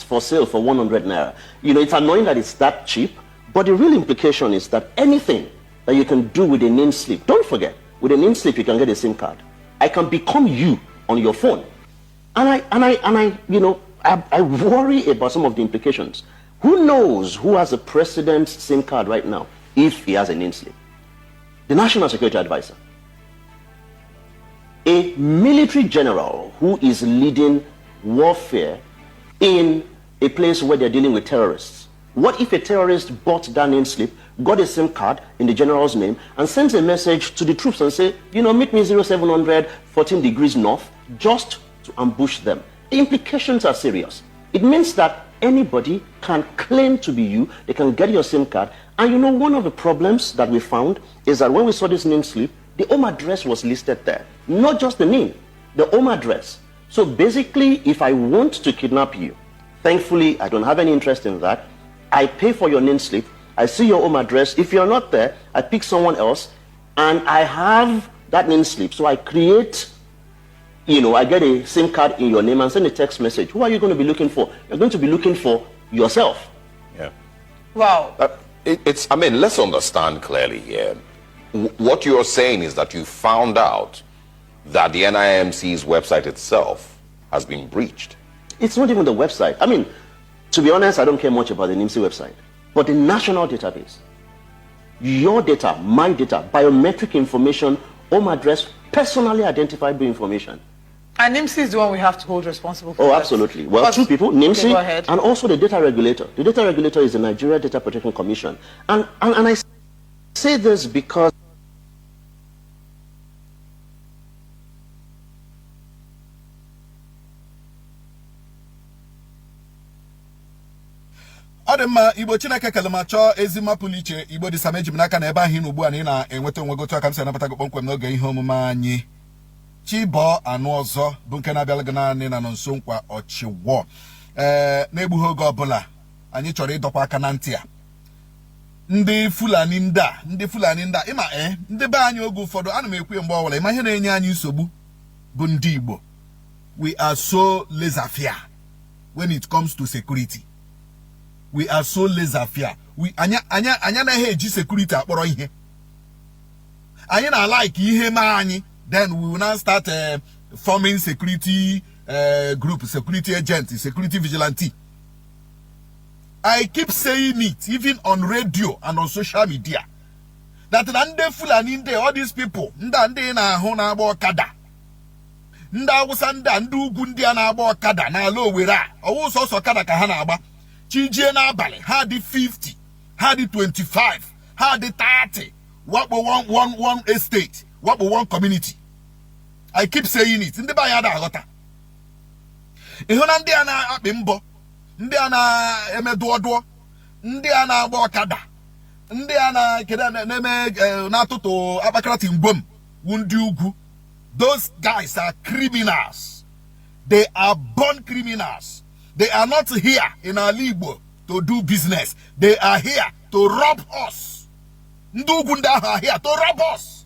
for sale for 100 naira. You know, it's annoying that it's that cheap, but the real implication is that anything that you can do with a name slip, don't forget, with a name slip you can get a SIM card. I can become you on your phone. And I you know, I worry about some of the implications. Who knows who has a president's SIM card right now if he has a name slip? The National Security Advisor. A military general who is leading warfare in a place where they're dealing with terrorists. What if a terrorist bought that name slip, got a SIM card in the general's name, and sends a message to the troops and say, you know, meet me 0700, 14 degrees north, just to ambush them? The implications are serious. It means that anybody can claim to be you, they can get your SIM card. And you know, one of the problems that we found is that when we saw this name slip, the home address was listed there. Not just the name, the home address. So basically, if I want to kidnap you, thankfully, I don't have any interest in that. I pay for your name slip. I see your home address. If you're not there, I pick someone else, and I have that name slip. So I create, you know, I get a SIM card in your name and send a text message. Who are you going to be looking for? You're going to be looking for yourself. Yeah. Wow. I mean, let's understand clearly here. What you're saying is that you found out that the NIMC's website itself has been breached. It's not even the website. I mean, to be honest, I don't care much about the NIMC website. But the national database, your data, my data, biometric information, home address, personally identifiable information. And NIMC is the one we have to hold responsible for. Oh, absolutely. Well, two people, NIMC and also the data regulator. The data regulator is the Nigeria Data Protection Commission. And I say this because Adema Igbo Chineke kelemacho ezima puliche Igbo di sameji mnaka na ebe ahi n'ugbu a na enweta onwegotu aka m si anapata gị kpọmkwem n'oge ihe omume anyị Chibo anụ ọzọ bụ nke na-abịala gị naanị na nso nkwa ọchịwọ na-egbughị oge ọbụla anyị chọrọ ịdọkwa aka na ntị a ndị Fulani nda ịma ndị be anyị oge ụfọdụ ana m ekwu mgbe ọbụla ịma ihe na-enye anyị nsogbu bụ ndị Igbo. We are so laissez-faire when it comes to security. We are so laissez-faire. Anya na eji security akpọrọ ihe. Anya na like ihe ma anyị, then we will now start forming security group, security agent, security vigilante. I keep saying it even on radio and on social media that nde Fulani nde all these people ndị na-ahụ na-agba ọkada, ndị Awụsa ndị ugwu ndị a na-agba ọkada n'ala Owerri a ọwụ sọsọ ọkada ka ha na-agba. Chijie n'abalị ha dị 50, ha dị 25, ha dị 30, wakpo one estate, wakpo one community. I keep saying it. Ndị ba ya da aghọta. Ịhụ na ndị a na-akpị mbọ, ndị a na-emeduoduo, ndị a na-agba ọkada, ndị a na-eme na-atụtụ akpakarati mgbom wu ndị ugwu. Those guys are criminals. They are born criminals. They are not here in our Igbo to do business. They are here to rob us. Ndugunda are here to rob us.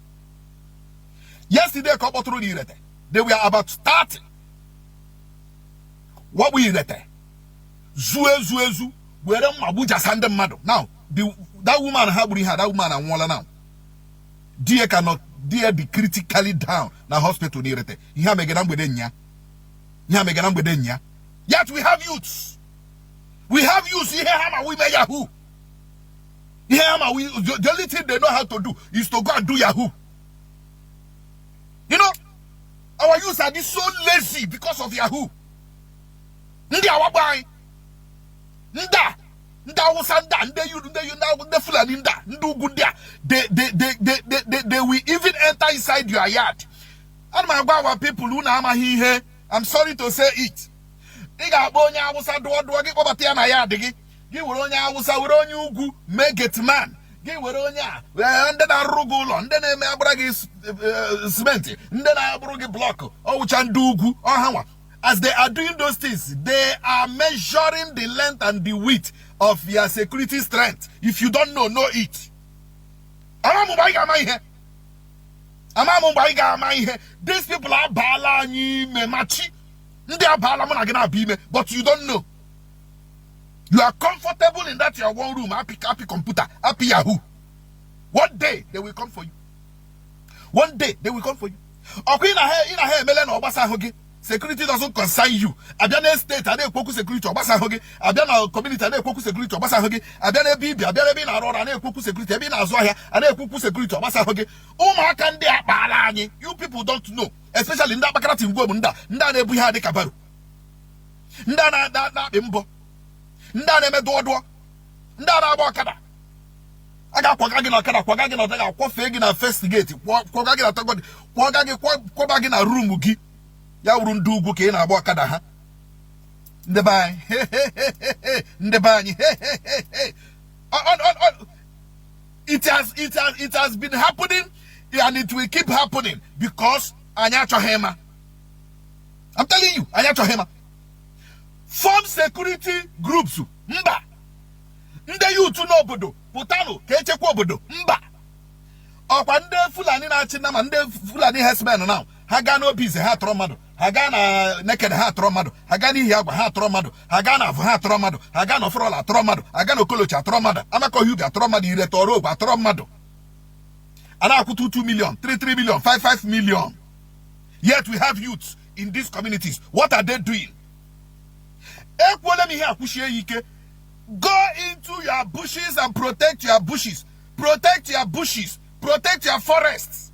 Yesterday, they were about 30. What we read? Zue. Where Mabuja Sandem Mado. Now, that woman that woman and Walla now. Dear cannot be critically down na hospital near it. You have meganam with Denya. Yet we have youths. We have youths here, we make Yahoo. Here, the only thing they know how to do is to go and do Yahoo. You know, our youths are so lazy because of Yahoo. Ndi awabai. Nda usanda, nde Fulani nda, ndu gundia. They will even enter inside your yard. And my people who na here, I'm sorry to say it. Iga bonya Awusa do gi kpọbata na ya adịghị gị were onye Awusa were onye ugwu mee gateman gị were onye a ndị na-arụ gị ụlọ ndị na-eme agbara gị cement ndị na-abụrụ gị block ọwụcha ndị ugwu ọhanwa. As they are doing those things, they are measuring the length and the width of your security strength. If you don't know it. These people are bala ni me machi. But you don't know. You are comfortable in that your one room, happy computer, happy Yahoo. One day they will come for you. One day they will come for you. Security doesn't concern you. Abiana state, I don't focus security or Basahogi. Abiana community, I don't focus security or Basahogi. Abiana Bibi, Abiana Bin Aurora, I don't focus security. Abiana Zoya, I don't focus security or Basahogi. Oh, can they? You people don't know, especially in that Bakaratin Gomunda, Nda Buha de Kabaru. Ndana that Imbo. Ndana Medodo. Ndana Wakada. I got Quagagina, Quagagina, investigate, Quagagina, Quagagina room wugi. Ya wurun du buke na abo kada ha. Ndebany. Ndebany. It has been happening and it will keep happening because Anyacho Hema. I'm telling you, Anyacho Hema. Form security groups. Mba. Nde you to know bodo. Putano, keche kwa bodo. Mba. Okwande fulani na china mande fulani hesmen now. Hagano busy ha tromado. Hagana naked ha tromado. Hagani hiagwa ha tromado. Hagana ha tromado. Hagano frola tromado. Hagano kolocha tromado. Amako huga tromado iretoro ba tromado. Anaku 2 million, 3 million, 5 million. Yet we have youths in these communities. What are they doing? Go into your bushes and protect your bushes. Protect your bushes. Protect your forests.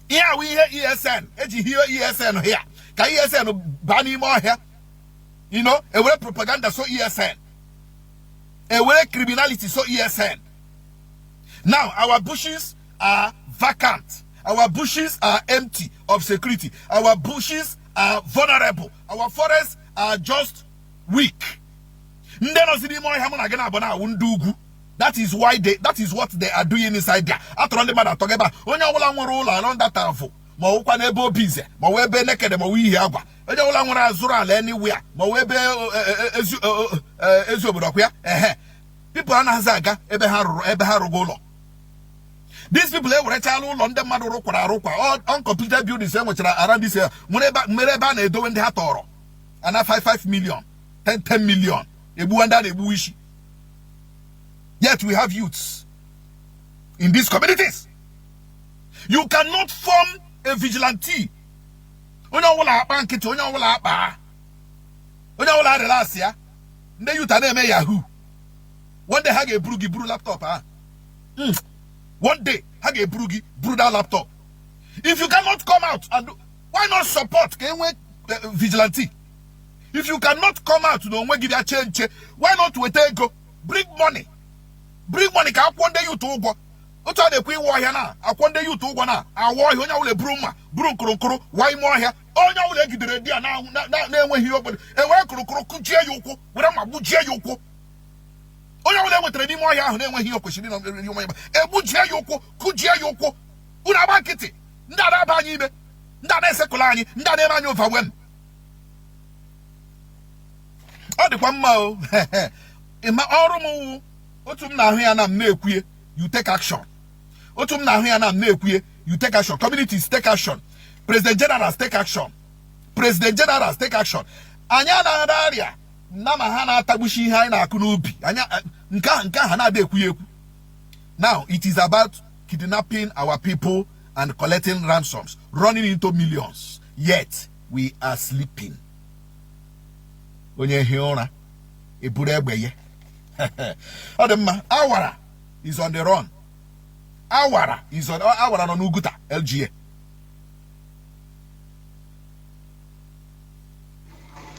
Here we hear ESN. You hear ESN here. Can ESN ban more here? You know, a way propaganda so ESN. A way criminality so ESN. Now our bushes are vacant. Our bushes are empty of security. Our bushes are vulnerable. Our forests are just weak. That is why that is what they are doing inside there. After on the matter talk about onya wala nworo around that time. Ma wokwa na ebo bize, ma we be naked ma we agwa. Onya wala nworo azuru ala anywhere. Ma we be ezu obodo kwa people anaza aga ebe ha rugo ụlọ. These people were chalu ụlọ ndị mmadụ rụkwara all uncompleted buildings enwechara around this area. Mere ebe na edo ndị ha tọrọ. Ana 5 million, 10 million. Ebu anda ebu ishi. Yet we have youths in these communities. You cannot form a vigilante. Onya wala bankito, onya wala apa. Onya wala relasia. Nde youth ane Yahoo. One day hage brugi bru laptop One day hage brugi bru that laptop. If you cannot come out and do, why not support vigilante? If you cannot come out to don't give you a change, why not we take go bring money? Bring money ka akwonde you to ugwo. Otu ade kwi wo hia na akwonde you to ugwo na awo hia onya wole bruma buru kronkro wai mo hia onya wole gidere dia na enwehi obodo ewe kronkro kujie yukwu were magbugie yukwu onya wole nwetere ni mo hia ahụ na enwehi okwesiri na yomo egbujie yukwu kujie yukwu una ba nkiti nda da ba anyi ibe nda na esekula anyi nda na eme anyi overwhelm ọ dịkwa mma o ịma ọrụ m otum na ahụ ya na m na-ekwuye, you take action. Otum na ahụ ya na m na-ekwuye, you take action. Communities take action. President Generals take action. President Generals take action. Anya na area na ma ha na-atagbushi ihe anyị na-akụ n'ubi. Anya nke ha na-ada ekwuye ekwu. Now it is about kidnapping our people and collecting ransoms, running into millions. Yet we are sleeping. Onye hiora eburu egbe ye. Awara is on the run. Awara is on Awara no Nuguta LGA.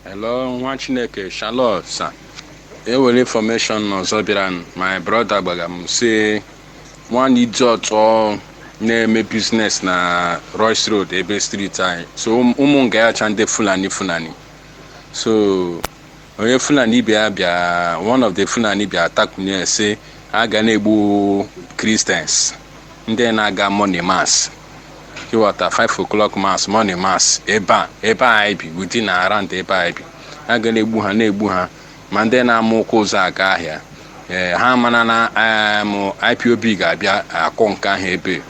Hello, Chineke, Charlotte, sir. Here will information on Zobiran. My brother Bagam say one idiot or name business na Royce Road, Ebe Street. So umunga chande Fulani. So onye Fulani bia one of the Fulani bia attack me say aga na-egbu Christians ndị na-aga morning mass. You at 5 o'clock mass, morning mass eba ibi within around eba ibi aga na-egbu ha ma ndị na-amụ ụkwụ ụzọ aga ahịa ha mana na IPOB ga-abịa akọ nke ahụ ebe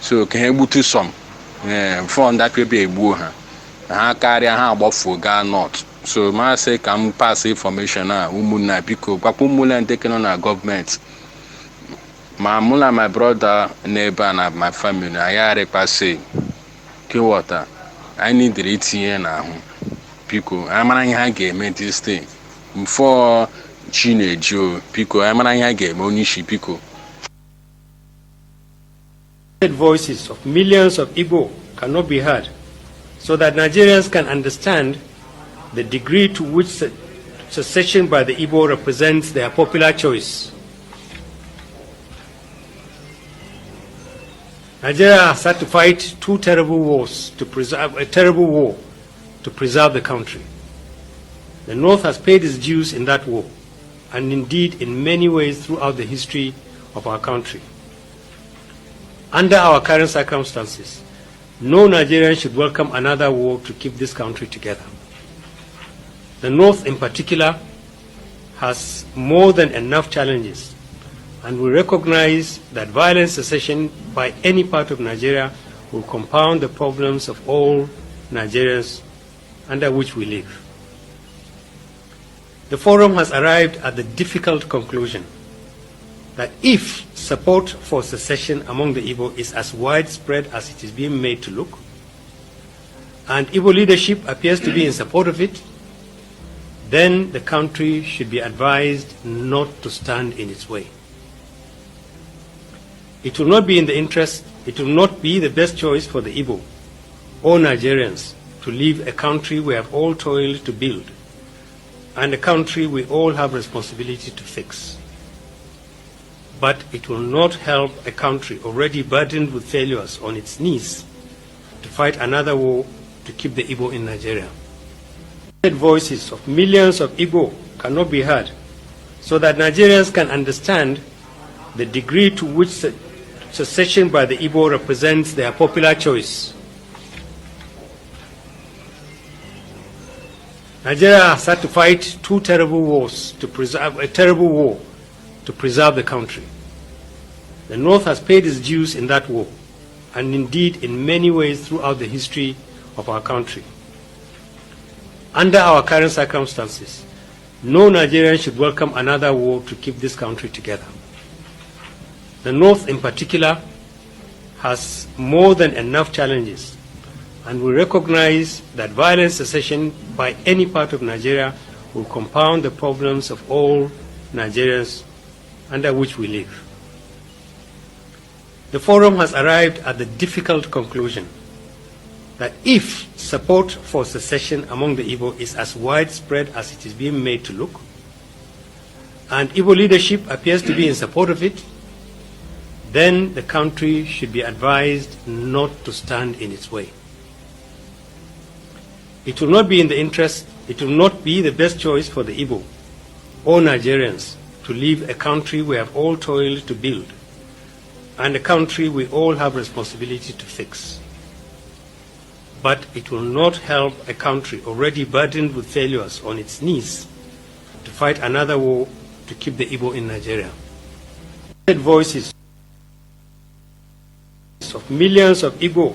so ka ha egbutu som for ndị IPOB egbuo ha karịa ha agbafuo gaa north so ma say ka m pass information a ụmụnna biko gwakwa ụmụnna ndị nọ na gọọmenti ma mụ na my brother n'ebe na my family anyị arịkpasị kewọta anyị nidiri itinye n'ahụ biko anyị mara ihe ha ga-eme this thing before Chinedu biko anyị mara ihe ha ga-eme onye isi biko. Voices of millions of Igbo cannot be heard, so that Nigerians can understand the degree to which secession by the Igbo represents their popular choice. Nigeria has had to fight two terrible wars to preserve the country. The North has paid its dues in that war, and indeed in many ways throughout the history of our country. Under our current circumstances, no Nigerian should welcome another war to keep this country together. The North in particular has more than enough challenges, and we recognize that violent secession by any part of Nigeria will compound the problems of all Nigerians under which we live. The forum has arrived at the difficult conclusion that if support for secession among the Igbo is as widespread as it is being made to look, and Igbo leadership appears to be in support of it, then the country should be advised not to stand in its way. It will not be the best choice for the Igbo or Nigerians to leave a country we have all toiled to build, and a country we all have responsibility to fix. But it will not help a country already burdened with failures on its knees to fight another war to keep the Igbo in Nigeria. The voices of millions of Igbo cannot be heard, so that Nigerians can understand the degree to which secession by the Igbo represents their popular choice. Nigeria has had to fight two terrible wars to preserve the country. The North has paid its dues in that war, and indeed in many ways throughout the history of our country. Under our current circumstances, no Nigerian should welcome another war to keep this country together. The North in particular has more than enough challenges, and we recognize that violent secession by any part of Nigeria will compound the problems of all Nigerians under which we live. The forum has arrived at the difficult conclusion that if support for secession among the Igbo is as widespread as it is being made to look, and Igbo leadership appears to be in support of it, then the country should be advised not to stand in its way. It will not be the best choice for the Igbo or Nigerians to leave a country we have all toiled to build, and a country we all have responsibility to fix. But it will not help a country already burdened with failures on its knees to fight another war to keep the Igbo in Nigeria. The voices of millions of Igbo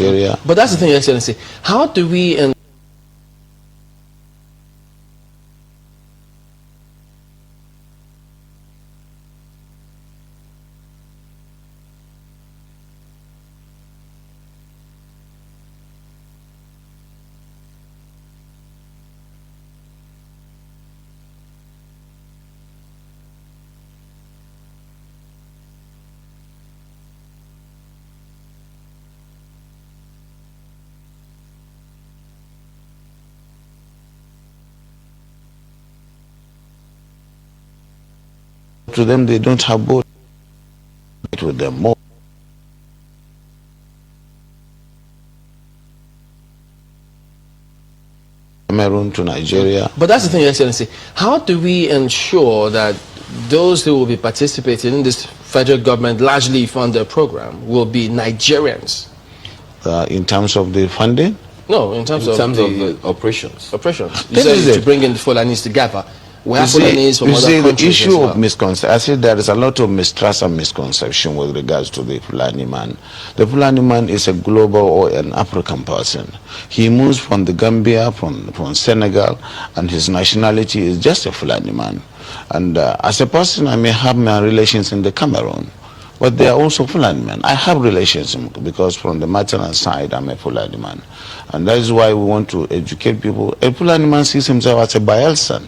Nigeria. But that's the thing, Your Excellency. How do we To them, they don't have both with them more. Cameroon to Nigeria. But that's the thing, Your Excellency. How do we ensure that those who will be participating in this federal government largely funded program will be Nigerians? In terms of the funding? No, in terms of the operations. Operations. You This said is to it. bring in the Fulanis together. We have Fulanis from you other see, the countries issue as well. of misconception, I said there is a lot of mistrust and misconception with regards to the Fulani man. The Fulani man is a global or an African person. He moves from the Gambia, from Senegal, and his nationality is just a Fulani man. And as a person, I may have my relations in the Cameroon, but they are also Fulani men. I have relations because from the maternal side, I'm a Fulani man. And that is why we want to educate people. A Fulani man sees himself as a Bayelsan,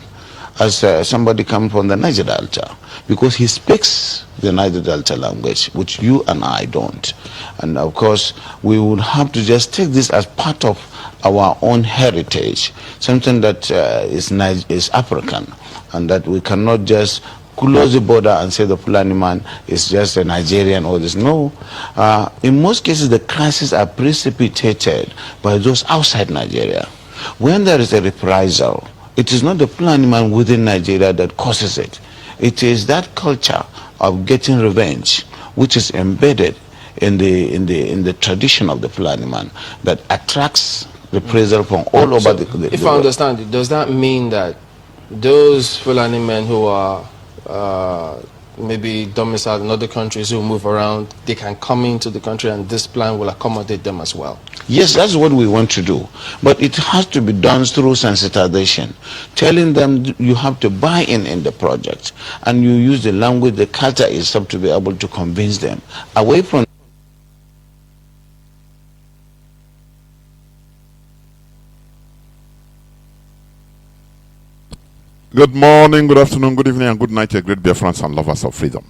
as somebody coming from the Niger Delta, because he speaks the Niger Delta language, which you and I don't. And of course, we would have to just take this as part of our own heritage, something that is African, and that we cannot just close the border and say the Fulani man is just a Nigerian or this. No. In most cases, the crises are precipitated by those outside Nigeria. When there is a reprisal, it is not the Fulani man within Nigeria that causes it. It is that culture of getting revenge, which is embedded in the tradition of the Fulani man, that attracts reprisal from all over the If I world. understand it, does that mean that those Fulani men who are maybe domiciled in other countries who move around, they can come into the country and this plan will accommodate them as well? Yes, that's what we want to do. But it has to be done through sensitization, telling them you have to buy in the project, and you use the language, the culture itself to be able to convince them away from. Good morning, good afternoon, good evening, and good night, your great Biafrans and lovers of freedom.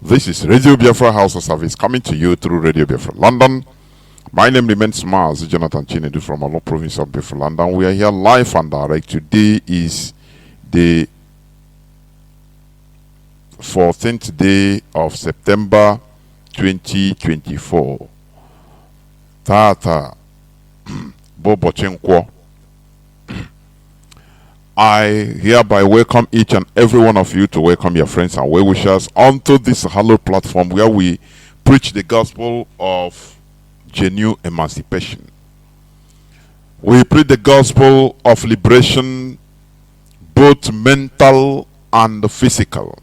This is Radio Biafra House of Service coming to you through Radio Biafra London. My name remains Mazi Jonathan Chinedu from Olo province of Biafra London. We are here live and direct. Today is the 14th day of September 2024. Tata Bobo Chenkwo. I hereby welcome each and every one of you to welcome your friends and well-wishers onto this hallowed platform where we preach the gospel of genuine emancipation. We preach the gospel of liberation, both mental and physical.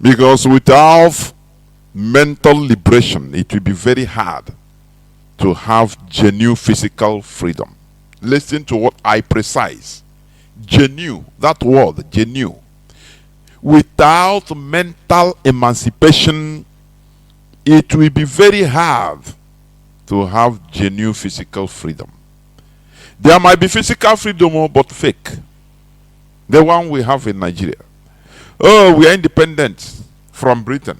Because without mental liberation, it will be very hard to have genuine physical freedom. Listen to what I precise. Genuine, that word, genuine. Without mental emancipation, it will be very hard to have genuine physical freedom. There might be physical freedom, but fake. The one we have in Nigeria. Oh, we are independent from Britain.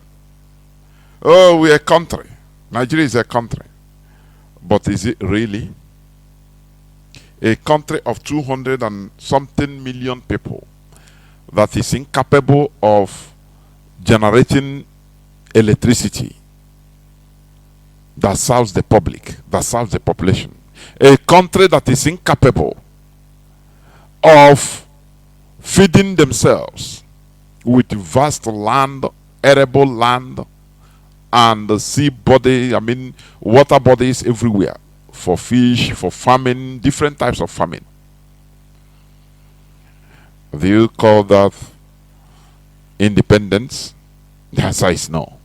Oh, we are a country. Nigeria is a country. But is it really? A country of 200 and something million people that is incapable of generating electricity that serves the public, that serves the population. A country that is incapable of feeding themselves with vast land, arable land, and sea body, water bodies everywhere. For fish, for farming, different types of farming. Do you call that independence? The answer is no.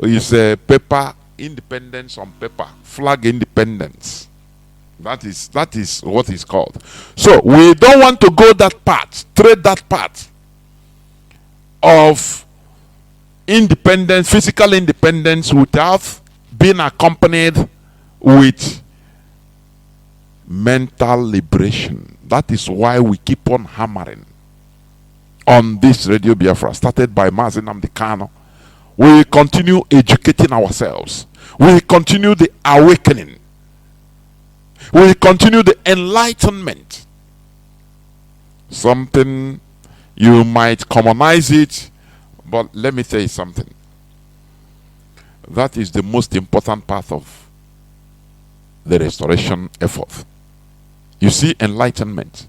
is paper independence on paper, flag independence. That is what it's called. So we don't want to go that path, trade that path of independence, physical independence, without being accompanied with mental liberation. That is why we keep on hammering on this Radio Biafra, started by Mazi Kano. We continue educating ourselves. We continue the awakening. We continue the enlightenment. Something, you might commonize it, but let me tell you something. That is the most important part of the restoration effort. You see, enlightenment,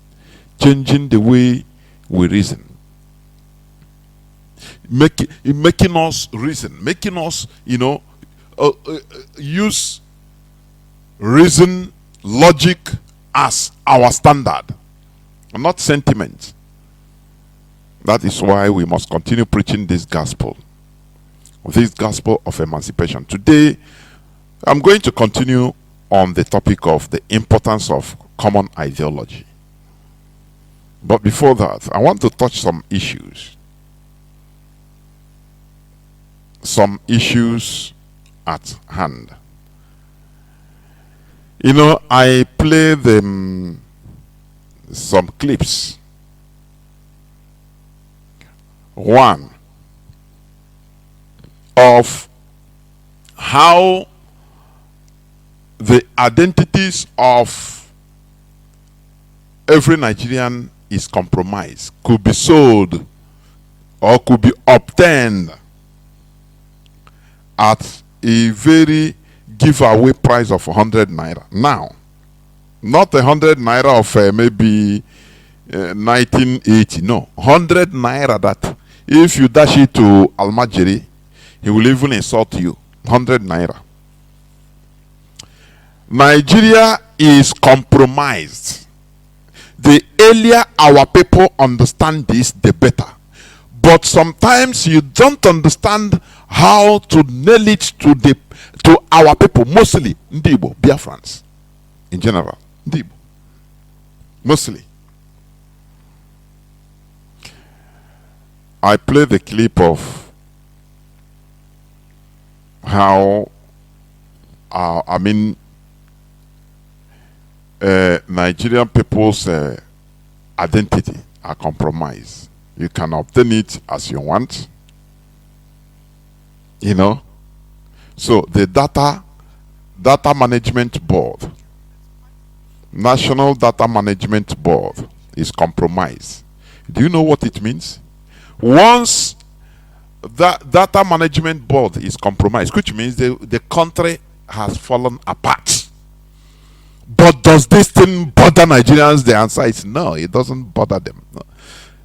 changing the way we reason, making us reason, making us, use reason, logic as our standard, not sentiment. That is why we must continue preaching this gospel of emancipation. Today, I'm going to continue on the topic of the importance of common ideology. But before that, I want to touch some issues. Some issues at hand. I play them some clips. One, of how the identities of every Nigerian is compromised, could be sold or could be obtained at a very giveaway price of 100 naira. Now, not 100 naira of maybe 1980, no, 100 naira that if you dash it to Almajiri, he will even insult you. 100 naira. Nigeria is compromised. The earlier our people understand this, the better. But sometimes you don't understand how to nail it to our people, mostly Igbo, Biafrans, in general. Igbo, mostly. I play the clip of how Nigerian people's identity are compromised. You can obtain it as you want, So the data management board, National Data Management Board, is compromised. Do you know what it means? Once that data management board is compromised, which means the country has fallen apart. But does this thing bother Nigerians? The answer is no, it doesn't bother them. No.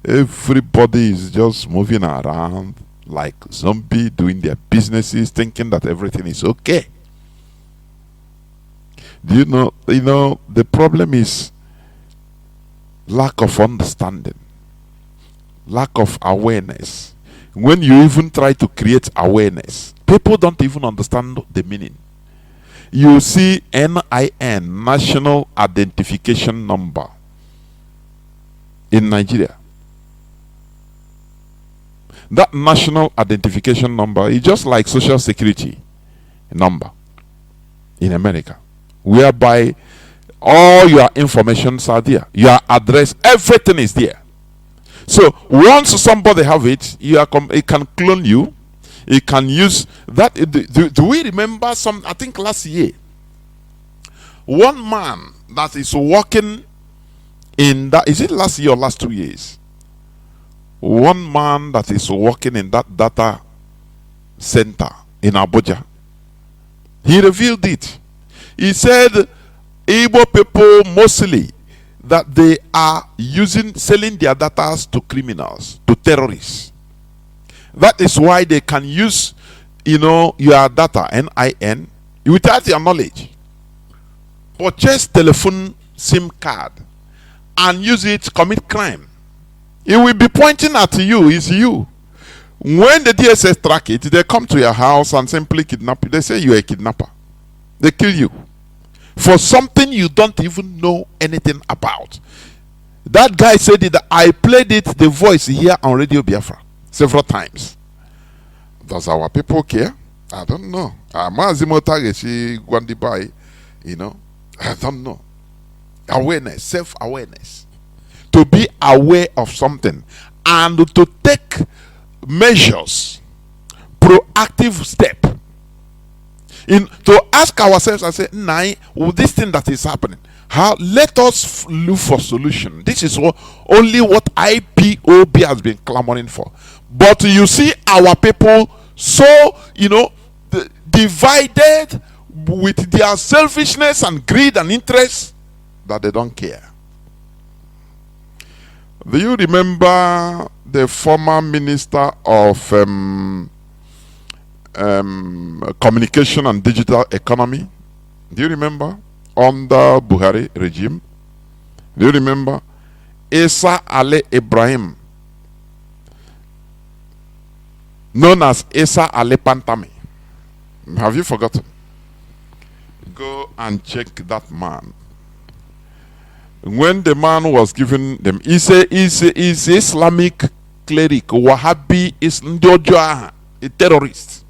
Everybody is just moving around like zombie, doing their businesses, thinking that everything is okay. Do you know, the problem is lack of understanding, lack of awareness. When you even try to create awareness, people don't even understand the meaning. You see NIN, National Identification Number, in Nigeria. That National Identification Number is just like Social Security number in America, whereby all your informations are there, your address, everything is there. So once somebody have it, it can clone you. It can use that. Do we remember I think last year, one man that is working in that, is it last year or last 2 years? One man that is working in that data center in Abuja, he revealed it. He said Igbo people mostly that they are selling their data to criminals, to terrorists. That is why they can use, your data, NIN, without your knowledge. Purchase telephone SIM card and use it to commit crime. It will be pointing at you, it's you. When the DSS track it, they come to your house and simply kidnap you. They say you're a kidnapper. They kill you for something you don't even know anything about. That guy said it. I played it, the voice here on Radio Biafra several times. Does our people care? I don't know. Mazi Motageshi Gwandibai, you know, I don't know. Awareness, self-awareness. To be aware of something and to take measures, proactive step. To ask ourselves and say, this thing that is happening, let us look for solution. This is only what IPOB has been clamoring for. But you see our people so, divided with their selfishness and greed and interest that they don't care. Do you remember the former minister of communication and digital economy? Do you remember? Under Buhari regime. Do you remember? Isa Ali Ibrahim, known as Isa Ali Pantami. Have you forgotten? Go and check that man. When the man was given them, he's Islamic cleric, Wahhabi, is Ndojoa, a terrorist.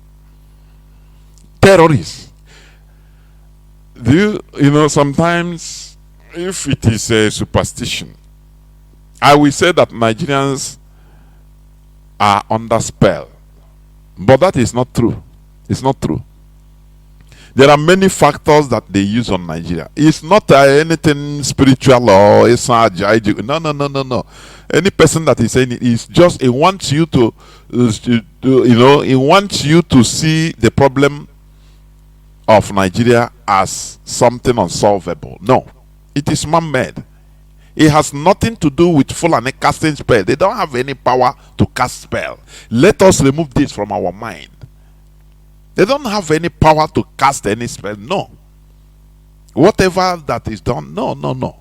Terrorist. Do you sometimes, if it is a superstition, I will say that Nigerians are under spell. But that is not true. It's not true. There are many factors that they use on Nigeria. It's not anything spiritual or no. Any person that is saying it is just, it wants you to, it wants you to see the problem of Nigeria as something unsolvable. No, it is man-made. It has nothing to do with Fulani casting spell. They don't have any power to cast spell. Let us remove this from our mind. They don't have any power to cast any spell. No. Whatever that is done, no.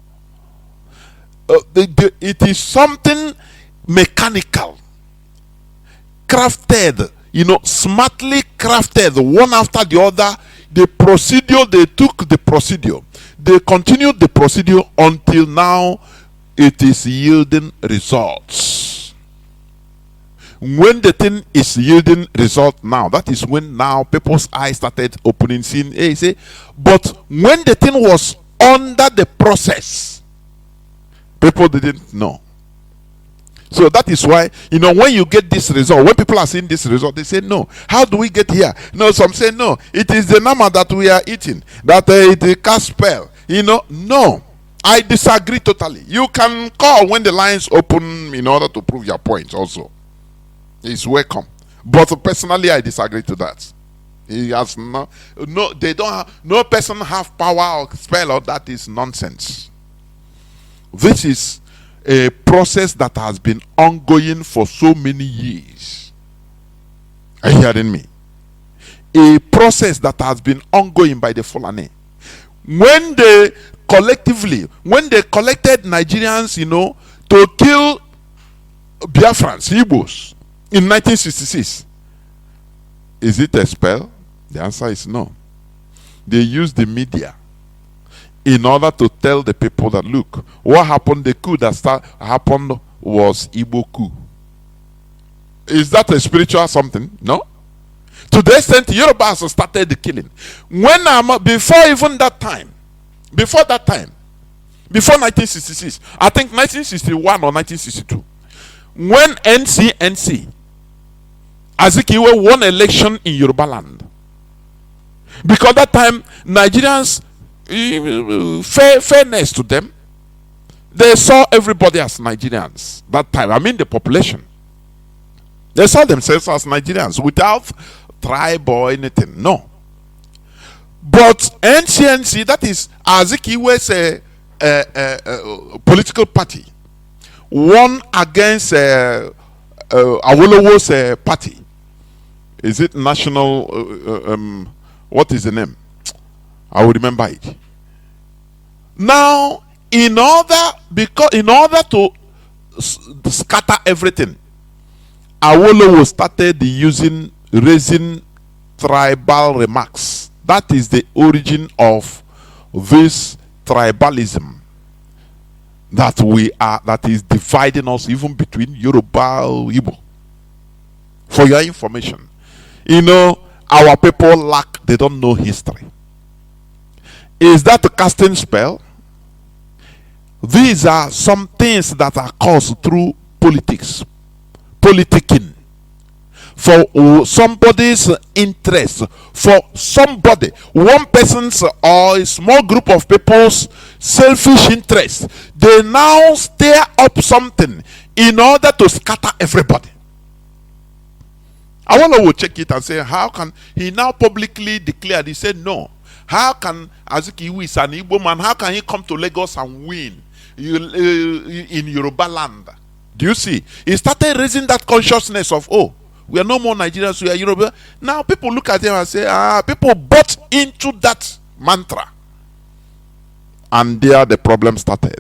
It is something mechanical, crafted, smartly crafted, one after the other. The procedure, they took the procedure. They continued the procedure until now it is yielding results. When the thing is yielding result now, that is when now people's eyes started opening, seeing, but when the thing was under the process, people didn't know. So that is why, when you get this result, when people are seeing this result, they say, no, how do we get here? No, some say, no, it is the nama that we are eating, that it cast spell. No, I disagree totally. You can call when the lines open in order to prove your point also. It's welcome. But personally, I disagree to that. He has no, they don't have, no person have power or spell, or that is nonsense. This is a process that has been ongoing for so many years. Are you hearing me? A process that has been ongoing by the Fulani. When they collected Nigerians, to kill Biafrans, Igbos, in 1966, is it a spell? The answer is no. They used the media in order to tell the people that, look, what happened, the coup that happened was Igbo coup. Is that a spiritual something? No. To the extent Yoruba has started the killing. Before 1966, I think 1961 or 1962, when NCNC, Azikiwe won election in Yoruba land. Because that time, Nigerians, fairness to them, they saw everybody as Nigerians. That time, I mean the population. They saw themselves as Nigerians without tribe or anything. No. But NCNC, that is Azikiwe's a political party, won against Awolowo's party. Is it national? What is the name? I will remember it. Now, in order to scatter everything, Awolowo started raising tribal remarks. That is the origin of this tribalism that is dividing us even between Yoruba and Igbo. For your information, you know, our people they don't know history. Is that a casting spell? These are some things that are caused through politics, politicking. For somebody's interest, for somebody, one person's or a small group of people's selfish interest, they now stir up something in order to scatter everybody. I want to check it and say, how can he now publicly declared? He said, no. How can Azikiwe is an Igbo man? How can he come to Lagos and win in Yoruba land? Do you see? He started raising that consciousness of, oh, we are no more Nigerians, we are Yoruba. Now people look at him and say, people bought into that mantra. And there the problem started.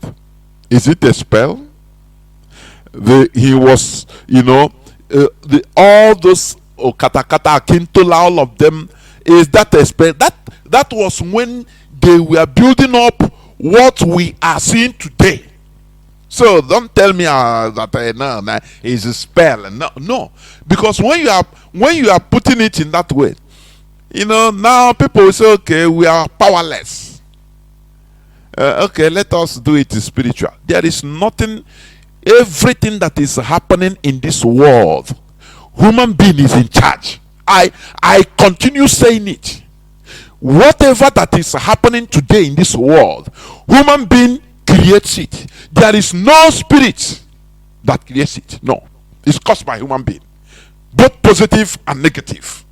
Is it a spell? He was, you know, all those Katakata, Akintola, all of them, is that a spell? That was when they were building up what we are seeing today. So don't tell me that no, it's a spell. No, because when you are putting it in that way, you know, now people will say, okay, we are powerless. Okay, let us do it spiritual. There is nothing. Everything that is happening in this world, human being is in charge. I continue saying it. Whatever that is happening today in this world, human being creates it. There is no spirit that creates it. No, it's caused by human being, both positive and negative.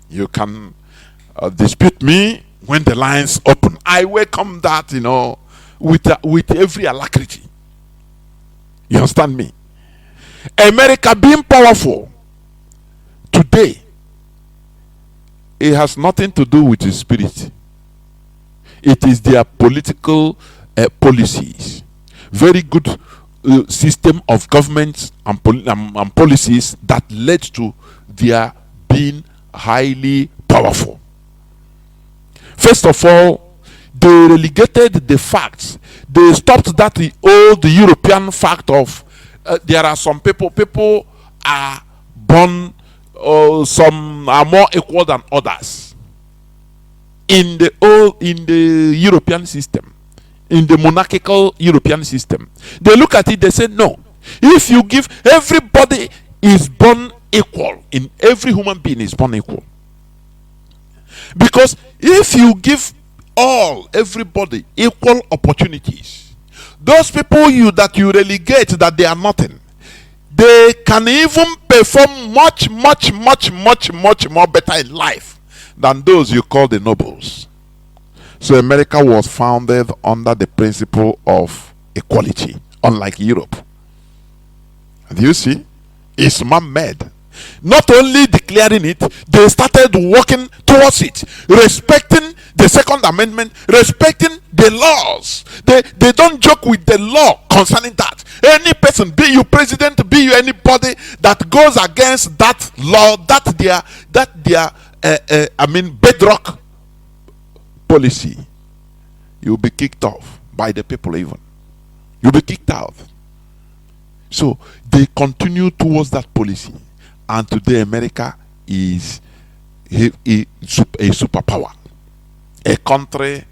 You can dispute me when the lines open. I welcome that, you know, with every alacrity. You understand me? America being powerful today, it has nothing to do with the spirit. It is their political policies. Very good system of governments and policies that led to their being highly powerful. First of all, they relegated the facts. They stopped that the old European fact of there are some people are born, some are more equal than others. In the European system, in the monarchical European system, they look at it, they say, no, if you give, everybody is born equal. In every human being is born equal. Because if you give everybody equal opportunities, those people that you relegate that they are nothing, they can even perform much more better in life than those you call the nobles. So America was founded under the principle of equality, unlike Europe. Do you see? It's man-made. Not only declaring it, they started working towards it, respecting the Second Amendment, respecting the laws. They don't joke with the law concerning that. Any person, be you president, be you anybody that goes against that law, that their bedrock policy, you'll be kicked off by the people even. You'll be kicked out. So they continue towards that policy. And today America is a superpower. A country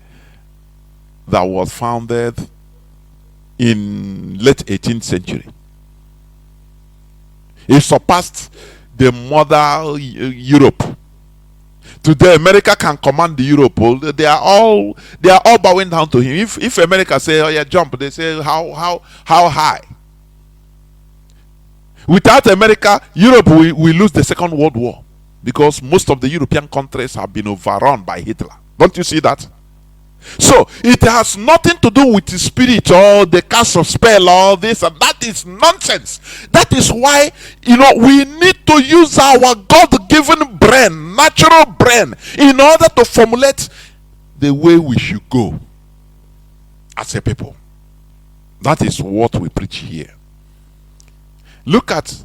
that was founded in late 18th century. It surpassed the mother Europe. Today America can command the Europe. They are all bowing down to him. If America say, oh yeah, jump, they say how high. Without America, Europe will lose the Second World War, because most of the European countries have been overrun by Hitler. Don't you see that? So it has nothing to do with the spirit or the cast of spell or this and that. Is nonsense. That is why, we need to use our God-given brain, natural brain, in order to formulate the way we should go as a people. That is what we preach here. Look at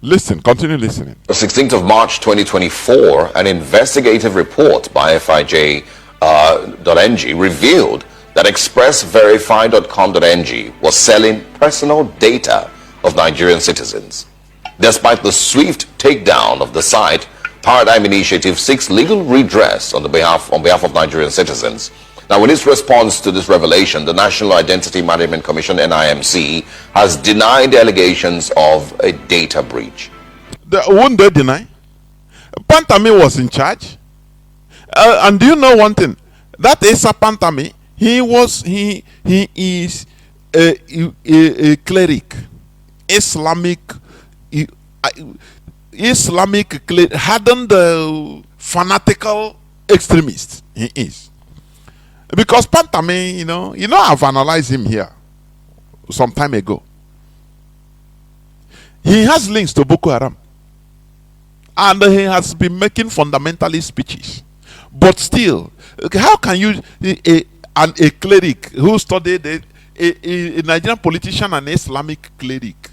Listen, continue listening. The 16th of March 2024, an investigative report by FIJ.ng revealed that expressverify.com.ng was selling personal data of Nigerian citizens. Despite the swift takedown of the site, Paradigm Initiative seeks legal redress on behalf of Nigerian citizens. Now, in its response to this revelation, the National Identity Management Commission, NIMC, has denied the allegations of a data breach. Won't they deny? Pantami was in charge. And do you know one thing? That Asa Pantami, he is a cleric, Islamic hardened fanatical extremist. He is. Because Pantami, you know, I've analyzed him here some time ago. He has links to Boko Haram. And he has been making fundamentalist speeches. But still, how can you, a cleric who studied a Nigerian politician and Islamic cleric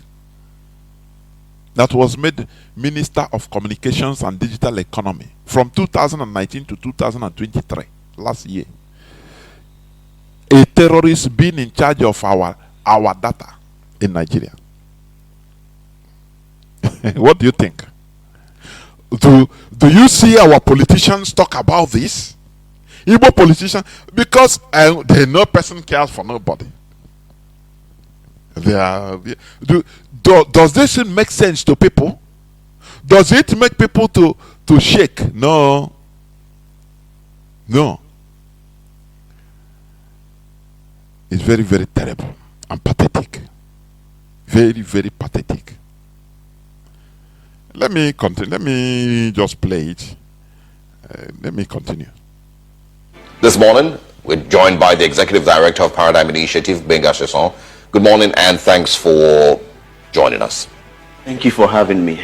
that was made Minister of Communications and Digital Economy from 2019 to 2023, last year, a terrorist being in charge of our data in Nigeria? What do you think? Do you see our politicians talk about this? Igbo politicians, because they no person cares for nobody. Does this make sense to people? Does it make people to shake? No. It's very, very terrible and pathetic. Very, very pathetic. Let me continue. Let me just play it. Let me continue. This morning, we're joined by the Executive Director of Paradigm Initiative, Benga Chesson. Good morning and thanks for joining us. Thank you for having me.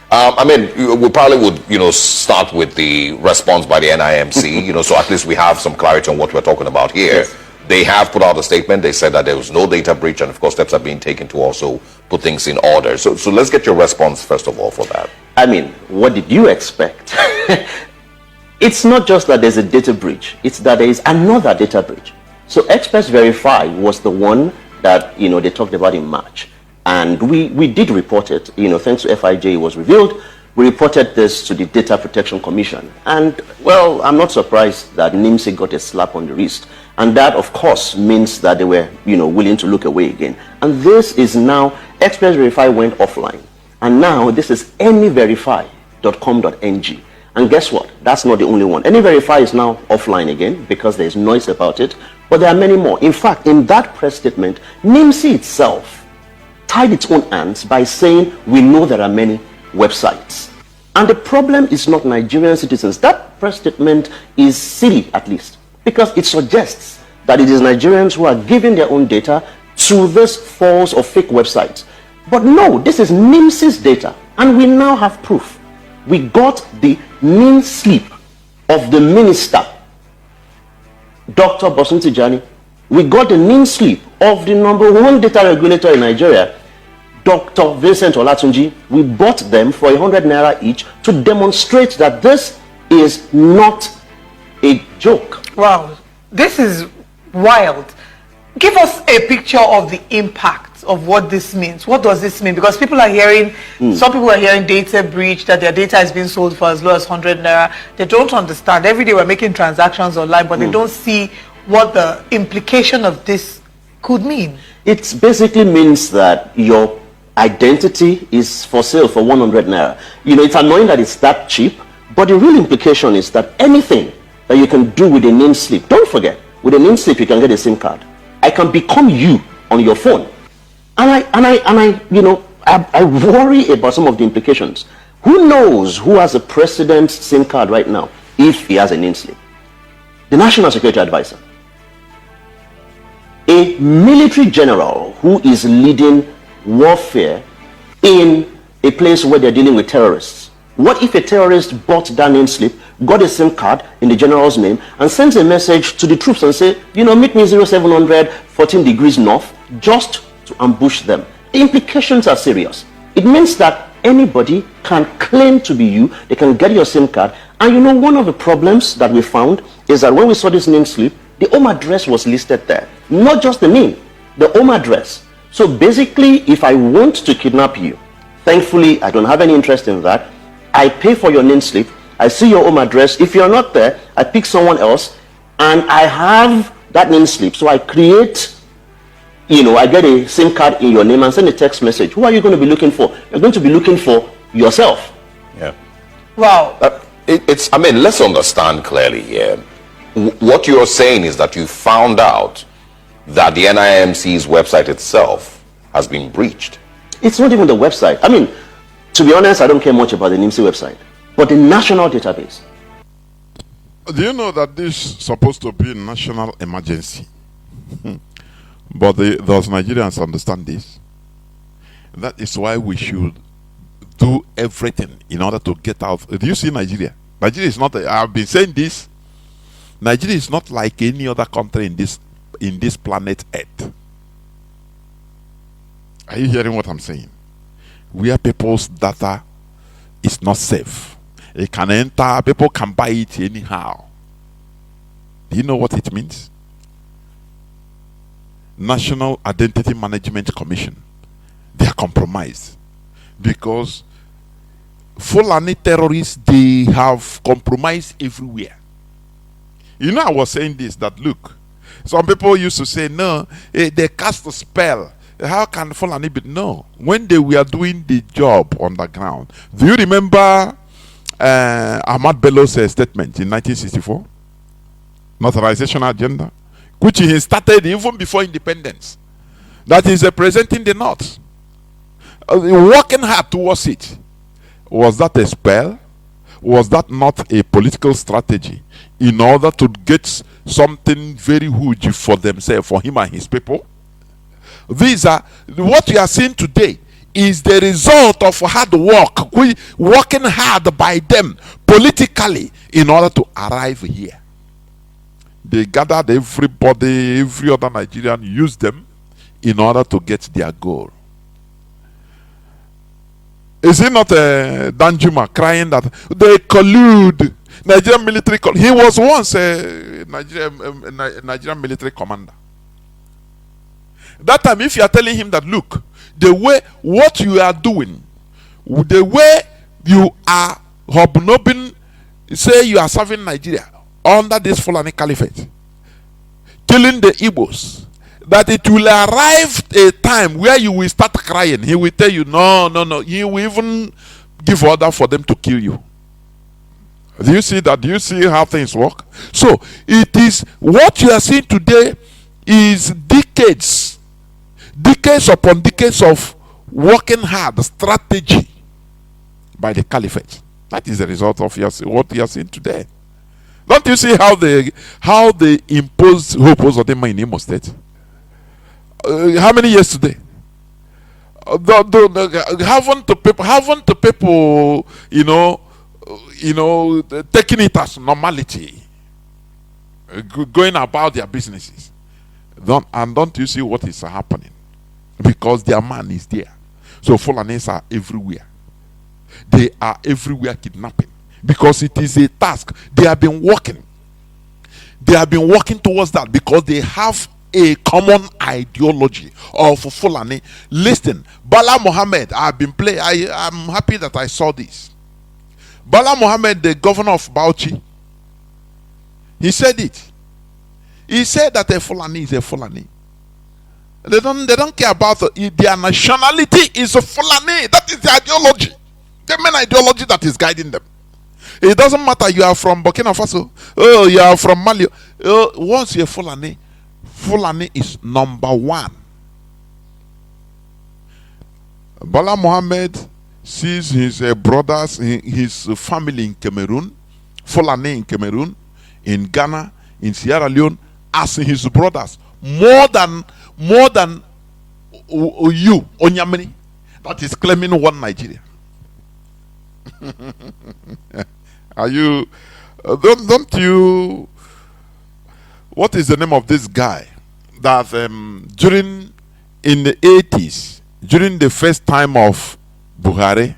I mean, we probably would, start with the response by the NIMC, so at least we have some clarity on what we're talking about here. Yes. They have put out a statement. They said that there was no data breach, and of course steps are being taken to also put things in order. So let's get your response first of all for that. I mean, what did you expect? It's not just that there's a data breach, it's that there is another data breach. So Express Verify was the one that they talked about in March. And we did report it, thanks to FIJ, it was revealed. We reported this to the Data Protection Commission. And, well, I'm not surprised that NIMC got a slap on the wrist. And that, of course, means that they were, willing to look away again. And this is now, Express Verify went offline. And now this is anyverify.com.ng. And guess what? That's not the only one. AnyVerify is now offline again because there's noise about it. But there are many more. In fact, in that press statement, NIMC itself tied its own hands by saying, we know there are many websites. And the problem is not Nigerian citizens. That press statement is silly, at least, because it suggests that it is Nigerians who are giving their own data to this false or fake websites. But no, this is NIMC's data, and we now have proof. We got the name slip of the minister, Dr. Bosun Tijani. We got the name slip of the #1 data regulator in Nigeria, Dr. Vincent Olatunji. We bought them for 100 naira each to demonstrate that this is not a joke. Wow, this is wild. Give us a picture of the impact of what this means. What does this mean? Because people are hearing, some people are hearing data breach, that their data is being sold for as low as 100 naira. They don't understand. Every day we're making transactions online, but they don't see what the implication of this could mean. It basically means that your identity is for sale for 100 naira. It's annoying that it's that cheap, but the real implication is that anything that you can do with a name slip, don't forget, with a name slip you can get a SIM card. I can become you on your phone. And I worry about some of the implications. Who knows who has a president's SIM card right now if he has a name slip? The National Security Advisor. A military general who is leading warfare in a place where they're dealing with terrorists. What if a terrorist bought that name slip, got a SIM card in the general's name, and sends a message to the troops and say, meet me 0700 14 degrees north, just to ambush them? The implications are serious. It means that anybody can claim to be you. They can get your SIM card. And you know, one of the problems that we found is that when we saw this name slip, the home address was listed there. Not just the name, the home address. So basically, if I want to kidnap you, thankfully, I don't have any interest in that. I pay for your name slip. I see your home address. If you're not there, I pick someone else, and I have that name slip. So I create, you know, I get a SIM card in your name and send a text message. Who are you going to be looking for? You're going to be looking for yourself. Yeah. Wow. I mean, let's understand clearly here. What you're saying is that you found out that the NIMC's website itself has been breached. It's not even the website. I mean, to be honest, I don't care much about the NIMC website, but the national database. Do you know that this is supposed to be a national emergency? But those Nigerians understand this. That is why we should do everything in order to get out. Do you see Nigeria? Nigeria is not, I've been saying this, Nigeria is not like any other country in this planet Earth. Are you hearing what I'm saying? Where people's data is not safe. It can enter, people can buy it anyhow. Do you know what it means? National Identity Management Commission. They are compromised because Fulani terrorists, they have compromised everywhere. You know, I was saying this, that look, some people used to say, no, they cast a spell. How can Fulani be? No. When they were doing the job on the ground, do you remember Ahmad Bello's statement in 1964? Naturalization agenda, which he started even before independence. That is representing the North. Working hard towards it. Was that a spell? Was that not a political strategy in order to get something very huge for themselves, for him and his people? These are what we are seeing today is the result of hard work, working hard by them politically in order to arrive here. They gathered everybody, every other Nigerian, used them in order to get their goal. Is it not Danjuma crying that they collude? Nigerian military, he was once a Nigerian military commander. That time, if you are telling him that, look, the way what you are doing, the way you are hobnobbing, say you are serving Nigeria under this Fulani Caliphate, killing the Igbos, that it will arrive a time where you will start crying. He will tell you, no, no, no. He will even give order for them to kill you. Do you see that? Do you see how things work? So, it is what you are seeing today is decades upon decades of working hard strategy by the caliphate. That is the result of what you are seeing today. Don't you see how they imposed Hope Uzodinma in Imo State? How many years today? Haven't the people, taking it as normality, going about their businesses? Don't you see what is happening? Because their man is there. So Fulanis are everywhere. They are everywhere kidnapping. Because it is a task. They have been working. They have been working towards that because they have a common ideology of Fulani. Listen, Bala Mohammed, I'm happy that I saw this. Bala Mohammed, the governor of Bauchi, he said it. He said that a Fulani is a Fulani. They don't care about their nationality is a Fulani. That is the ideology. The main ideology that is guiding them. It doesn't matter you are from Burkina Faso. Oh, you are from Mali. Oh, once you're Fulani, Fulani is number one. Bala Mohammed sees his brothers, his family in Cameroon, Fulani in Cameroon, in Ghana, in Sierra Leone, as his brothers, more than you, Onyamini, that is claiming one Nigeria. Are you? Don't you? What is the name of this guy that in the 80s, during the first time of Buhari,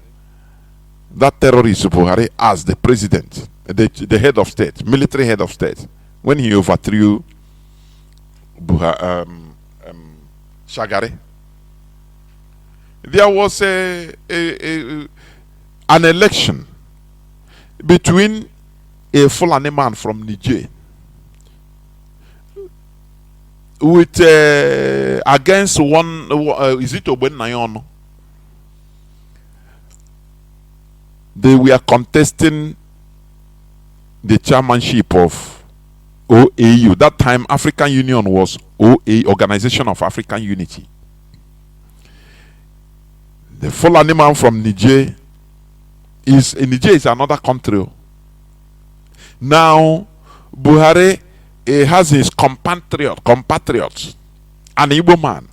that terrorist Buhari, as the president, the head of state, military head of state, when he overthrew Shagari, there was an election between a Fulani man from Niger with against one is it Oben Nayon? They were contesting the chairmanship of OAU. That time African Union was OA, Organization of African Unity. The Fulani man from Niger is another country. Now Buhari has his compatriots, an Igbo man,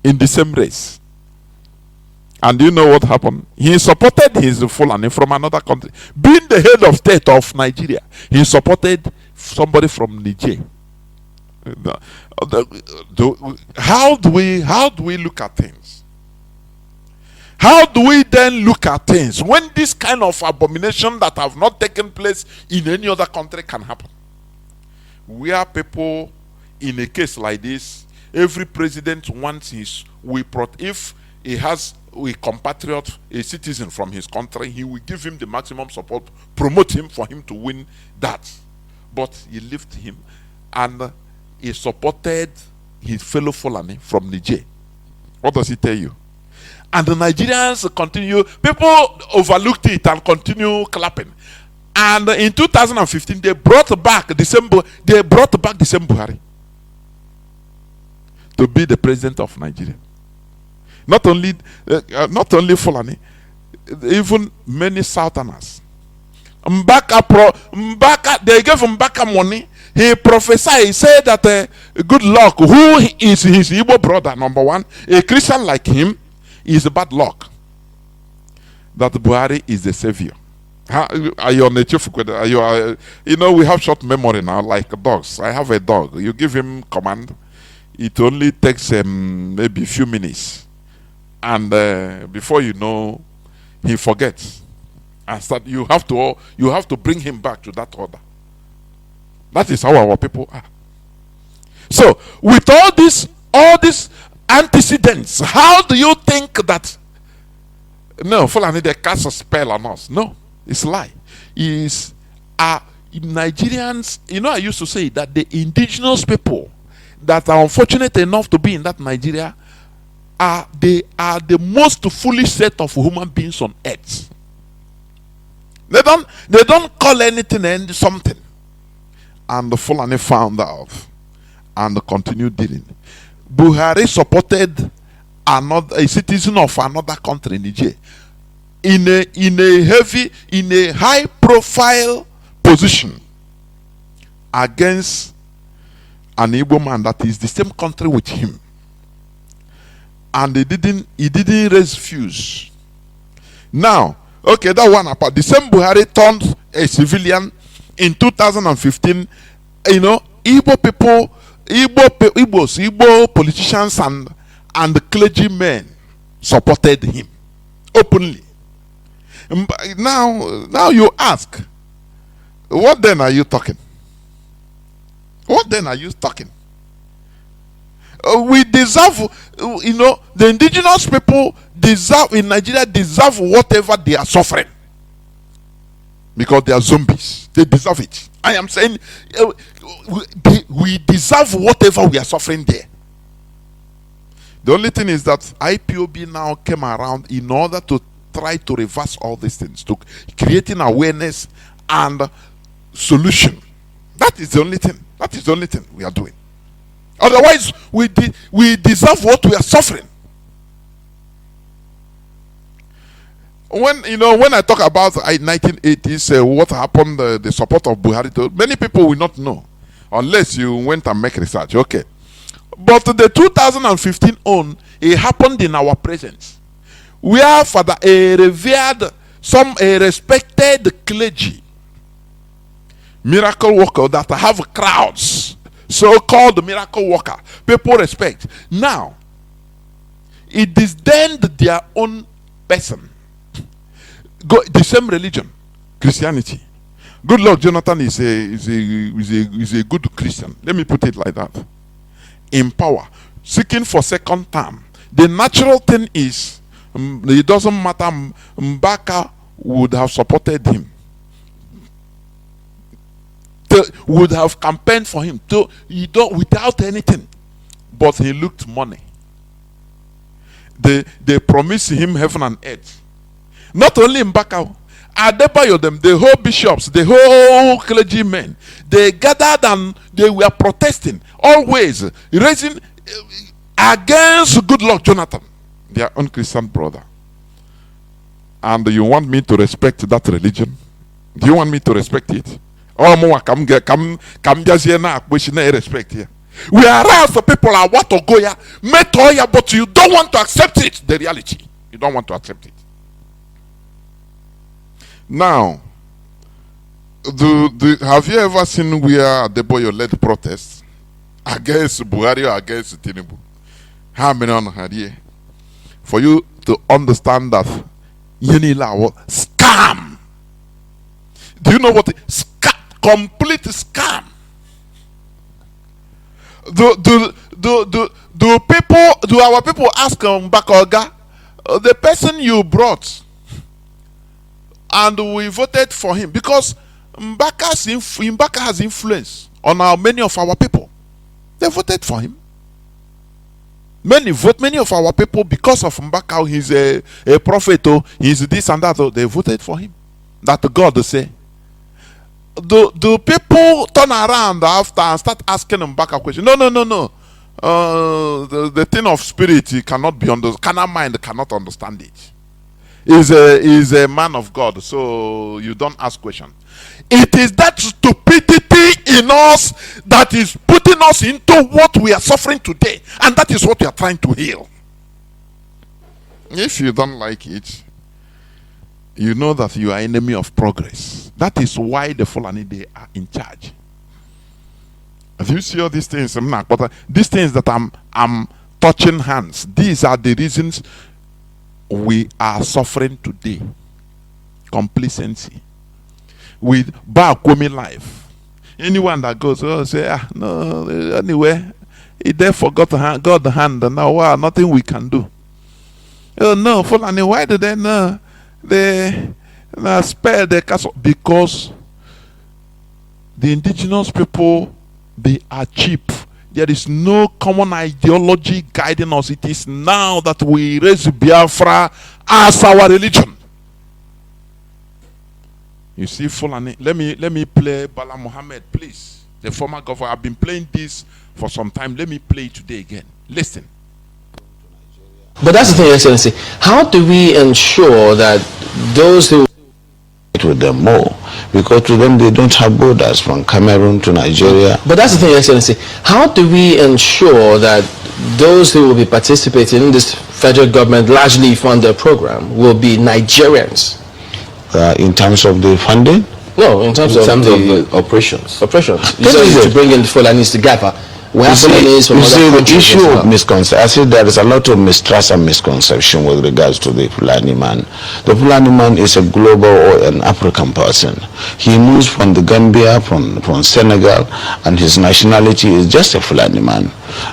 in the same race. And you know what happened? He supported his Fulani from another country. Being the head of state of Nigeria, he supported somebody from Niger. How do we look at things? How do we then look at things when this kind of abomination that have not taken place in any other country can happen? We are people in a case like this. Every president wants if he has a compatriot, a citizen from his country, he will give him the maximum support, promote him for him to win that. But he left him and he supported his fellow Fulani from Niger. What does he tell you? And the Nigerians continue, people overlooked it and continue clapping. And in 2015, they brought back the same Buhari to be the president of Nigeria. Not only Fulani, even many Southerners. Mbaka, they gave Mbaka money. He prophesied, he said that good luck, who is his Igbo brother, number one, a Christian like him, is bad luck. That Buhari is the savior. Are you on a chief? You know, we have short memory now, like dogs. I have a dog. You give him command, it only takes maybe a few minutes. And before you know, he forgets. And you have to bring him back to that order. That is how our people are. So, with all these antecedents, how do you think that Fulani they cast a spell on us? No, it's a lie. Nigerians, I used to say that the indigenous people that are unfortunate enough to be in that Nigeria are the most foolish set of human beings on earth. They don't call anything and something. And the Fulani found out and continued dealing. Buhari supported a citizen of another country, Niger, in a high profile position against an Igbo man that is the same country with him. And he didn't raise fuse. Now, okay, that one apart. The same Buhari turned a civilian in 2015. Igbo people, Igbo politicians and the clergymen supported him openly. Now you ask, what then are you talking? What then are you talking? We deserve, the indigenous people in Nigeria deserve whatever they are suffering. Because they are zombies. They deserve it. I am saying we deserve whatever we are suffering there. The only thing is that IPOB now came around in order to try to reverse all these things, to creating awareness and solution. That is the only thing. That is the only thing we are doing. Otherwise, we deserve what we are suffering. When I talk about 1980s, what happened, the support of Buhari, many people will not know unless you went and make research. Okay, but the 2015 it happened in our presence, where Father a respected clergy, miracle worker that have crowds, so-called miracle worker, people respect. Now, it disdained their own person the same religion, Christianity. Good Lord Jonathan is a good Christian. Let me put it like that. In power, seeking for second term. The natural thing is, it doesn't matter. Mbaka would have supported him, would have campaigned for him, without anything, but he looked money. They promised him heaven and earth. Not only Mbaka, Adebayo, them, the whole bishops, the whole clergymen, they gathered and they were protesting, always raising against good luck Jonathan, their own Christian brother. And you want me to respect that religion? Do you want me to respect it? Oh, more come just here now, respect here. We are aroused for people are what to go here, but you don't want to accept it. The reality, you don't want to accept it. Now, have you ever seen where Adebayo led protests against Buhari or against Tinubu? How many on had here? For you to understand that Yenila scam. Do you know what? Complete scam. Do our people ask Bakoga, the person you brought, and we voted for him because Mbaka has influence on many of our people. They voted for him. Many of our people, because of Mbaka, he's a prophet, he's this and that, they voted for him. That God say. Do people turn around after and start asking Mbaka questions? No. The thing of spirit cannot be understood. Carnal mind cannot understand it. Is a man of God, so you don't ask questions. It is that stupidity in us that is putting us into what we are suffering today, and that is what we are trying to heal. If you don't like it, you know that you are enemy of progress. That is why the Fulani, they are in charge. As you see all these things, but these things that I'm touching hands, these are the reasons we are suffering today. Complacency with Bakwemi life. Anyone that goes, say, no, anyway, he there forgot God the hand, and now nothing we can do. Oh no, Fulani, why do they know? They spare the castle because the indigenous people, they are cheap. There is no common ideology guiding us. It is now that we raise Biafra as our religion. You see, Fulani, let me play Bala Muhammad, please. The former governor. I've been playing this for some time. Let me play it today again. Listen. But that's the thing, Excellency. How do we ensure that those who with them more, because to them they don't have borders from Cameroon to Nigeria. But that's the thing, Excellency. How do we ensure that those who will be participating in this federal government largely funded program will be Nigerians? In terms of the funding? No, in terms of the operations. Operations. You said to bring in the Fulanis together. We have Fulanis from other countries. The issue of misconception, I said there is a lot of mistrust and misconception with regards to the Fulani man. The Fulani man is a global or an African person. He moves from the Gambia, from Senegal, and his nationality is just a Fulani man.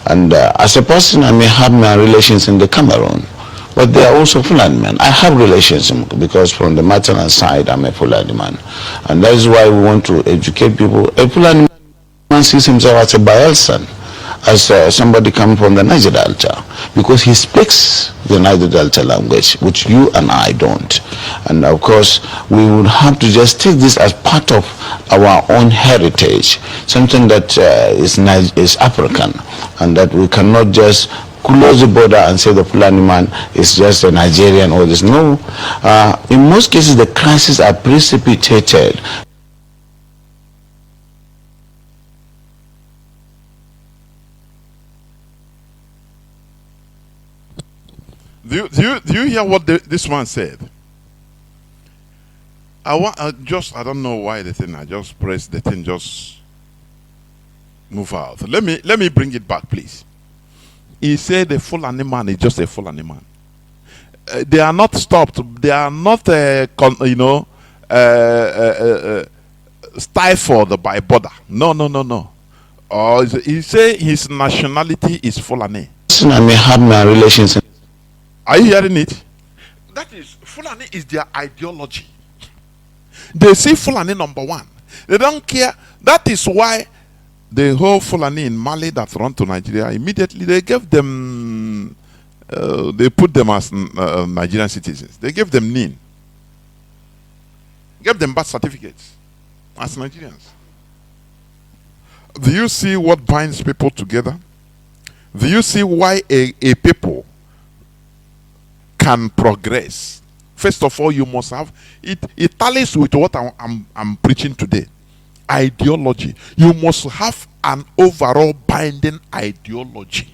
And as a person, I may have my relations in the Cameroon, but they are also Fulani men. I have relations because from the maternal side, I'm a Fulani man. And that is why we want to educate people. A Fulani man sees himself as a Bayelsan, as somebody coming from the Niger Delta, because he speaks the Niger Delta language, which you and I don't. And of course, we would have to just take this as part of our own heritage, something that is African, and that we cannot just close the border and say the Fulani man is just a Nigerian or this. No. In most cases, the crises are precipitated. Do you hear what this man said? I don't know why the thing, I just pressed the thing, just move out. Let me bring it back, please. He said the Fulani man is just a Fulani man. they are not stopped. They are not, stifled by border. No, no, no, no. He say his nationality is Fulani. I may have my relations. Are you hearing it? That is, Fulani is their ideology. They see Fulani number one. They don't care. That is why the whole Fulani in Mali that run to Nigeria, immediately they gave them, they put them as Nigerian citizens. They gave them NIN. Gave them birth certificates as Nigerians. Do you see what binds people together? Do you see why a people can progress? First of all, you must have it. It tallies with what I'm preaching today. Ideology. You must have an overall binding ideology.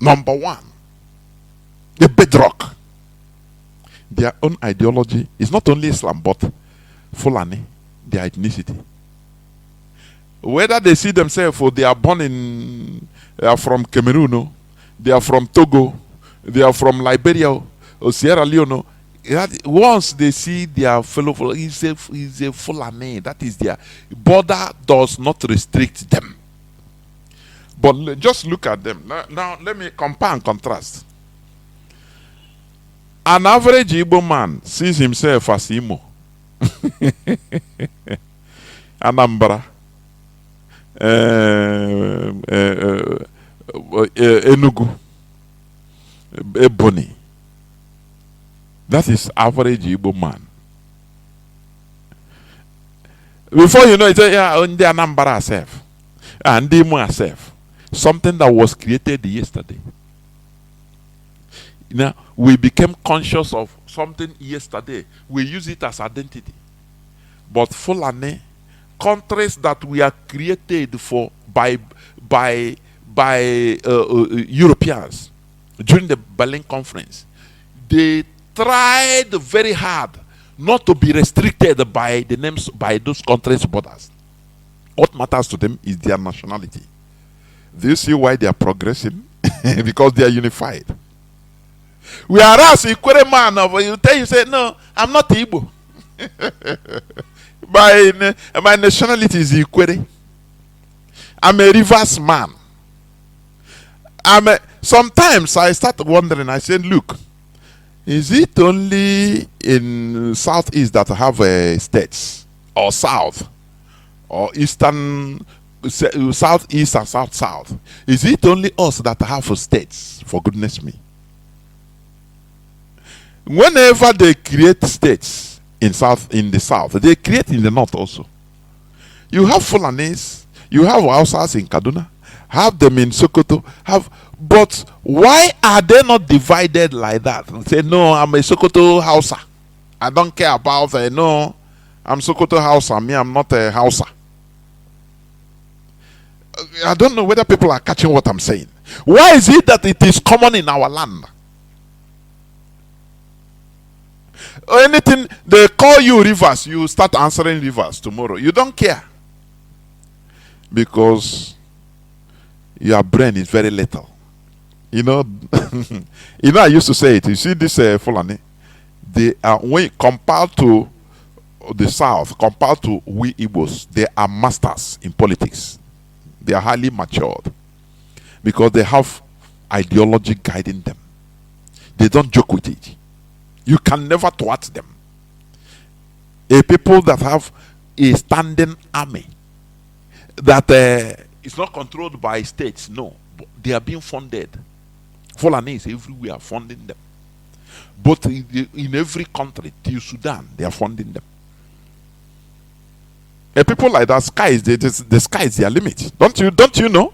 Number one, the bedrock. Their own ideology is not only Islam but Fulani, their ethnicity. Whether they see themselves or they are born in, they are from Cameroon, they are from Togo, they are from Liberia or Sierra Leone. Once they see their fellow, is a Fulani. That is their border does not restrict them. But just look at them. Now let me compare and contrast. An average Igbo man sees himself as Imo, Anambra, Enugu, Ebony. That is average Igbo man. Before you know it, yeah, only Anambra herself, and Imo herself. Something that was created yesterday. Now we became conscious of something yesterday. We use it as identity. But Fulani, countries that we are created for by Europeans during the Berlin Conference, they tried very hard not to be restricted by the names, by those countries' borders. What matters to them is their nationality. Do you see why they are progressing? Because they are unified. Whereas Ikwere man, you tell you say, no, I'm not Igbo. My nationality is Ikwere. I'm a Rivers man. Sometimes I start wondering, I say, look, is it only in Southeast that have states? Or South? Or Eastern, Southeast and South? Is it only us that have states? For goodness me. Whenever they create states in the South, they create in the North also. You have Fulanis, you have Hausas in Kaduna, have them in Sokoto, but why are they not divided like that? Say, no, I'm a Sokoto Hausa. I don't care about, no, I'm Sokoto Hausa, me, I'm not a Hausa. I don't know whether people are catching what I'm saying. Why is it that it is common in our land? Anything they call you Rivers, you start answering Rivers tomorrow. You don't care because your brain is very little. You know, I used to say it. You see this Fulani, they are, when compared to the South, compared to we Igbos, they are masters in politics. They are highly matured because they have ideology guiding them. They don't joke with it. You can never thwart them. A people that have a standing army that is not controlled by states, no, they are being funded. Fulani is everywhere funding them. But in every country, till Sudan, they are funding them. A people like that, the sky is their limit. Don't you know?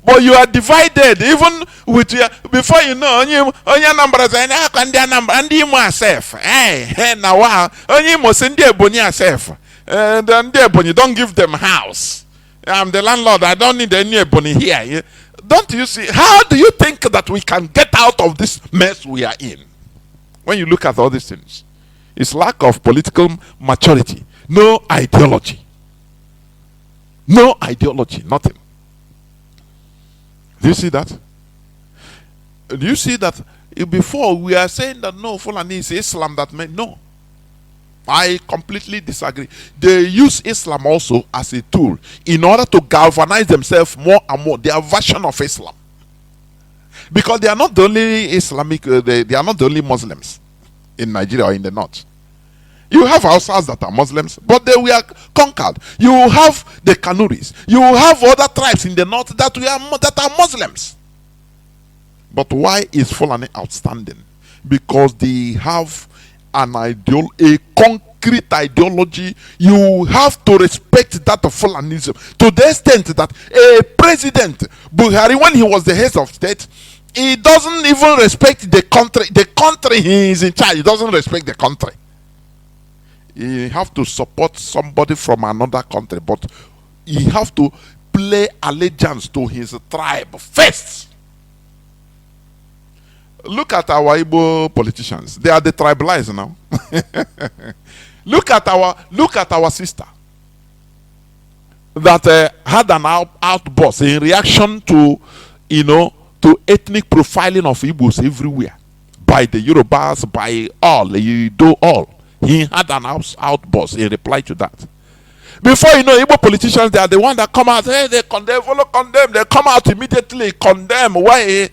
But you are divided, even with your, before you know, onye numbers and Imo herself. Hey, now onye Imo send the Ebony herself. And then the Ebony, don't give them house. I'm the landlord, I don't need any Ebony here. Don't you see? How do you think that we can get out of this mess we are in? When you look at all these things, it's lack of political maturity. No ideology. No ideology, nothing. Do you see that? Do you see that before we are saying that no, Fulani is Islam that meant no. I completely disagree. They use Islam also as a tool in order to galvanize themselves more and more. Their version of Islam, because they are not the only Islamic. They are not the only Muslims in Nigeria or in the north. You have Hausas that are Muslims, but they were conquered. You have the Kanuris. You have other tribes in the north that are Muslims. But why is Fulani outstanding? Because they have a concrete ideology. You have to respect that of Fulanism to the extent that a president, Buhari, when he was the head of state, he doesn't even respect the country. The country he is in charge, he doesn't respect the country. You have to support somebody from another country, but you have to pay allegiance to his tribe first. Look at our Igbo politicians. They are the tribalized now. Look at our sister that had an outburst in reaction to, to ethnic profiling of Igbos everywhere by the Yorubas, by all. You do all. He had an outburst in reply to that. Before you know, Igbo politicians, they are the ones that come out, hey, they condemn, they come out immediately, condemn. Why?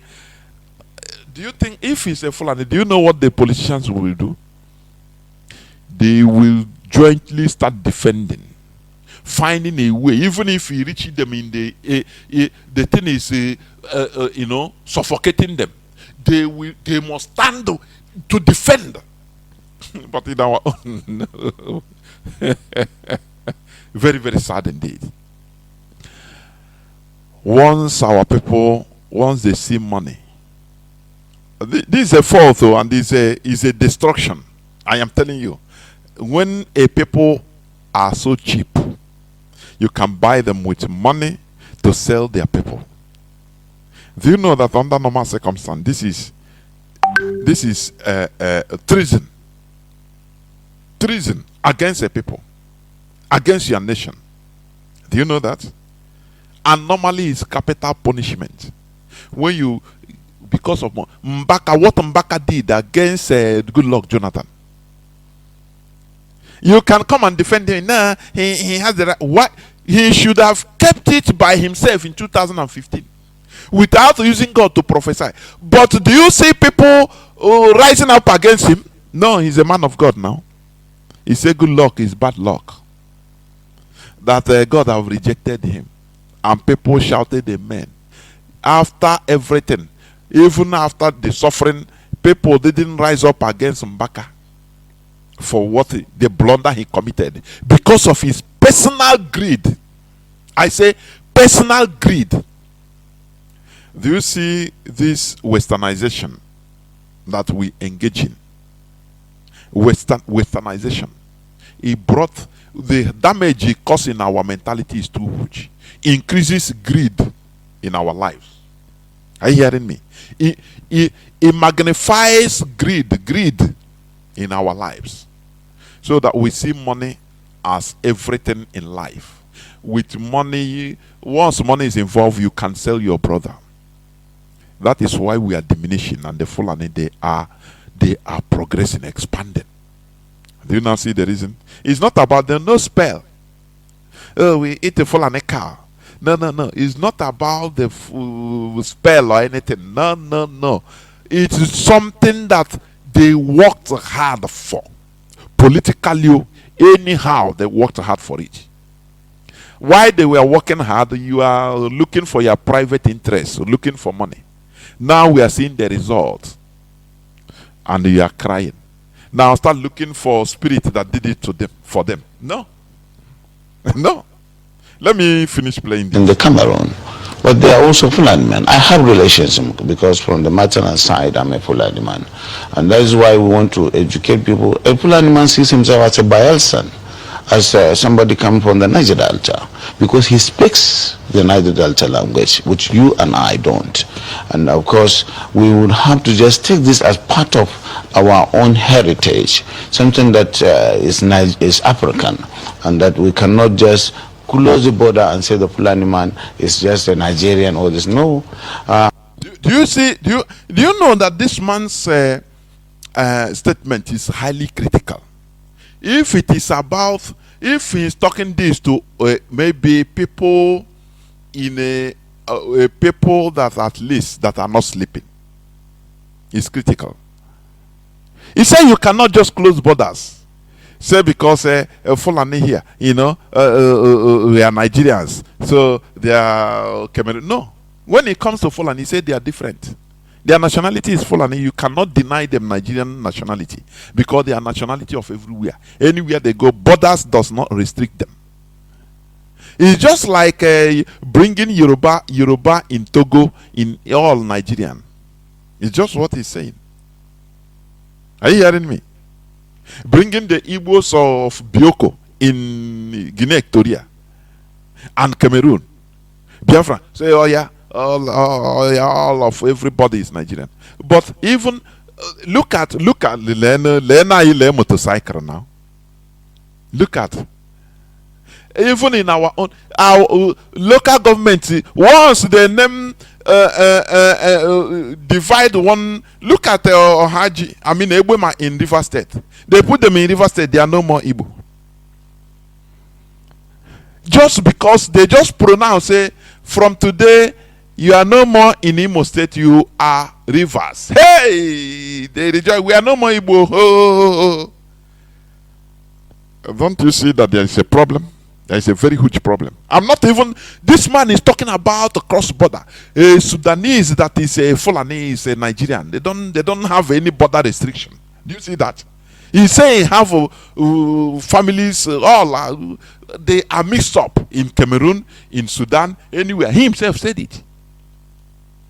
Do you think if it's a Fulani, do you know what the politicians will do? They will jointly start defending, finding a way, even if he reaches them in the thing is, suffocating them. They must stand to defend. But in our own, no. Very, very sad indeed. Once they see money, this is a fault, though, and this is a destruction. I am telling you, when a people are so cheap, you can buy them with money to sell their people. Do you know that under normal circumstances, this is treason? Treason against a people, against your nation. Do you know that? And normally it's capital punishment. When you, because of Mbaka, what Mbaka did against good luck Jonathan, you can come and defend him. Nah, he has the right. What he should have kept it by himself in 2015 without using God to prophesy. But do you see people rising up against him? No, he's a man of God now. He said good luck is bad luck. That God have rejected him. And people shouted amen. After everything, even after the suffering, people didn't rise up against Mbaka for what the blunder he committed. Because of his personal greed. I say personal greed. Do you see this westernization that we engage in? Westernization. It brought the damage it caused in our mentality is too huge. Increases greed in our lives. Are you hearing me? It magnifies greed in our lives, so that we see money as everything in life. With money, once money is involved, you can sell your brother. That is why we are diminishing, and the Fulani, they are progressing, expanding. Do you now see the reason? It's not about the no spell. Oh, we eat a Fulani cow. No. It's not about the spell or anything. No. It's something that they worked hard for. Politically, anyhow, they worked hard for it. While they were working hard, you are looking for your private interests, looking for money. Now we are seeing the result, and you are crying. Now start looking for spirit that did it to them, for them. No. Let me finish playing this. In the Cameroon, but they are also Fulani men. I have relations because from the maternal side, I'm a Fulani man, and that is why we want to educate people. A Fulani man sees himself as a Bayelsan, as somebody coming from the Niger Delta, because he speaks the Niger Delta language, which you and I don't. And of course, we would have to just take this as part of our own heritage, something that is African, and that we cannot just close the border and say the Fulani man is just a Nigerian or this. No. Do Do you know that this man's statement is highly critical? If it is about, if he's talking this to maybe people in a people that at least that are not sleeping, it's critical. He said you cannot just close borders. Say because Fulani here, we are Nigerians, so they are Cameroon. No. When it comes to Fulani, he said they are different. Their nationality is Fulani. You cannot deny them Nigerian nationality because they are nationality of everywhere. Anywhere they go, borders does not restrict them. It's just like bringing Yoruba in Togo in all Nigerian. It's just what he's saying. Are you hearing me? Bringing the Igbos of Bioko in Guinea Equatorial and Cameroon, Biafra, say, oh yeah, all of everybody is Nigerian. But even look at the motorcycle now. Look at even in our own local government, once they name divide one. Look at Haji, I mean Ebema in River State. They put them in River State, they are no more Igbo. Just because they just pronounce, say, from today you are no more in Imo State, you are Rivers. Hey, they rejoice, we are no more Igbo. Oh. Don't you see that there is a problem? There is a very huge problem. I'm not even, this man is talking about the cross border. A Sudanese that is a Fulani is a Nigerian. They don't have any border restriction. Do you see that? He's saying have families, all they are mixed up in Cameroon, in Sudan, anywhere. He himself said it.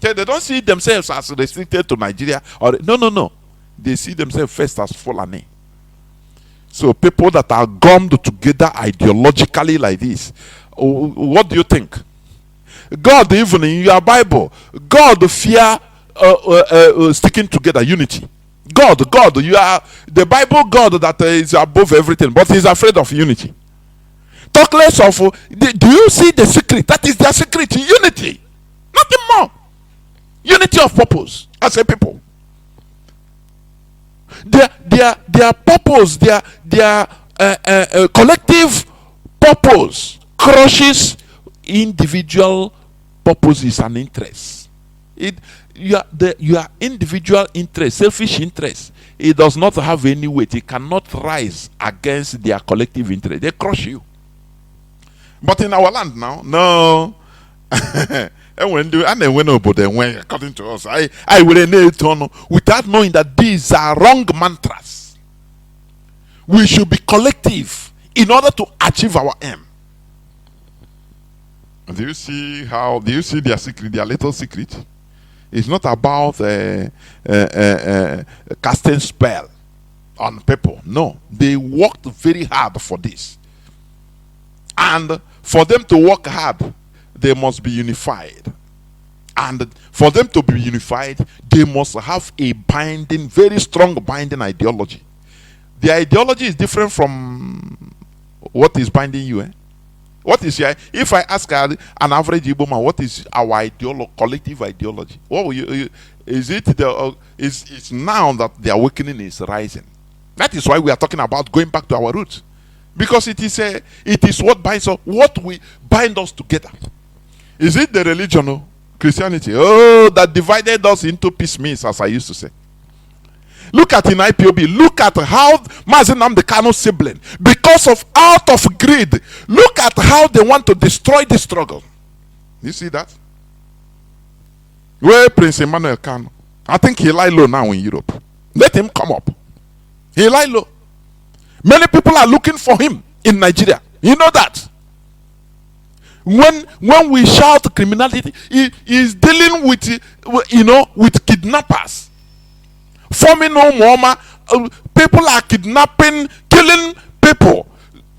So they don't see themselves as restricted to Nigeria. Or no. They see themselves first as Fulani. So people that are gummed together ideologically like this, what do you think? God, even in your Bible, God fear sticking together, unity. God, you are the Bible God that is above everything, but he's afraid of unity. Talk less of, do you see the secret? That is their secret, unity. Nothing more. Unity of purpose as a people. Their purpose, their collective purpose crushes individual purposes and interests. Your individual interest, selfish interest, it does not have any weight. It cannot rise against their collective interest. They crush you. But in our land now, no. According to us, I will without knowing that these are wrong mantras. We should be collective in order to achieve our aim. Do you see their secret, their little secret? It's not about casting spell on people. No, they worked very hard for this. And for them to work hard, they must be unified. And for them to be unified, they must have a binding, very strong binding ideology. The ideology is different from what is binding you. What is your, if I ask an average Igbo man, what is our collective ideology? What will you, is it it's now that the awakening is rising? That is why we are talking about going back to our roots. Because it is what binds us, what we bind us together. Is it the religion, Christianity? Oh, that divided us into piecemeals, as I used to say. Look at in IPOB, look at how Mazi the Kano sibling, because of out of greed, look at how they want to destroy the struggle. You see that? Where Prince Emmanuel Kano, I think he lie low now in Europe. Let him come up. He lie low. Many people are looking for him in Nigeria. You know that? When we shout criminality, he is dealing with with kidnappers. Forming no more, people are kidnapping, killing people,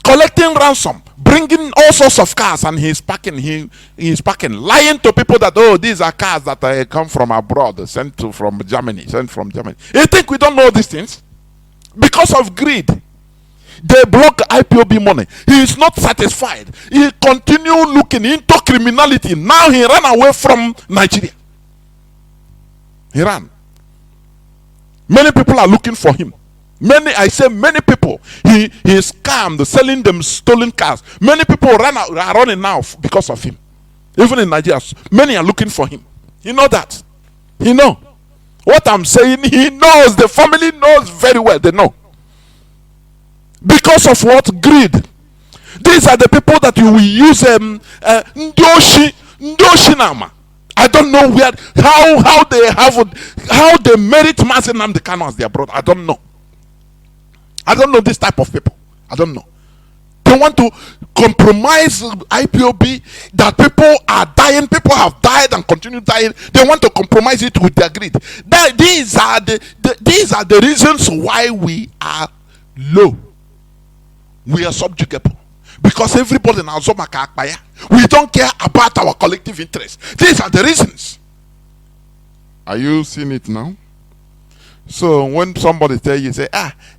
collecting ransom, bringing all sorts of cars, and he's packing, lying to people that, oh, these are cars that come from abroad, sent from Germany. You think we don't know these things? Because of greed. They block IPOB money. He is not satisfied. He continue looking into criminality. Now he ran away from Nigeria. He ran. Many people are looking for him. Many people. He scammed, selling them stolen cars. Many people are running now because of him. Even in Nigeria, many are looking for him. You know that. He know. What I'm saying, he knows. The family knows very well. They know. Because of what? Greed. These are the people that you will use Ndoshi Nama. I don't know how they merit Mazi Nnamdi Kanu as their brother. I don't know. I don't know this type of people. I don't know. They want to compromise IPOB, that people are dying, people have died and continue dying. They want to compromise it with their greed. These are the reasons why we are low. We are subjugable. Because everybody now, we don't care about our collective interest. These are the reasons. Are you seeing it now? So when somebody tell you, say,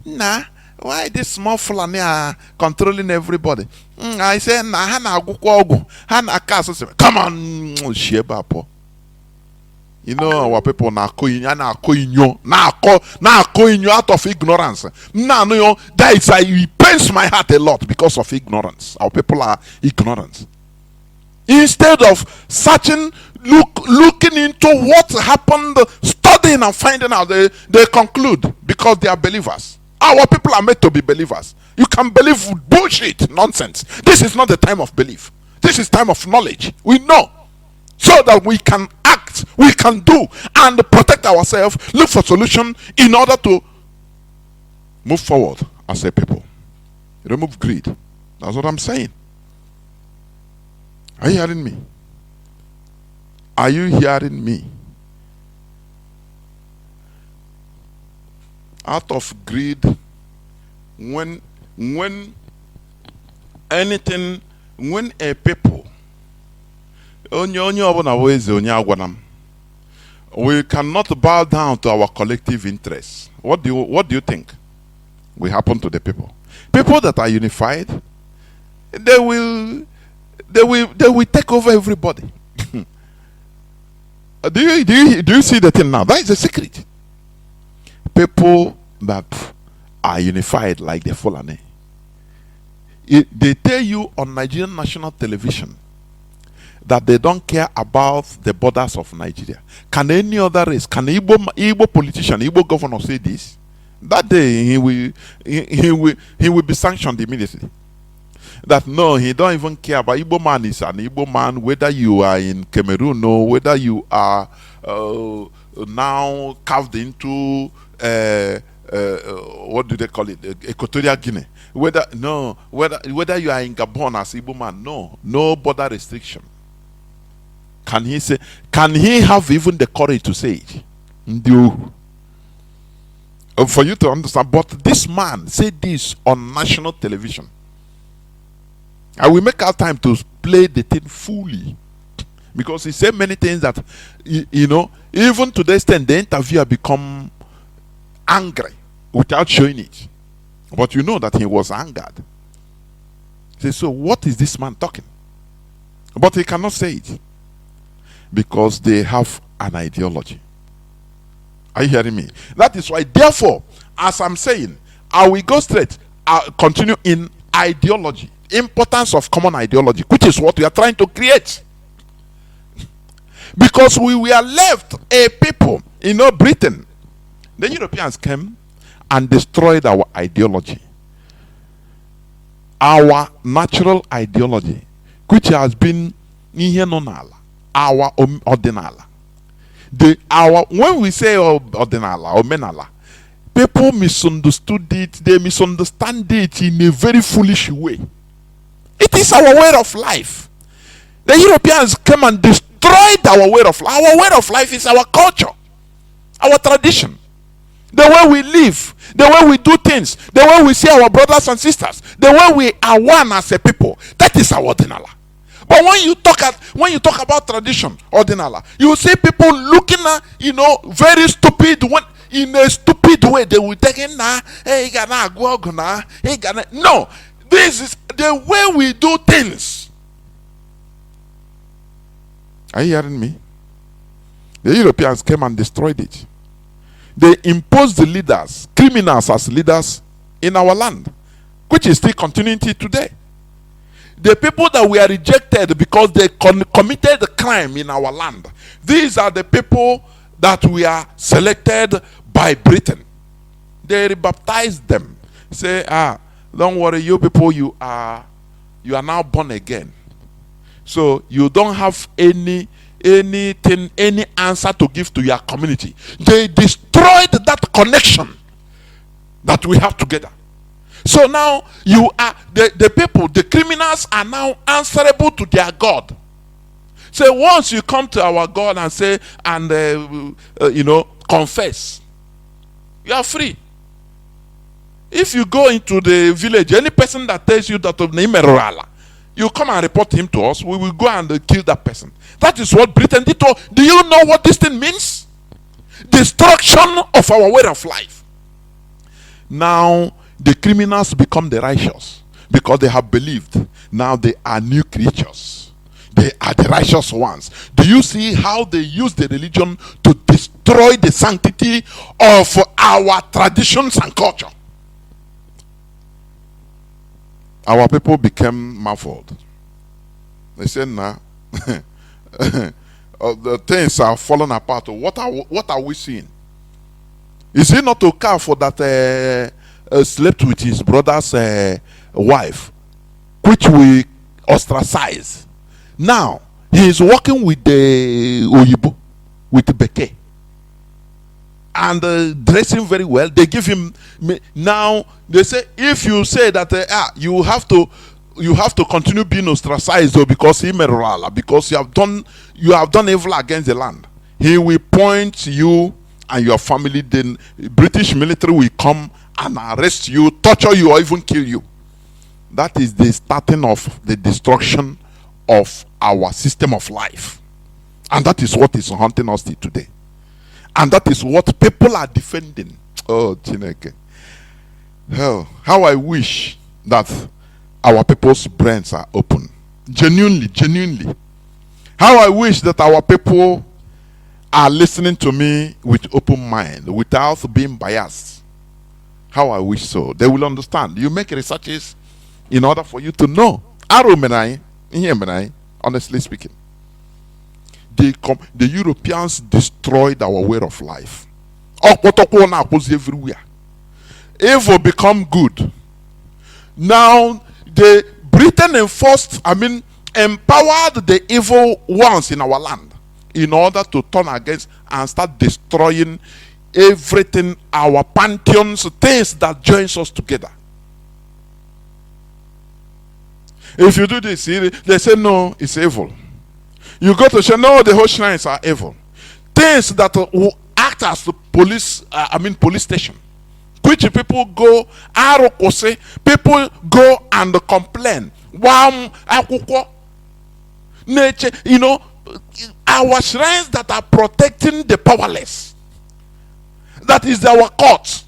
nah, why this small Fulani are controlling everybody? I say, nah, hana come on, Shebapo. You know our people now coin you out of ignorance. No, it pains my heart a lot because of ignorance. Our people are ignorant. Instead of searching, looking into what happened, studying and finding out, they conclude because they are believers. Our people are made to be believers. You can believe bullshit, nonsense. This is not the time of belief. This is time of knowledge. We know. So that we can act, we can do, and protect ourselves, look for solution in order to move forward as a people. Remove greed. That's what I'm saying. Are you hearing me? Are you hearing me? Out of greed, when a people, we cannot bow down to our collective interests. What do you think will happen to the people? People that are unified, they will take over everybody. Do you see the thing now? That is a secret. People that are unified like the Fulani, they tell you on Nigerian national television that they don't care about the borders of Nigeria. Can any other race, can Igbo politician, Igbo governor say this? That day he will be sanctioned immediately. That no, he don't even care about Igbo man is an Igbo man, whether you are in Cameroon or whether you are now carved into what do they call it, Equatorial Guinea. Whether you are in Gabon as Igbo man, no border restriction. Can he have even the courage to say it? No. For you to understand, but this man said this on national television. I will make our time to play the thing fully, because he said many things that, even to the extent the interviewer become angry without showing it. But you know that he was angered. He said, so what is this man talking? But he cannot say it, because they have an ideology. Are you hearing me? That is why, therefore, as I'm saying, I will go straight, continue in ideology. Importance of common ideology, which is what we are trying to create. Because we were left a people, Britain. The Europeans came and destroyed our ideology. Our natural ideology, which has been our ordinala. When we say ordinala or menala, people misunderstood it. They misunderstand it in a very foolish way. It is our way of life. The Europeans came and destroyed our way of life. Our way of life is our culture, our tradition, the way we live, the way we do things, the way we see our brothers and sisters, the way we are one as a people. That is our ordinala. But when you talk about tradition, ordinala, you see people looking at, very stupid. In a stupid way, they will take in no. This is the way we do things. Are you hearing me? The Europeans came and destroyed it. They imposed the leaders, criminals as leaders in our land, which is still continuing till today. The people that were rejected because they committed the crime in our land, these are the people that were selected by Britain. They rebaptized them. Say, don't worry, you people, you are now born again. So you don't have any answer to give to your community. They destroyed that connection that we have together. So now you are the people, the criminals are now answerable to their God. So once you come to our God and say and confess, you are free. If you go into the village, any person that tells you that of Nimerala, you come and report him to us, we will go and kill that person. That is what Britain did. Do you know what this thing means? Destruction of our way of life. Now the criminals become the righteous because they have believed. Now they are new creatures. They are the righteous ones. Do you see how they use the religion to destroy the sanctity of our traditions and culture? Our people became muffled. They said, nah, the things are falling apart. What are we seeing? Is it not Okafor that slept with his brother's wife, which we ostracize? Now, he is working with the Oyibo, with the Beke, and dressing very well. They give him, now they say, if you say that you have to continue being ostracized because because you have done evil against the land, he will point you and your family. Then British military will come and arrest you, torture you, or even kill you. That is the starting of the destruction of our system of life, and that is what is haunting us today. And that is what people are defending. Oh, Chineke. Hell, how I wish that our people's brains are open. Genuinely. How I wish that our people are listening to me with open mind, without being biased. How I wish so. They will understand. You make researches in order for you to know. Honestly speaking. The Europeans destroyed our way of life. Everywhere. Evil become good. Now Britain empowered the evil ones in our land in order to turn against and start destroying everything, our pantheons, things that joins us together. If you do this, they say no, it's evil. You go to no, the whole shrines are evil. Things that will act as the police, police station. Which people go, people go and complain. Nature, our shrines that are protecting the powerless. That is our courts.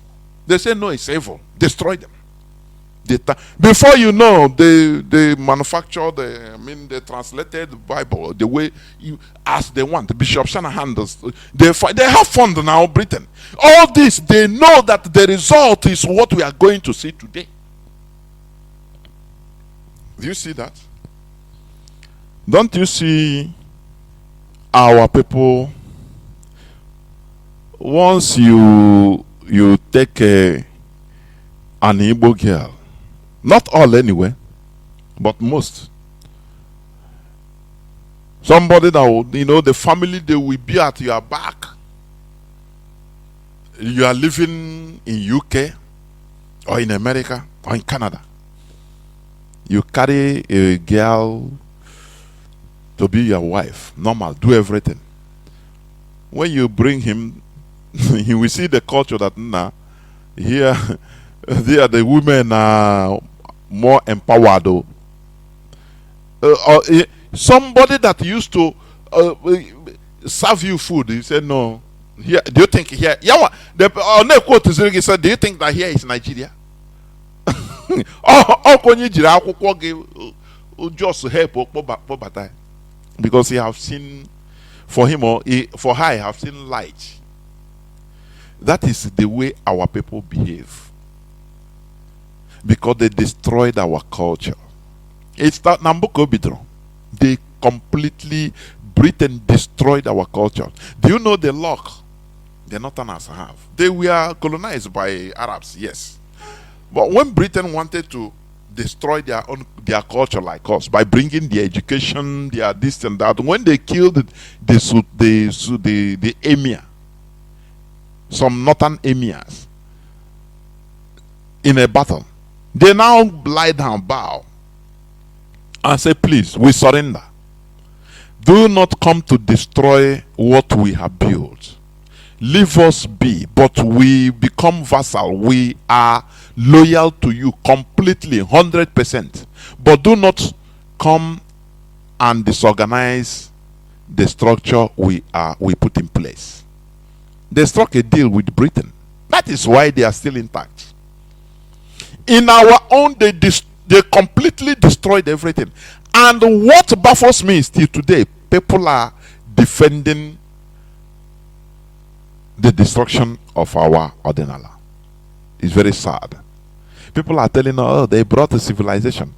They say no, it's evil. Destroy them. Before you know, they manufacture they translated the Bible the way as they want. Bishop Shanahan does. They have fund now, Britain. All this, they know that the result is what we are going to see today. Do you see that? Don't you see our people? Once you take an Igbo girl, not all anyway, but most. Somebody that will, the family, they will be at your back. You are living in UK or in America or in Canada. You carry a girl to be your wife. Normal, do everything. When you bring him, he will see the culture that here the women are more empowered. Somebody that used to serve you food, he said no. Here, do you think here? The quote is he said, do you think that here is Nigeria? Just help because he have seen For him or for her, I have seen light. That is the way our people behave. Because they destroyed our culture. It's that Nambuko Bidro. They completely, Britain destroyed our culture. Do you know the lock the Northerners have? They were colonized by Arabs, yes. But when Britain wanted to destroy their culture like us by bringing their education, their this and that, when they killed the emir, some northern emirs in a battle, they now lie down, bow, and say, please, we surrender. Do not come to destroy what we have built. Leave us be, but we become vassal. We are loyal to you completely, 100%. But do not come and disorganize the structure we put in place. They struck a deal with Britain. That is why they are still intact. In our own, they completely destroyed everything. And what baffles me is still today, people are defending the destruction of our ordinala. It's very sad. People are telling us, oh, they brought a civilization.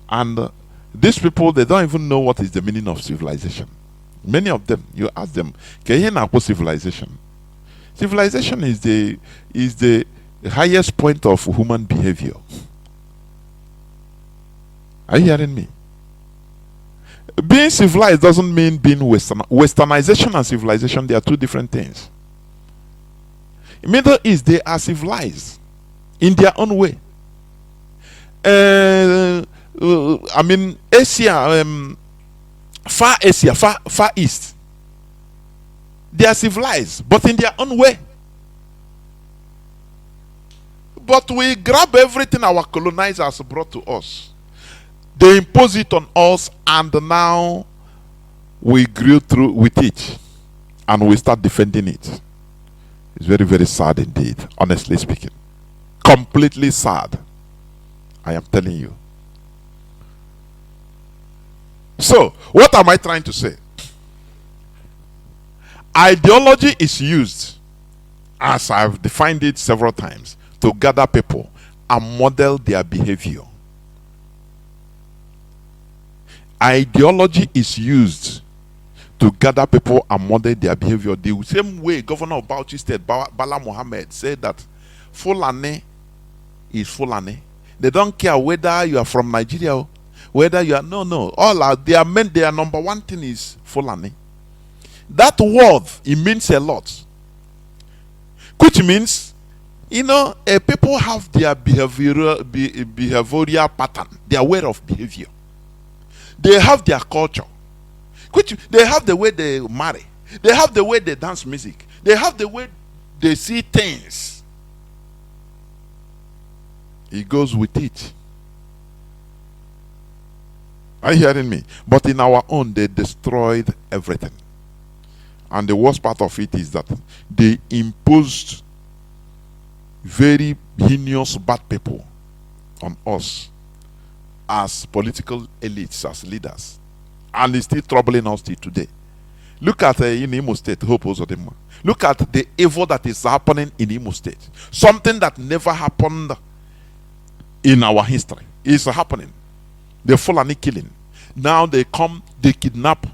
And these people, they don't even know what is the meaning of civilization. Many of them, you ask them, can you know civilization? Civilization is the highest point of human behavior. Are you hearing me? Being civilized doesn't mean being westernization and civilization, they are two different things. In Middle East, they are civilized in their own way. I mean, Asia, Far Asia, Far East, they are civilized, but in their own way. But we grab everything our colonizers brought to us. They impose it on us, and now we grew through with it, and we start defending it. It's very, very sad indeed, honestly speaking. Completely sad. I am telling you. So, what am I trying to say? Ideology is used, as I've defined it several times, to gather people and model their behavior. Ideology is used to gather people and model their behavior. The same way Governor of Bauchi State, Bala Mohammed, said that Fulani is Fulani. They don't care whether you are from Nigeria, whether you are, no. All are, their number one thing is Fulani. That word, it means a lot. Which means, you know, people have their behavioral pattern, their way of behavior. They have their culture. Which they have the way they marry. They have the way they dance music. They have the way they see things. It goes with it. Are you hearing me? But in our own, they destroyed everything. And the worst part of it is that they imposed very heinous bad people on us as political elites, as leaders. And it's still troubling us till today. Look at in Imo State, Hope Uzodinma. Look at the evil that is happening in Imo State. Something that never happened in our history is happening. The Fulani killing. Now they come, they kidnap.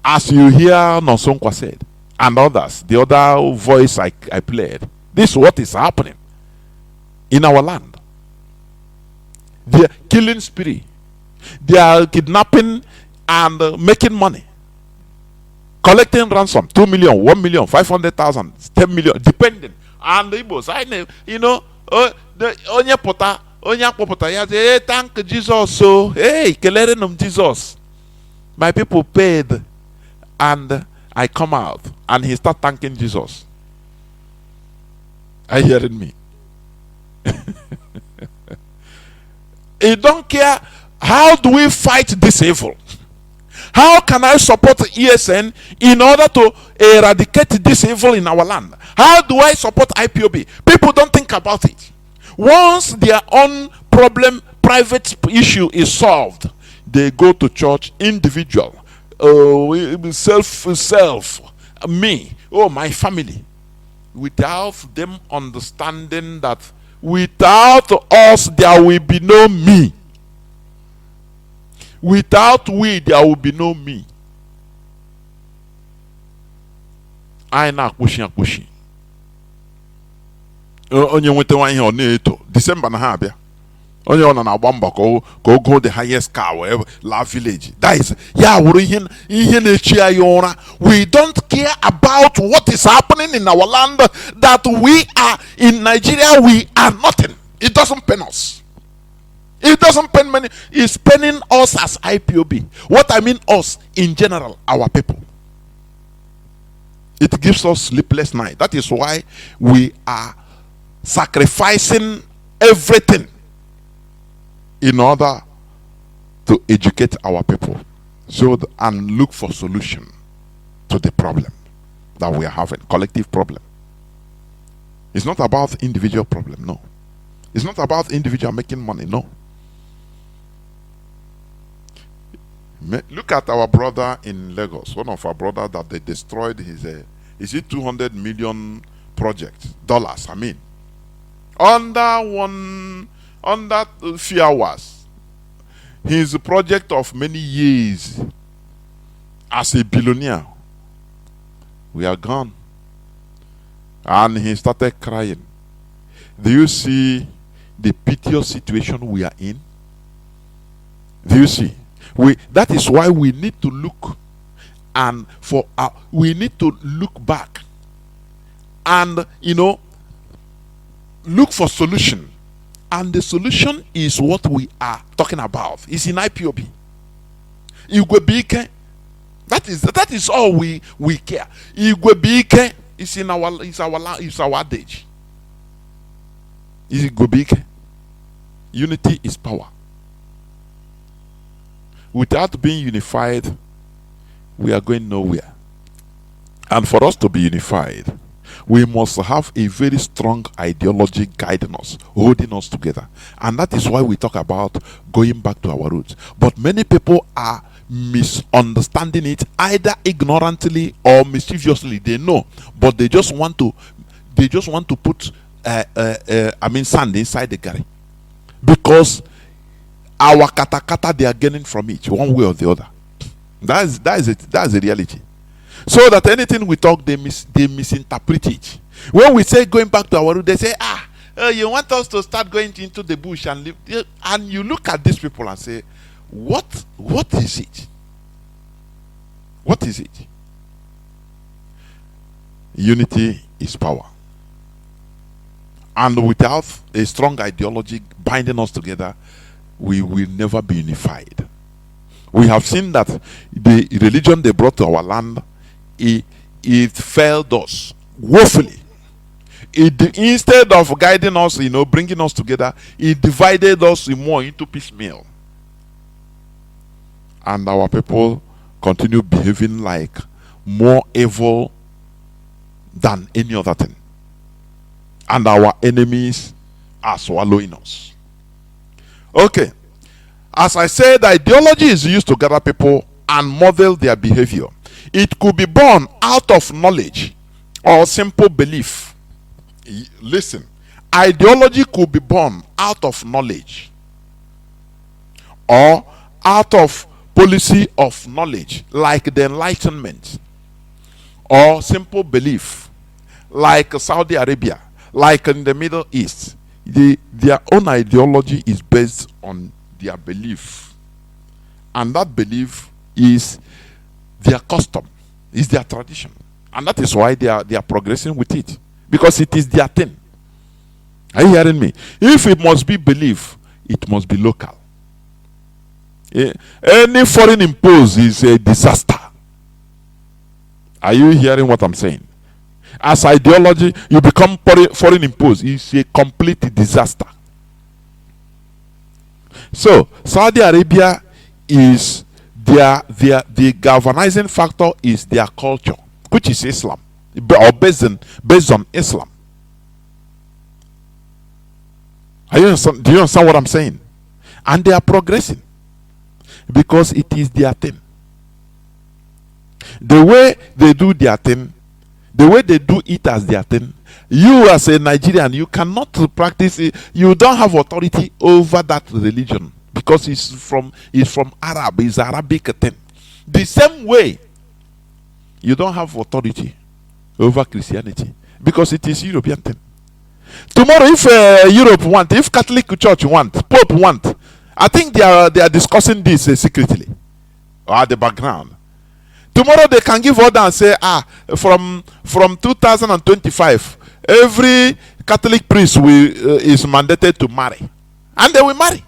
As you hear Nonsonkwa said, and others, the other voice I played, this is what is happening in our land. They are killing spree. They are kidnapping and making money. Collecting ransom, 2 million, 1 million, 500,000, 10 million, depending. And the Igbos, I know, you know, the onye pota, ya say, hey, thank Jesus, so, hey, kelere Jesus. My people paid, and I come out, and he start thanking Jesus. Are you hearing me? He don't care. How do we fight this evil? How can I support ESN in order to eradicate this evil in our land? How do I support IPOB? People don't think about it. Once their own problem, private issue is solved, they go to church, individual, self, me, oh, my family, without them understanding that without us there will be no me. Without we, there will be no me. I na pushing. Onye nwete nwa ihe ọ na-eto December na ha abịa. Onye ọ na-agba mbọ ka o go the highest car wherever la village. That is ya wuru ihe na-echi anyị ụra. We don't care about what is happening in our land, that we are in Nigeria, we are nothing. It doesn't pain us. It doesn't pain many. It's paining us as IPOB. What I mean us in general, our people. It gives us sleepless night. That is why we are sacrificing everything in order to educate our people and look for solution to the problem that we are having, collective problem. It's not about individual problem, no. It's not about individual making money, no. Look at our brother in Lagos, one of our brothers that they destroyed his, is it 200 million project, dollars, I mean. Under few hours, his project of many years as a billionaire, we are gone. And he started crying. Do you see the piteous situation we are in? Do you see? That is why we need to look, and we need to look back and look for solution. And the solution is what we are talking about. It's in IPOB. Igwebike. That is all we care. Igwebike is in our adage. Igwebike. Unity is power. Without being unified, we are going nowhere. And for us to be unified, we must have a very strong ideology guiding us, holding us together. And that is why we talk about going back to our roots. But many people are misunderstanding it, either ignorantly or mischievously. They know, but they just want to put sand inside the gari, because our katakata they are gaining from it one way or the other. That is it. That's the reality. So that anything we talk, they misinterpret it. When we say going back to our root, they say, you want us to start going into the bush and live. And you look at these people and say, what is it? What is it? Unity is power. And without a strong ideology binding us together, we will never be unified. We have seen that the religion they brought to our land, it failed us woefully. Instead of guiding us, bringing us together, it divided us more into piecemeal. And our people continue behaving like more evil than any other thing. And our enemies are swallowing us. Okay. As I said, ideology is used to gather people and model their behavior. It could be born out of knowledge or simple belief. Listen, ideology could be born out of knowledge or out of policy of knowledge, like the Enlightenment, or simple belief, like Saudi Arabia, like in the Middle East. Their own ideology is based on their belief, and that belief is their custom, is their tradition, and that is why they are progressing with it, because it is their thing. Are you hearing me? If it must be belief, it must be local. Any foreign impose is a disaster. Are you hearing what I'm saying? As ideology, you become foreign imposed, it's a complete disaster. So Saudi Arabia is the galvanizing factor is their culture, which is Islam, or based on Islam. Do you understand what I'm saying? And they are progressing because it is their thing. The way they do their thing, the way they do it as their thing, you as a Nigerian, you cannot practice it. You don't have authority over that religion because it's from Arab, it's Arabic thing. The same way you don't have authority over Christianity because it is European thing. Tomorrow, if Europe want, if Catholic Church want, Pope want, I think they are discussing this secretly or at the background. Tomorrow they can give order and say, from 2025, every Catholic priest is mandated to marry, and they will marry.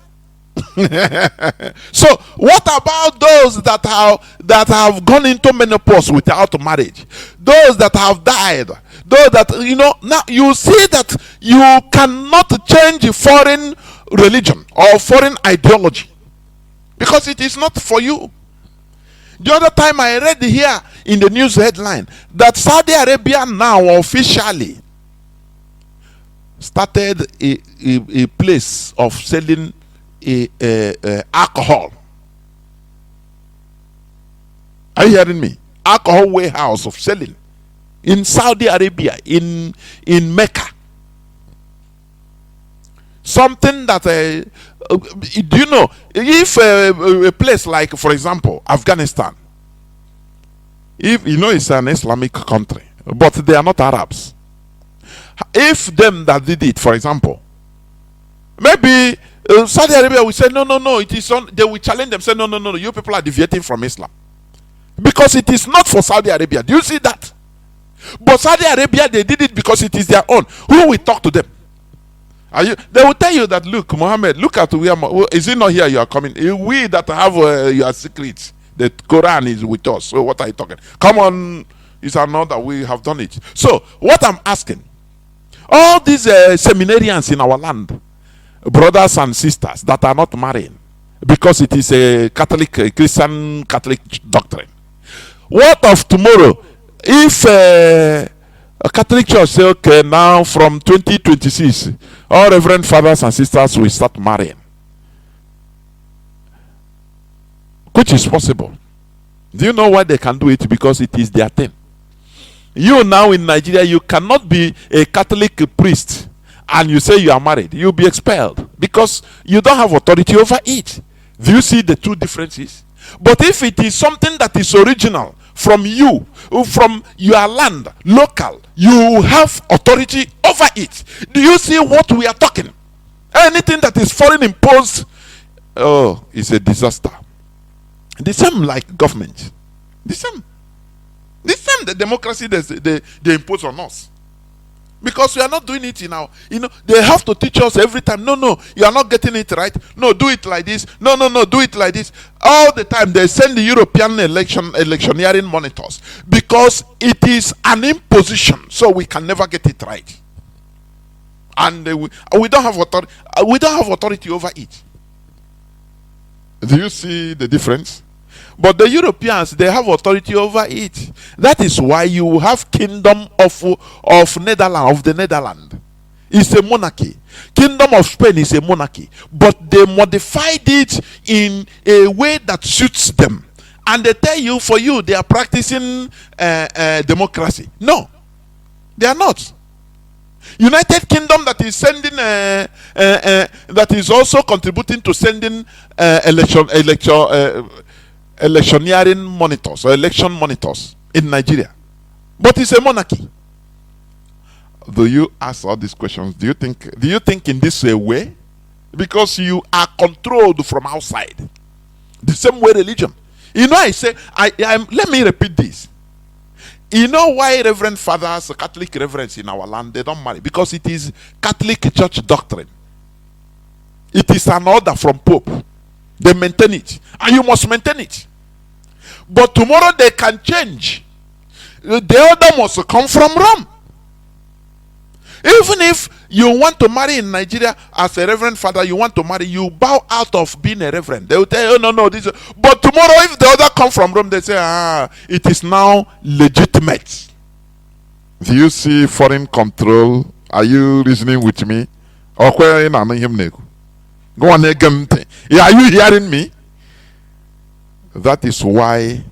So what about those that have gone into menopause without marriage? Those that have died, those that now you see that you cannot change foreign religion or foreign ideology because it is not for you. The other time I read here in the news headline that Saudi Arabia now officially started a place of selling alcohol. Are you hearing me? Alcohol warehouse of selling in Saudi Arabia, in Mecca. Something that do you know, if a place like, for example, Afghanistan, if you know it's an Islamic country, but they are not Arabs. If them that did it, for example, maybe Saudi Arabia will say no, it is on. They will challenge them, say no, you people are deviating from Islam because it is not for Saudi Arabia. Do you see that? But Saudi Arabia, they did it because it is their own. Who will talk to them? They will tell you that, look, Muhammad, look at where is it not here you are coming? We that have your secrets, the Quran is with us. So what are you talking? Come on, it's not that we have done it. So what I'm asking, all these seminarians in our land, brothers and sisters that are not marrying because it is a Christian Catholic doctrine. What of tomorrow if a Catholic Church say, okay, now from 2026, all Reverend Fathers and Sisters will start marrying, which is possible. Do you know why they can do it? Because it is their thing. You now in Nigeria, you cannot be a Catholic priest and you say you are married. You'll be expelled because you don't have authority over it. Do you see the two differences? But if it is something that is original from you, from your land, local, you have authority over it. Do you see what we are talking? Anything that is foreign imposed, oh, it's a disaster. The same like government. The same the democracy they impose on us. Because we are not doing it in our, they have to teach us every time. No, you are not getting it right. No, do it like this. No, do it like this. All the time they send the European electioneering monitors because it is an imposition, so we can never get it right. And we don't have authority. We don't have authority over it. Do you see the difference? But the Europeans, they have authority over it. That is why you have Kingdom of the Netherlands. It's a monarchy. Kingdom of Spain is a monarchy. But they modified it in a way that suits them. And they tell you, for you, they are practicing democracy. No, they are not. United Kingdom that is sending, that is also contributing to sending electioneering monitors or election monitors in Nigeria, but it's a monarchy. Do you ask all these questions? Do you think in this way? Because you are controlled from outside. The same way religion. I say, let me repeat this. You know why Reverend Fathers, Catholic reverends in our land, they don't marry? Because it is Catholic Church doctrine. It is an order from Pope. They maintain it, and you must maintain it. But tomorrow they can change. The order must come from Rome. Even if you want to marry in Nigeria as a reverend father, you want to marry, you bow out of being a reverend. They will tell you, oh, no, this. But tomorrow, if the order comes from Rome, they say, it is now legitimate. Do you see foreign control? Are you reasoning with me? Go on, are you hearing me? That is why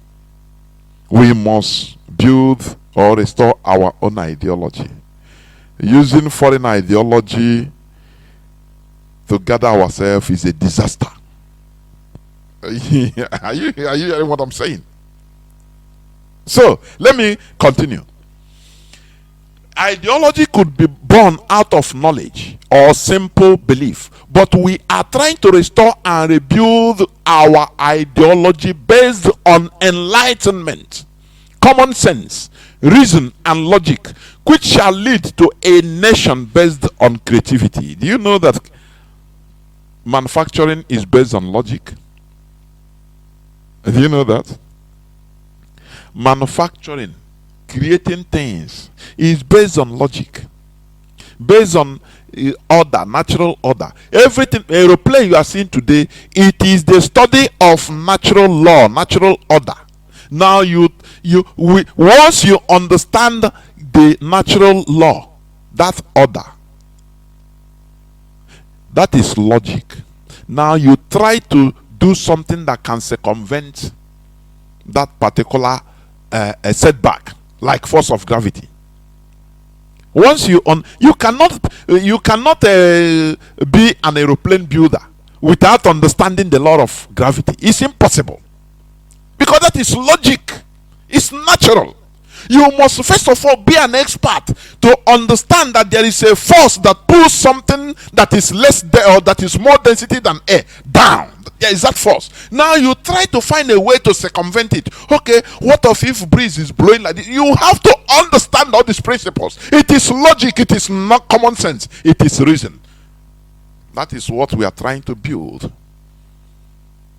we must build or restore our own ideology. Using foreign ideology to gather ourselves is a disaster. Are you hearing what I'm saying? So, let me continue. Ideology could be born out of knowledge or simple belief, but we are trying to restore and rebuild our ideology based on enlightenment, common sense, reason, and logic, which shall lead to a nation based on creativity. Do you know that manufacturing is based on logic? Do you know that? Manufacturing, creating things, is based on logic, based on order, natural order. Everything, aeroplane you are seeing today, it is the study of natural law, natural order. Now once you understand the natural law, that order, that is logic. Now you try to do something that can circumvent that particular setback, like force of gravity. Once you cannot be an aeroplane builder without understanding the law of gravity. It's impossible, because that is logic. It's natural. You must first of all be an expert to understand that there is a force that pulls something that is less or that is more density than air down. There is that force. Now you try to find a way to circumvent it. Okay, what if breeze is blowing like this? You have to understand all these principles. It is logic. It is not common sense. It is reason. That is what we are trying to build.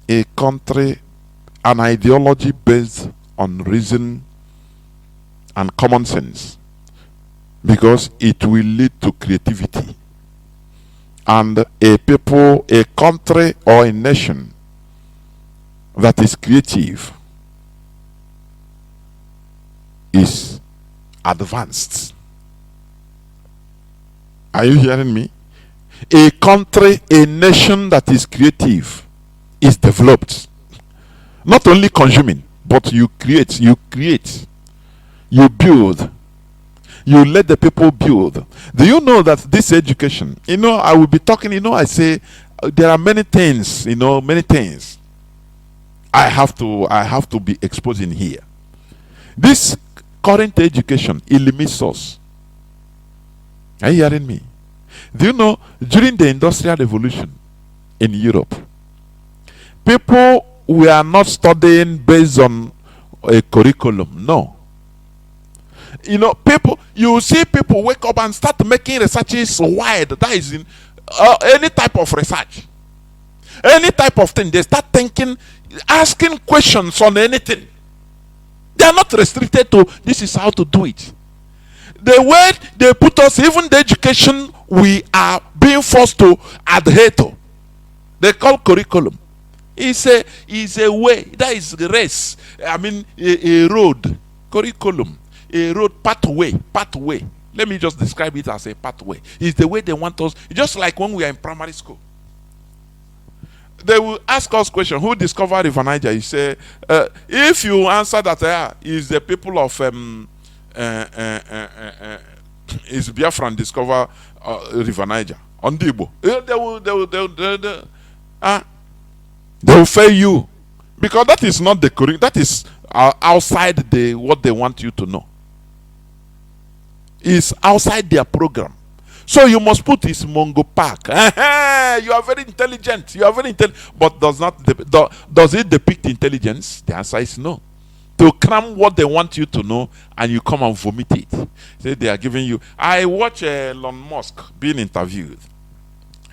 A country, an ideology based on reason and common sense, because it will lead to creativity. And a people, a country, or a nation that is creative is advanced. Are you hearing me? A country, a nation that is creative is developed. Not only consuming, but you create, you build, you let the people build. Do you know that this education, I will be talking, I say there are many things, many things I have to be exposing here. This current education, it limits us. Are you hearing me? Do you know, during the Industrial Revolution in Europe, people were not studying based on a curriculum. No. You see people wake up and start making researches wide. That is in any type of research, any type of thing. They start thinking, asking questions on anything. They are not restricted to this is how to do it. The way they put us, even the education we are being forced to adhere to, they call curriculum. It's a way, that is the race. I mean, a road, curriculum. A road, pathway. Let me just describe it as a pathway. It's the way they want us, just like when we are in primary school. They will ask us question, who discovered River Niger? You say, if you answer that is the people of is Biafran discover River Niger on Igbo. They will fail you, because that is not the curriculum. That is outside what they want you to know. Is outside their program. So you must put this Mongo Park. You are very intelligent. But does it depict intelligence? The answer is no. To cram what they want you to know, and you come and vomit it. Say they are giving you. I watch Elon Musk being interviewed.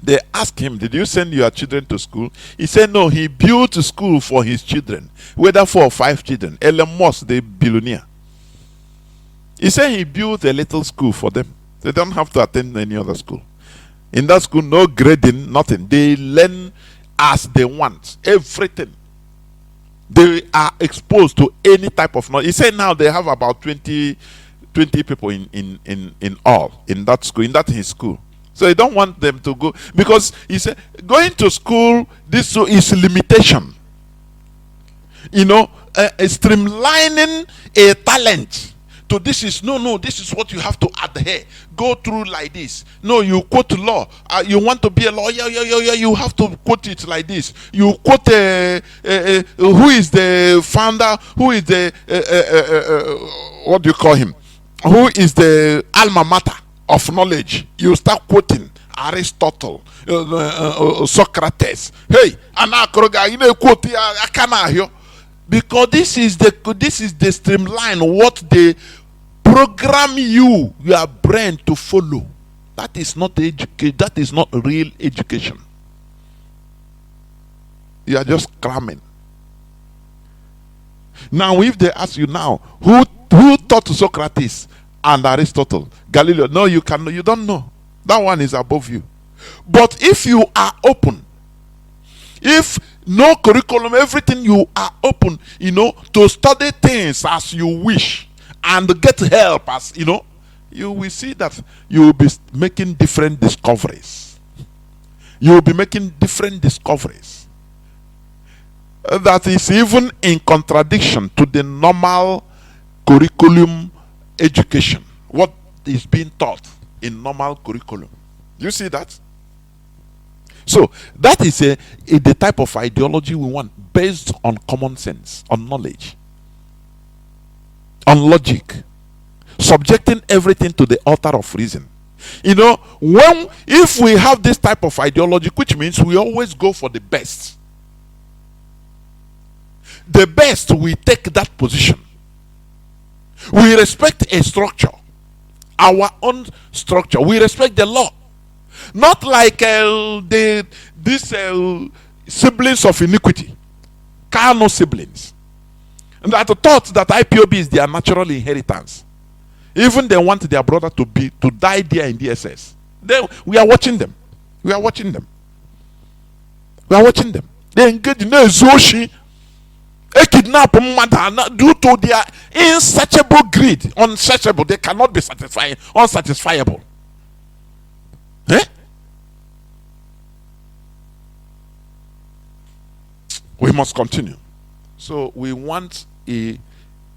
They asked him, did you send your children to school? He said no, he built a school for his children, whether 4 or 5 children. Elon Musk, the billionaire. He said he built a little school for them. They don't have to attend any other school. In that school, no grading, nothing. They learn as they want, everything. They are exposed to any type of knowledge. He said now they have about 20 people in all in that school, his school. So he don't want them to go, because he said going to school, this is limitation. streamlining a talent to this is no, this is what you have to adhere, go through like this. No, you quote law. You want to be a lawyer, you have to quote it like this. You quote who is the founder, who is the what do you call him, who is the alma mater of knowledge. You start quoting Aristotle, Socrates. Hey, anakroga, you know, quote akana, because this is the streamline what they program your brain to follow. That is not education. That is not real education. You are just cramming. Now, if they ask you now, who taught Socrates and Aristotle, Galileo? No, you don't know. That one is above you. But if you are open, if no curriculum, everything, you are open, to study things as you wish and get help, as you will see that you will be making different discoveries. You will be making different discoveries. That is even in contradiction to the normal curriculum education. What is being taught in normal curriculum. You see that? So that is the type of ideology we want, based on common sense, on knowledge, on logic, subjecting everything to the altar of reason. If we have this type of ideology, which means we always go for the best. The best, we take that position. We respect a structure, our own structure. We respect the law. Not like these siblings of iniquity, carnal siblings, and that thought that IPOB is their natural inheritance. Even they want their brother to die there in DSS. We are watching them. We are watching them. We are watching them. They engage in Zoshi, a kidnap due to their insatiable greed. Unsearchable. They cannot be satisfied. Unsatisfiable. We must continue. So we want an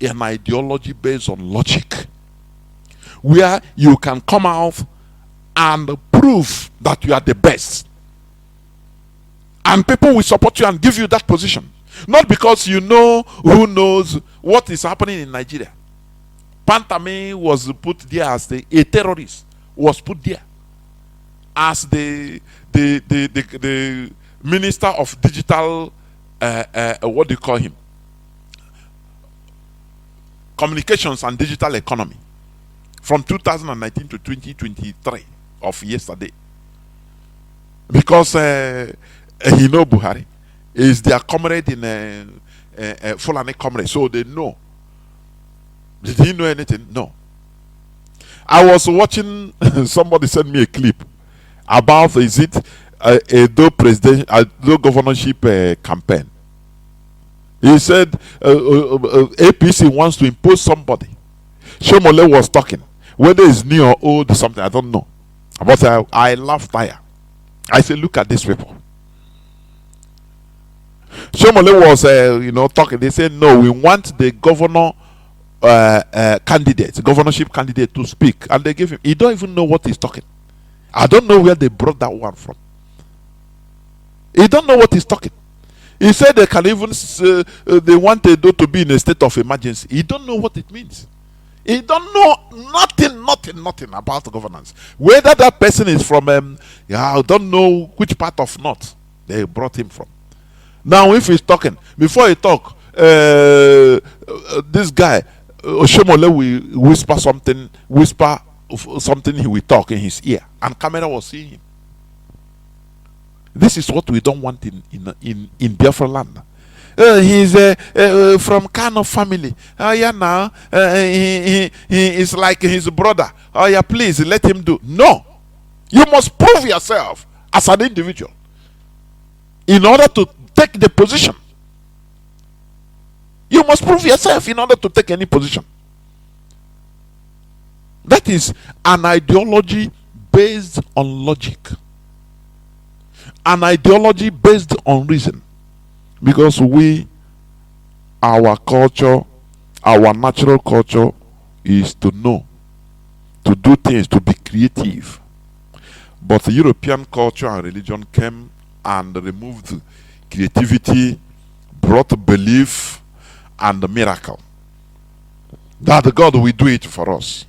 ideology based on logic, where you can come out and prove that you are the best, and people will support you and give you that position. Not because you know who knows what is happening in Nigeria. Pantami was put there as a terrorist, was put there as the minister of digital, what do you call him? Communications and digital economy, from 2019 to 2023 of yesterday. Because Buhari is their comrade in Fulani comrade, so they know. Did he know anything? No. I was watching, somebody sent me a clip about, is it a governorship campaign. He said APC wants to impose somebody. Shomole was talking, whether it's new or old or something, I don't know. But I laughed tire. I said, look at these people. Shomole was talking. They said, no, we want the governor governorship candidate to speak, and they gave him. He don't even know what he's talking. I don't know where they brought that one from. He don't know what he's talking. He said they can even they want Edo to be in a state of emergency. He don't know what it means. He don't know nothing about governance. Whether that person is from I don't know which part of North they brought him from. Now if he's talking, before he talk, this guy Oshomole will whisper something, he will talk in his ear, and camera was seeing him. This is what we don't want in Biafra land. He's from Kano family. Now he is like his brother. Please let him do. No, you must prove yourself as an individual in order to take the position. You must prove yourself in order to take any position. That is an ideology based on logic, an ideology based on reason, because we our culture, our natural culture is to know, to do things, to be creative. But the European culture and religion came and removed creativity, brought belief and the miracle. That God will do it for us.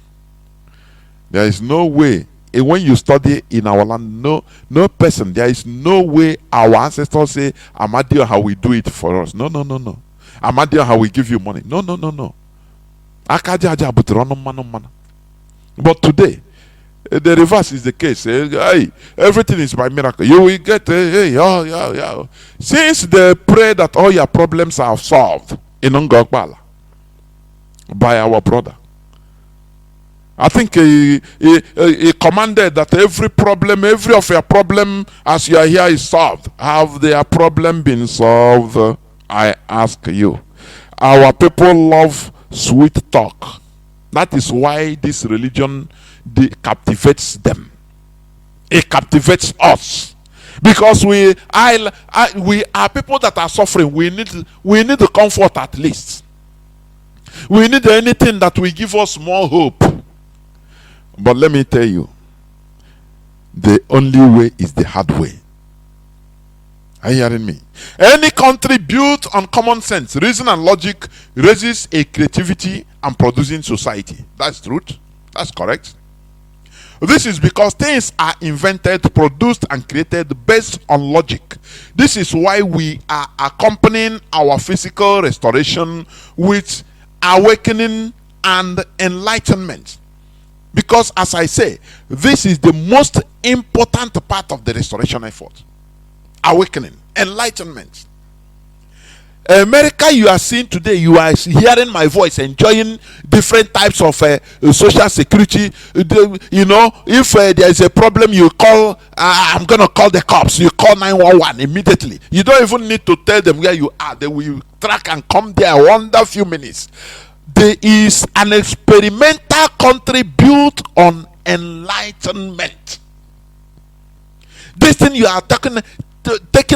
There is no way, when you study in our land, no person, there is no way our ancestors say, Amadio, how we do it for us. No. Amadio, how we give you money. No. But today, the reverse is the case. Hey, everything is by miracle. You will get, since they pray that all your problems are solved in Ngogbala by our brother, I think he commanded that every of your problem as you are here is solved. Have their problem been solved? I ask you. Our people love sweet talk. That is why this religion captivates them. It captivates us because we are people that are suffering. We need the comfort at least. We need anything that will give us more hope. But let me tell you, the only way is the hard way. Are you hearing me? Any country built on common sense, reason and logic raises a creativity and producing society. That's truth. That's correct. This is because things are invented, produced and created based on logic. This is why we are accompanying our physical restoration with awakening and enlightenment. Because as I say, this is the most important part of the restoration effort. Awakening, enlightenment. America, you are seeing today, you are hearing my voice, enjoying different types of social security. If there is a problem, you call, I'm going to call the cops. You call 911 immediately. You don't even need to tell them where you are. They will track and come there under a few minutes. There is an experimental country built on enlightenment. This thing you are taken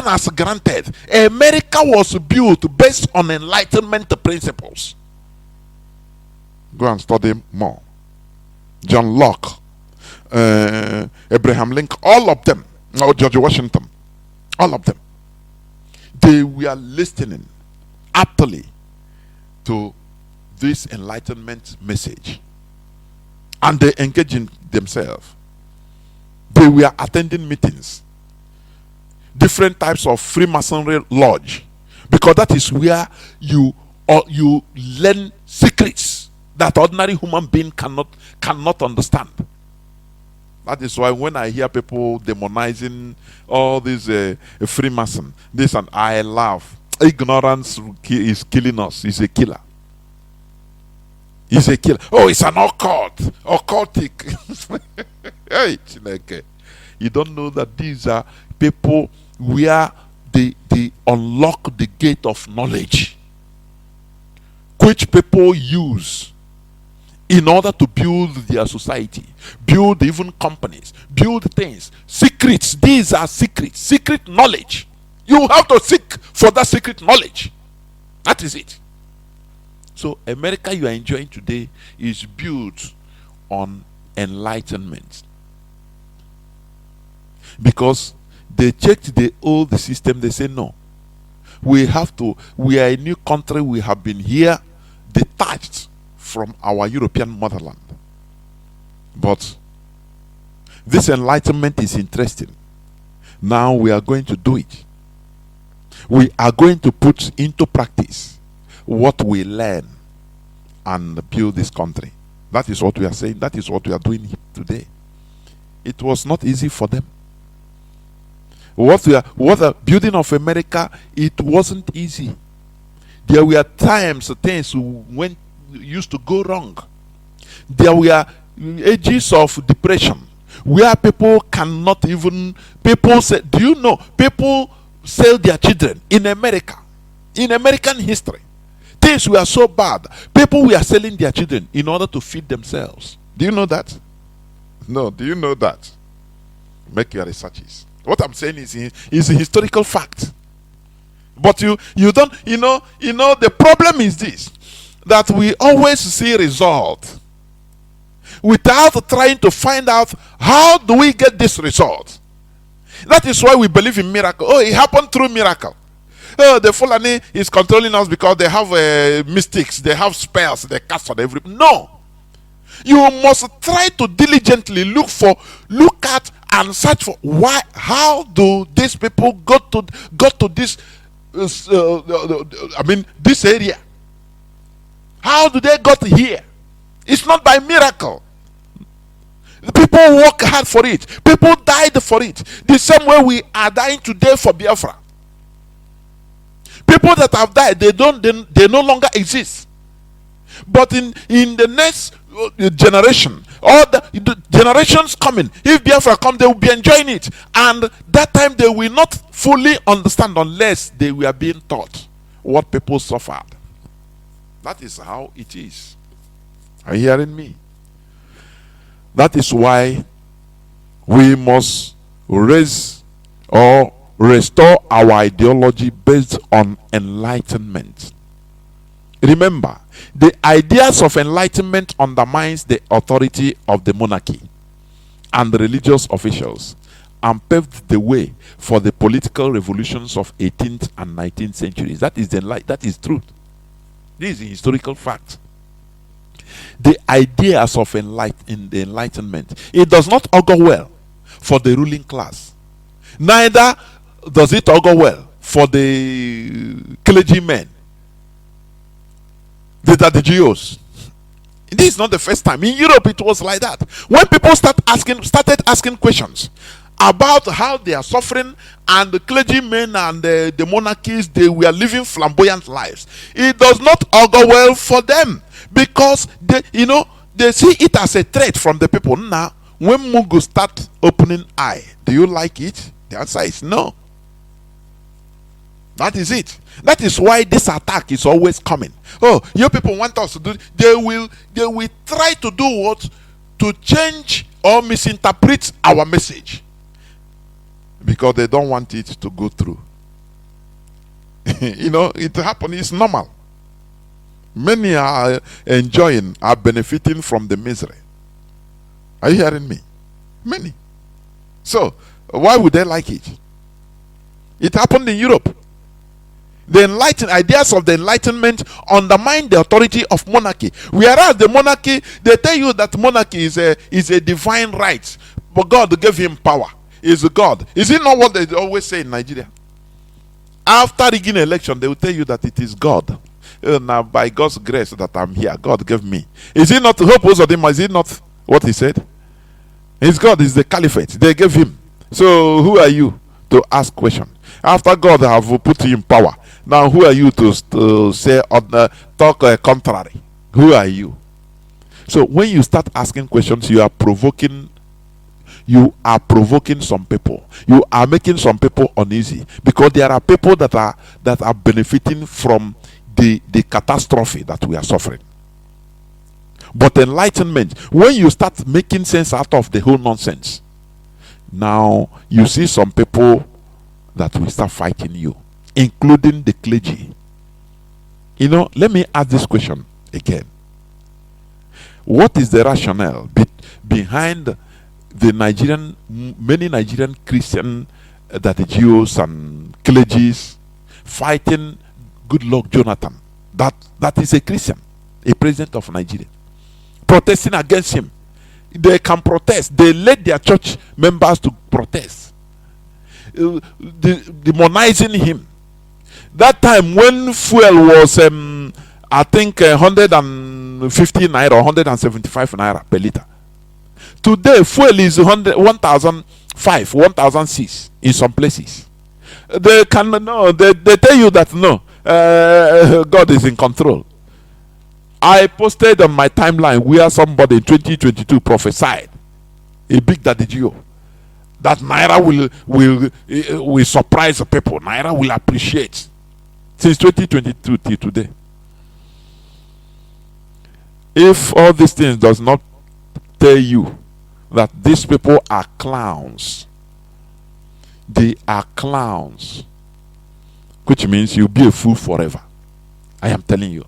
as granted. America was built based on enlightenment principles. Go and study more. John Locke, Abraham Lincoln, all of them, or George Washington, all of them, they were listening aptly to this enlightenment message, and they engaged in themselves. They were attending meetings, different types of Freemasonry lodge, because that is where you learn secrets that ordinary human being cannot understand. That is why when I hear people demonizing all these Freemason, this, and I laugh. Ignorance is killing us. It's a killer. He's a killer. Oh, it's an occultic. Hey, you don't know that these are people where they unlock the gate of knowledge, which people use in order to build their society, build even companies, build things. Secrets. These are secrets. Secret knowledge. You have to seek for that secret knowledge. That is it. So America you are enjoying today is built on enlightenment. Because they checked the old system, they say no. We are a new country, we have been here detached from our European motherland. But this enlightenment is interesting. Now we are going to do it. We are going to put into practice what we learn and build this country. That is what we are saying. That is what we are doing today. It was not easy for them. What the building of America, it wasn't easy. There were times things used to go wrong. There were ages of depression where people cannot even, people say, do you know, people sell their children in America, in American history. Things were so bad. People were selling their children in order to feed themselves. Do you know that? No, do you know that? Make your researches. What I'm saying is a historical fact. But you don't, the problem is this, that we always see result without trying to find out how do we get this result. That is why we believe in miracle. Oh, it happened through miracle. Oh, the Fulani is controlling us because they have mystics, they have spells, they cast on every. No, you must try to diligently look at and search for why. How do these people got to this? This area. How do they got here? It's not by miracle. People work hard for it. People died for it. The same way we are dying today for Biafra. People that have died, they no longer exist. But in the next generation, or the generations coming, if Biafra come, they will be enjoying it. And that time they will not fully understand unless they were being taught what people suffered. That is how it is. Are you hearing me? That is why we must raise or restore our ideology based on enlightenment. Remember, the ideas of enlightenment undermines the authority of the monarchy and the religious officials and paved the way for the political revolutions of 18th and 19th centuries. That is truth. This is a historical fact. The ideas of the enlightenment, it does not augur well for the ruling class. Neither does it augur well for the clergymen, the Jews. This is not the first time. In Europe, it was like that. When people started asking questions about how they are suffering, and the clergymen and the monarchies, they were living flamboyant lives, it does not augur well for them, because they see it as a threat from the people. Now, when Mungu start opening eye, do you like it? The answer is no. That is it. That is why this attack is always coming. Oh, you people want us to do. They will try to do what? To change or misinterpret our message, because they don't want it to go through. It happens. It's normal. Many are benefiting from the misery. Are you hearing me? Many. So, why would they like it? It happened in Europe. The ideas of the Enlightenment undermine the authority of monarchy. Whereas the monarchy, they tell you that monarchy is a divine right, but God gave him power. Is God. Is it not what they always say in Nigeria? After rigging election, they will tell you that it is God. Now, by God's grace that I'm here, God gave me. Is it not hope? Is it not what he said? It's God, is the caliphate. They gave him. So who are you to ask questions? After God have put you in power, now who are you to say talk contrary? Who are you? So when you start asking questions, you are provoking some people. You are making some people uneasy, because there are people that are benefiting from the catastrophe that we are suffering. But enlightenment, when you start making sense out of the whole nonsense, now you see some people that will start fighting you, including the clergy. Let me ask this question again. What is the rationale behind the many Nigerian Christian, that the Jews and clergies fighting Goodluck Jonathan, that is a Christian, a president of Nigeria, protesting against him? They can protest. They led their church members to protest, demonizing him. That time when fuel was, I think, 150 naira or 175 naira per liter. Today, fuel is 1,005, 1,006 in some places. They tell you that no, God is in control. I posted on my timeline where somebody in 2022 prophesied, a big daddy Geo, that Naira will surprise the people. Naira will appreciate. Since 2022 till today. If all these things does not tell you that these people are clowns, they are clowns. which means you'll be a fool forever. I am telling you.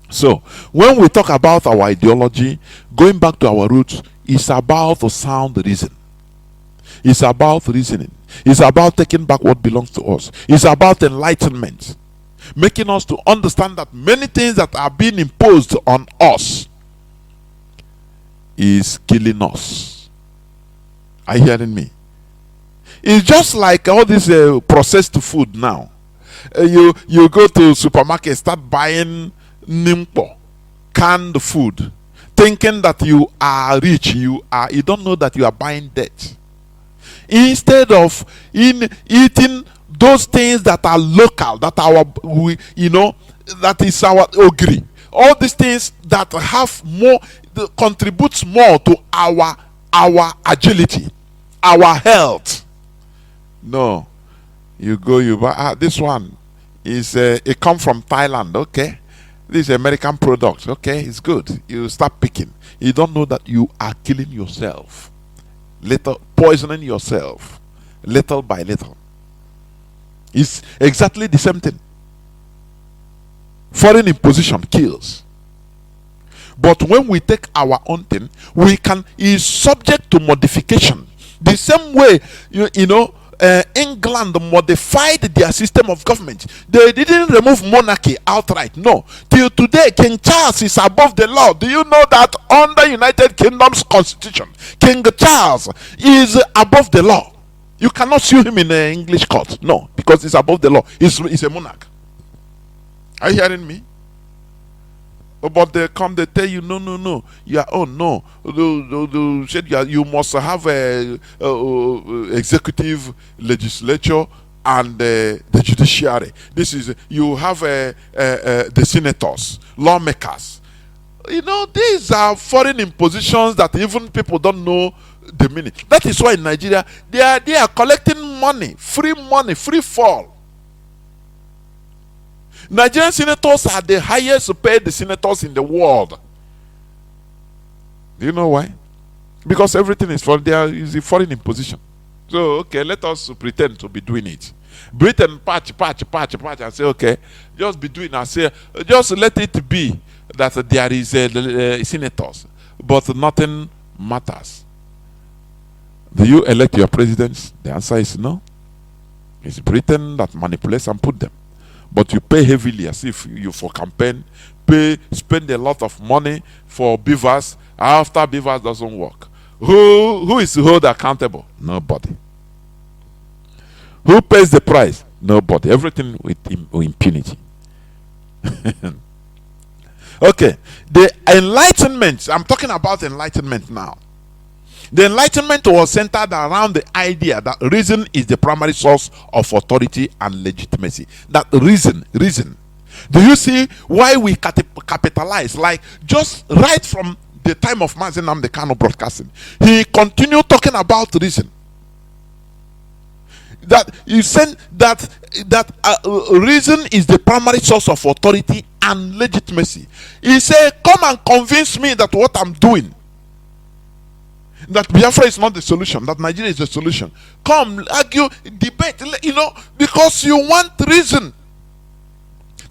So, when we talk about our ideology, going back to our roots, it's about a sound reason. It's about reasoning. It's about taking back what belongs to us. It's about enlightenment, making us to understand that many things that are being imposed on us is killing us. Are you hearing me? It's just like all this processed food now. You go to supermarket, start buying nimpo, canned food, thinking that you are rich. You don't know that you are buying debt. Instead of eating those things that are local, that that is our ogri. All these things that have more, contributes more to our agility, our health. No, you buy this one is it come from Thailand. Okay, this is American product. Okay, it's good. You start picking. You don't know that you are killing yourself, poisoning yourself, little by little. It's exactly the same thing. Foreign imposition kills. But when we take our own thing, is subject to modification. The same way, England modified their system of government. They didn't remove monarchy outright. No. Till today, King Charles is above the law. Do you know that under United Kingdom's constitution, King Charles is above the law? You cannot sue him in an English court. No, because he's above the law. He's a monarch. Are you hearing me? But they tell you, no. Yeah, oh no. You must have a executive, legislature, and the judiciary. You have the senators, lawmakers. These are foreign impositions that even people don't know the meaning. That is why in Nigeria they are collecting money, free fall. Nigerian senators are the highest paid senators in the world. Do you know why? Because everything is a foreign imposition. So, okay, let us pretend to be doing it. Britain patch, and say, okay, just be doing it. Say, just let it be that there is senators, but nothing matters. Do you elect your presidents? The answer is no. It's Britain that manipulates and put them. But you pay heavily as if you for campaign, spend a lot of money for beavers. After beavers doesn't work, who is held accountable? Nobody. Who pays the price? Nobody. Everything with impunity. Okay, the Enlightenment. I'm talking about Enlightenment now. The Enlightenment was centered around the idea that reason is the primary source of authority and legitimacy. That reason. Do you see why we capitalize? Like, just right from the time of Mazi the Kano broadcasting, he continued talking about reason. That you said that reason is the primary source of authority and legitimacy. He said, come and convince me that what I'm doing, that Biafra is not the solution, that Nigeria is the solution. Come, argue, debate, because you want reason.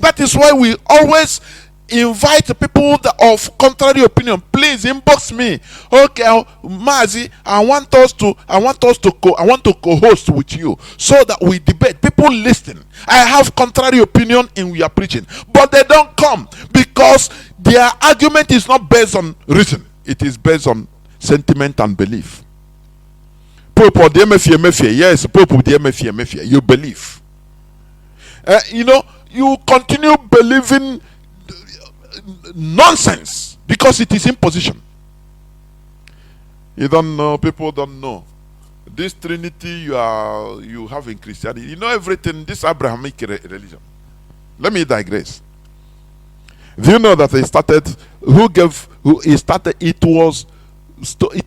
That is why we always invite people of contrary opinion. Please inbox me. Okay, Mazi, I want to co-host with you so that we debate. People listen. I have contrary opinion in your preaching, but they don't come because their argument is not based on reason. It is based on sentiment and belief. Pope yes, Pope you believe. You continue believing nonsense because it is imposition. You don't know, people don't know. This Trinity you have in Christianity, everything, this Abrahamic religion. Let me digress. Do you know that it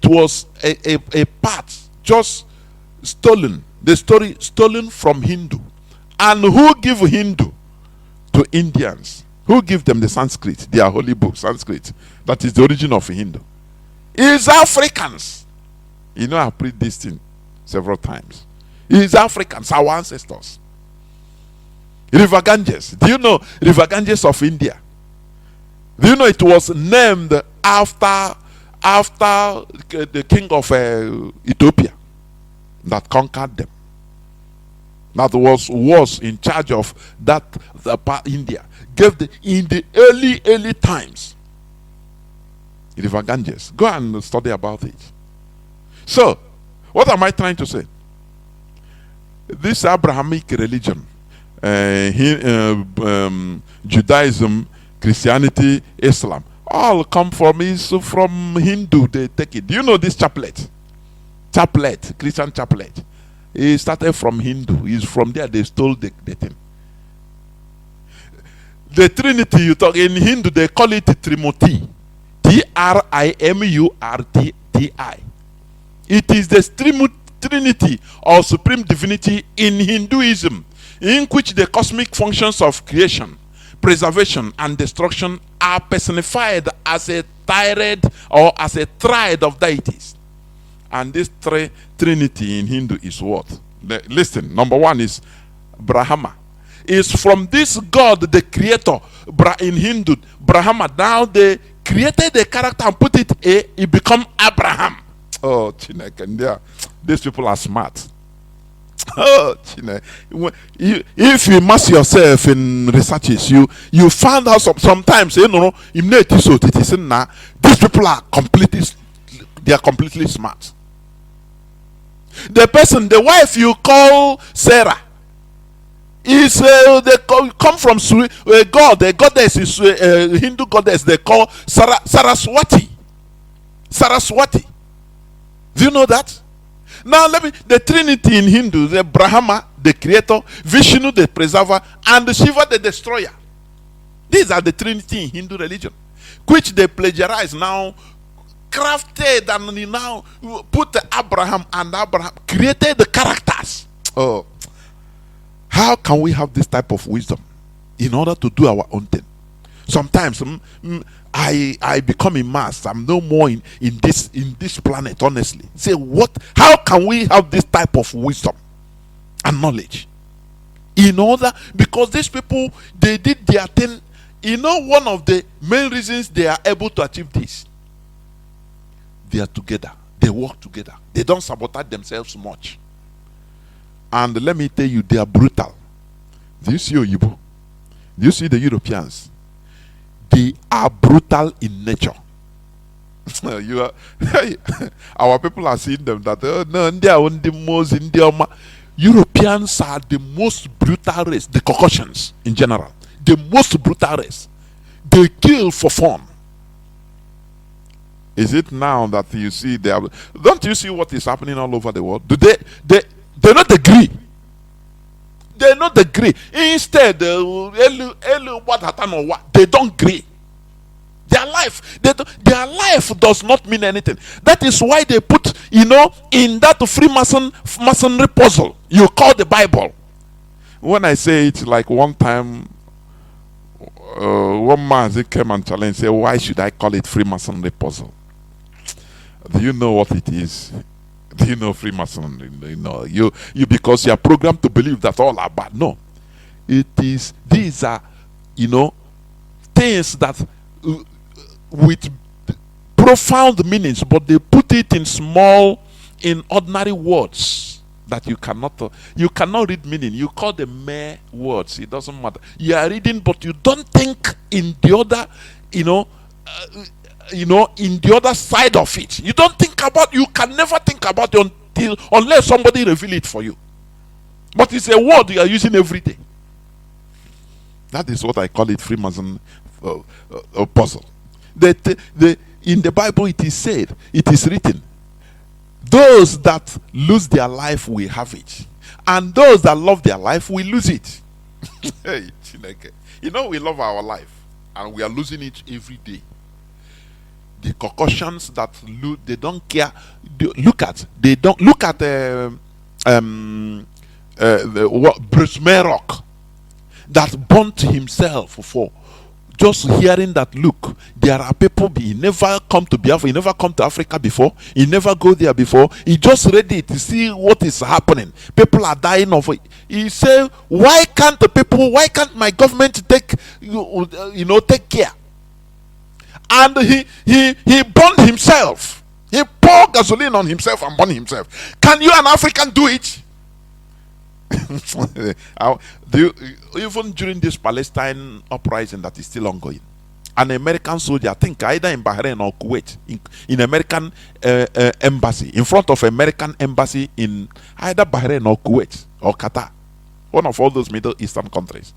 was a part just stolen, the story stolen from Hindu. And who give Hindu to Indians? Who give them the Sanskrit, their holy book, Sanskrit? That is the origin of Hindu. It's Africans. I preached this thing several times. It's Africans, our ancestors. River Ganges. Do you know River Ganges of India? Do you know it was named after the king of Ethiopia that conquered them? That was in charge of that India. In the early times. River Ganges. Go and study about it. So, what am I trying to say? This Abrahamic religion, Judaism, Christianity, Islam, all come from Hindu. They take it. Do you know this chaplet? Chaplet, Christian chaplet. It started from Hindu. It's from there they stole the thing. The Trinity you talk in Hindu, they call it Trimurti. Trimurti. It is the Trinity or supreme divinity in Hinduism, in which the cosmic functions of creation, preservation, and destruction are personified as a triad or as a triad of deities. And this Trinity in Hindu is what? Listen, number one is Brahma. Is from this God, the creator, in Hindu, Brahma. Now they created a character and put it it become Abraham. Oh, Chineke, these people are smart. Oh, Chineke. If you immerse yourself in researches, you find out sometimes, these people are completely smart. The wife you call Sarah, is they come from a god. The goddess is a Hindu goddess. They call Saraswati. Do you know that? Now the Trinity in Hindu: the Brahma, the creator; Vishnu, the preserver; and Shiva, the destroyer. These are the Trinity in Hindu religion, which they plagiarize now, crafted, and now put Abraham, and Abraham created the characters. Oh. How can we have this type of wisdom in order to do our own thing? Sometimes I become immersed. I'm no more in this planet, honestly. Say, what? How can we have this type of wisdom and knowledge? Because these people, they did their thing. One of the main reasons they are able to achieve this, they are together. They work together. They don't sabotage themselves much. And let me tell you, they are brutal. Do you see Igbo? Do you see the Europeans? They are brutal in nature. Our people are seeing them that no, they are on the most in the Europeans are the most brutal race, the Caucasians in general. The most brutal race. They kill for fun. Is it now that you see don't you see what is happening all over the world? Do they not agree. They not agree. Instead, they don't agree. Their life does not mean anything. That is why they put, in that Freemasonry puzzle you call the Bible. When I say it, like one time, one Mazi came and challenged, say, why should I call it Freemasonry puzzle? Do you know what it is? Do you know Freemasonry? You because you are programmed to believe that all are bad. No, these are things that with profound meanings, but they put it in ordinary words that you cannot read meaning. You call them mere words. It doesn't matter. You are reading, but you don't think in the other, in the other side of it. You can never think about it unless somebody reveal it for you. But it's a word you are using every day. That is what I call it, Freemason puzzle. In the Bible it is said, it is written, those that lose their life will have it, and those that love their life will lose it. Hey, Chineke. We love our life and we are losing it every day. The Caucasians that they don't care. They don't look at Bruce Merrock that burnt himself for just hearing that, look, there are people, he never come to Biafra, he never come to Africa before, he never go there before, he just ready to see what is happening. People are dying of it. He said, why can't my government take, take care? And he burned himself. He poured gasoline on himself and burned himself. Can you, an African, do it? Even during this Palestine uprising that is still ongoing, an American soldier, I think either in Bahrain or Kuwait, in American embassy, in front of American embassy in either Bahrain or Kuwait or Qatar, one of all those Middle Eastern countries,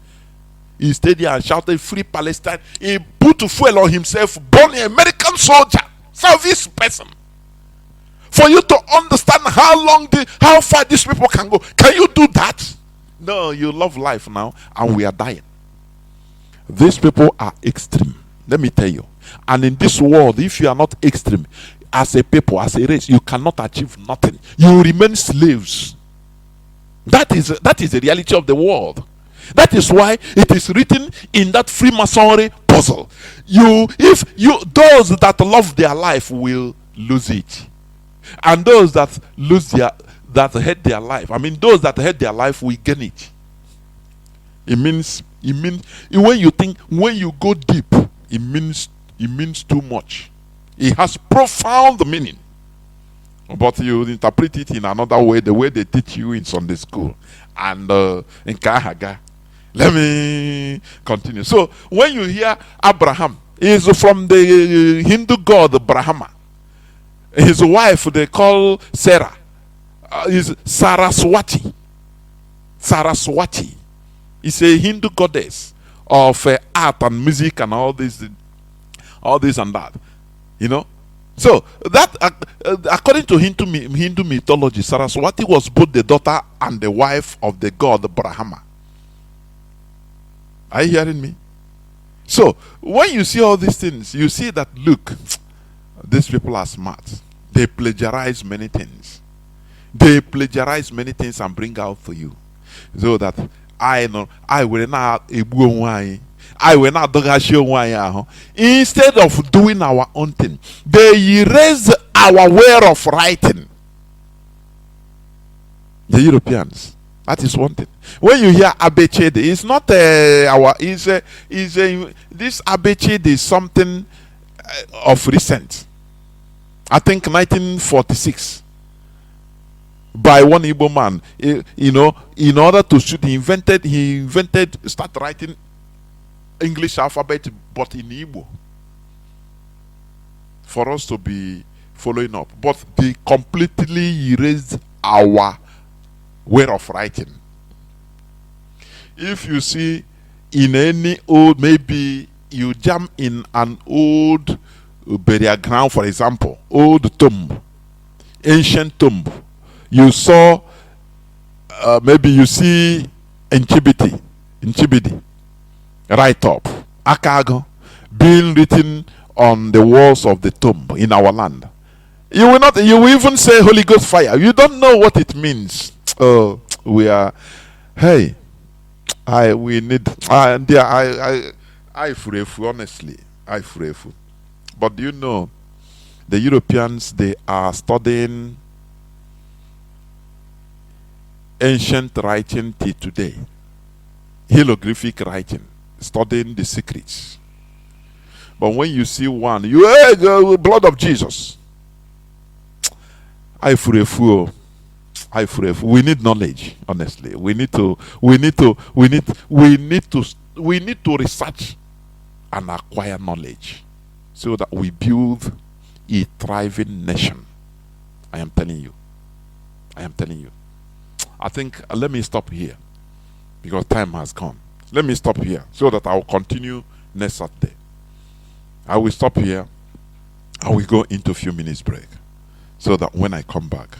he stayed there and shouted, "Free Palestine." He put fuel on himself, born an American soldier, service person. For you to understand how far these people can go. Can you do that? No, you love life now, and we are dying. These people are extreme. Let me tell you. And in this world, if you are not extreme, as a people, as a race, you cannot achieve nothing. You remain slaves. That is the reality of the world. That is why it is written in that Freemasonry puzzle. Those that love their life will lose it. And those that hate their life, those that hate their life will gain it. It means when you go deep, it means too much. It has profound meaning. But you interpret it in another way, the way they teach you in Sunday school. And in Kahaga. Let me continue. So when you hear Abraham, he is from the Hindu god Brahma. His wife, they call Sarah, is Saraswati. Saraswati is a Hindu goddess of art and music and all this and that. So that according to Hindu mythology, Saraswati was both the daughter and the wife of the god Brahma. Are you hearing me? So when you see all these things, you see that, look, these people are smart. They plagiarize many things. They plagiarize many things and bring out for you. So that I will not instead of doing our own thing, they erase our way of writing. The Europeans. That is one thing. When you hear Abechede, it's not this Abechede is something of recent. I think 1946, by one Igbo man. In order to shoot, he start writing English alphabet, but in Igbo, for us to be following up. But they completely erased our way of writing. If you see in any old, maybe you jam in an old burial ground, for example, old tomb, ancient tomb, you saw maybe you see Nchibidi right up, Akago being written on the walls of the tomb in our land. You will even say Holy Ghost fire. You don't know what it means. Oh, we are, hey, we need, I honestly, I pray. But do you know, the Europeans, they are studying ancient writing till today, hieroglyphic writing, studying the secrets. But when you see one, the blood of Jesus. We need knowledge, honestly. We need to research and acquire knowledge so that we build a thriving nation. I am telling you. I think let me stop here because time has gone. Let me stop here so that I will continue next Saturday. I will stop here. I will go into a few minutes break so that when I come back,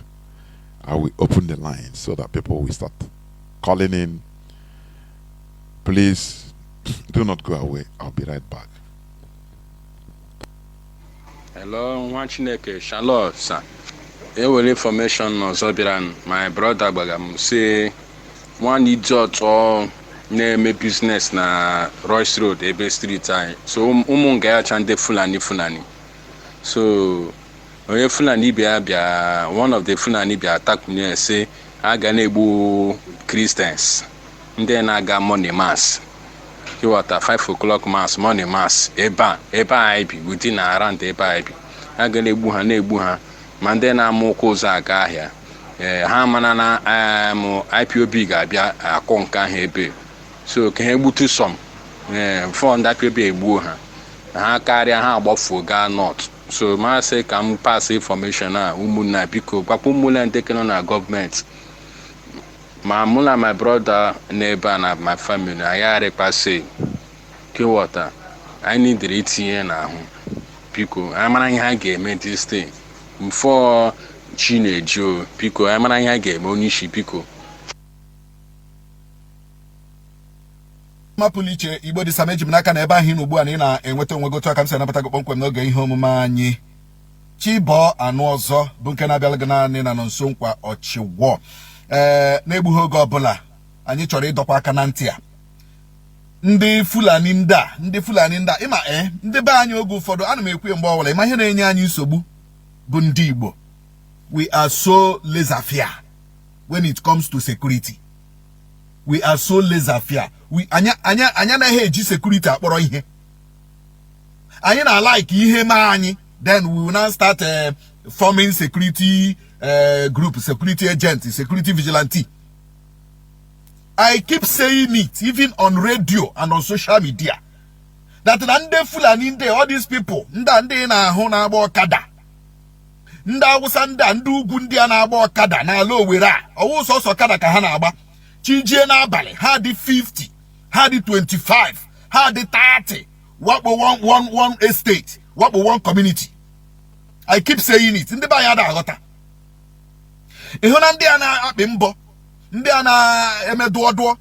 I will open the line so that people will start calling in. Please do not go away. I'll be right back. Hello, Chineke, Shalom, sir. Will information on Zobiran, my brother Bagam say one idiot or na-eme business na Royce Road ebe street anyị. So ụmụ nga ya chande Fulani. So onye Fulani bịa one of the Fulani bịa attack me say aga na-egbu Christians ndị na-aga morning mass. At 5 o'clock mass, morning mass, eba anyị bi within around ebe anyị bi. Aga na-egbu ha ma ndị na-amụ ụkwụ ụzọ aga ahịa. Ha mana na IPOB ga-abịa akọ nke ahụ ebe. So ka ha egbutu some for ndị IPOB egbuo ha karịa ha agbafuo gaa north. So ma sị ka m pass information a ụmụnna biko gwakwa ụmụnna ndị nọ na gọọmenti. Ma mụ na my brother n'ebe na my family anyị arịkpasị kewọta anyị nidiri itinye n'ahụ biko anyị mara ihe ha ga-eme this thing before Chinedu biko anyị mara ihe ha ga-eme onye isi biko. Mapuliche Igbo dị sameji m n'aka na ebe ahụ ugbu a na ị na-enweta onwe gotu aka m si anapụta gị kpọmkwem n'oge ihe omume anyị Chibo anụ ọzọ bụ nke na-abịala gị naanị na nso nkwa ọchịwọ na-egbughị oge ọbụla anyị chọrọ ịdọkwa aka na ntị a ndị Fulani ndị a ịma ndị be anyị oge ụfọdụ ana m ekwu mgbe ọbụla ịma ihe na-enye anyị nsogbu bụ ndị Igbo. We are so laissez-faire when it comes to security. We are so laissez-faire. Anya anaghị eji security akpọrọ ihe. Anyị na like ihe ma anyị, then we will now start forming security group, security agent, security vigilante. I keep saying it even on radio and on social media that Nande Fulani, all these people, Ndande na hona abo kada, Nda wusanda ndu gundia na abo kada na lo wera, owo so kada kahana aba, Chije na bale, had the 50, had the 25, had the 30, what we want one estate, what we want community. I keep saying it. Ndị ba ya da agota. Ihuna ndị ana akpị mbọ, ndị ana emeduoduo,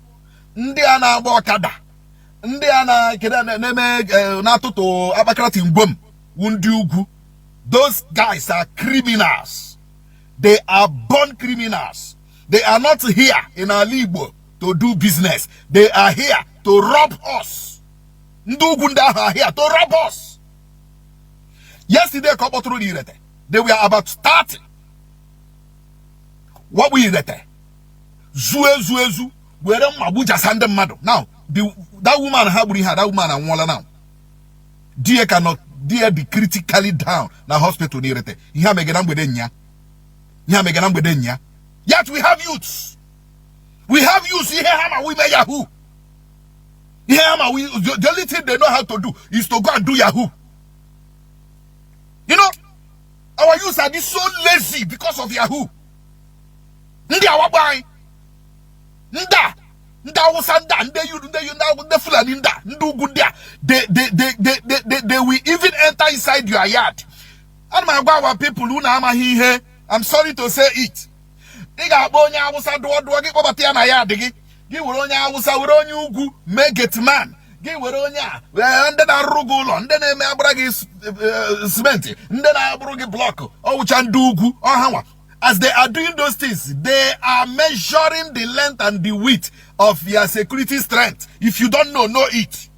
ndị ana agba ọkada, ndị ana kede na-eme na-atụtụ abakarati ngwom, wundi ugwu. Those guys are criminals. They are born criminals. They are not here in our Igbo to do business. They are here to rob us. Ndị ugwu ndị ahụ are here to rob us. Yesterday, they were about 30. What we rete? Zue. Where Mabuja Sandem Mado. Now, that woman that woman and Walla now. Dear cannot be critically down na hospital ni rete. Yet we have youths. We have youths here, we may Yahoo. The only thing they know how to do is to go and do Yahoo. You know, our youths are so lazy because of Yahoo. Ndi awabai. Nda usanda nde Fulani nda ndu gudia. They will even enter inside your yard. And my our people who na here, I'm sorry to say it. Iga bonya awusa do gi kobati na yard gi. Gi wonya awusa wonya ugu make it man. Gi wonya ndị na-arụgo ụlọ ndị na-eme agbara gị cement ndị na-abụrụ gị block ọwụcha ndị ugwu ọhanwa. As they are doing those things, they are measuring the length and the width of your security strength. If you don't know it.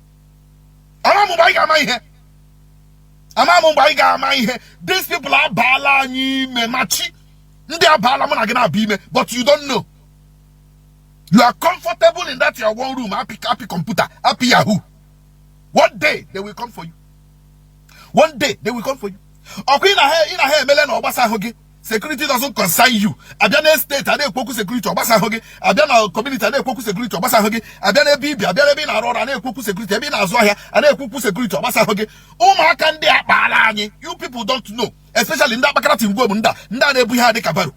These people are bala ni memachi. They are bala bime, but you don't know. You are comfortable in that your one room, happy computer, happy Yahoo. One day they will come for you. One day they will come for you. Security doesn't concern you. Abiana state, I don't focus security. Obasanjoge. Abiana community, I don't focus security. Obasanjoge. Abiana bibi, Abiana bin around, I don't focus security. Abiana azoya, I don't focus security. Obasanjoge. Oma kande abalani. You people don't know, especially in that bakarati ngwe nda nebu ha de kabaru.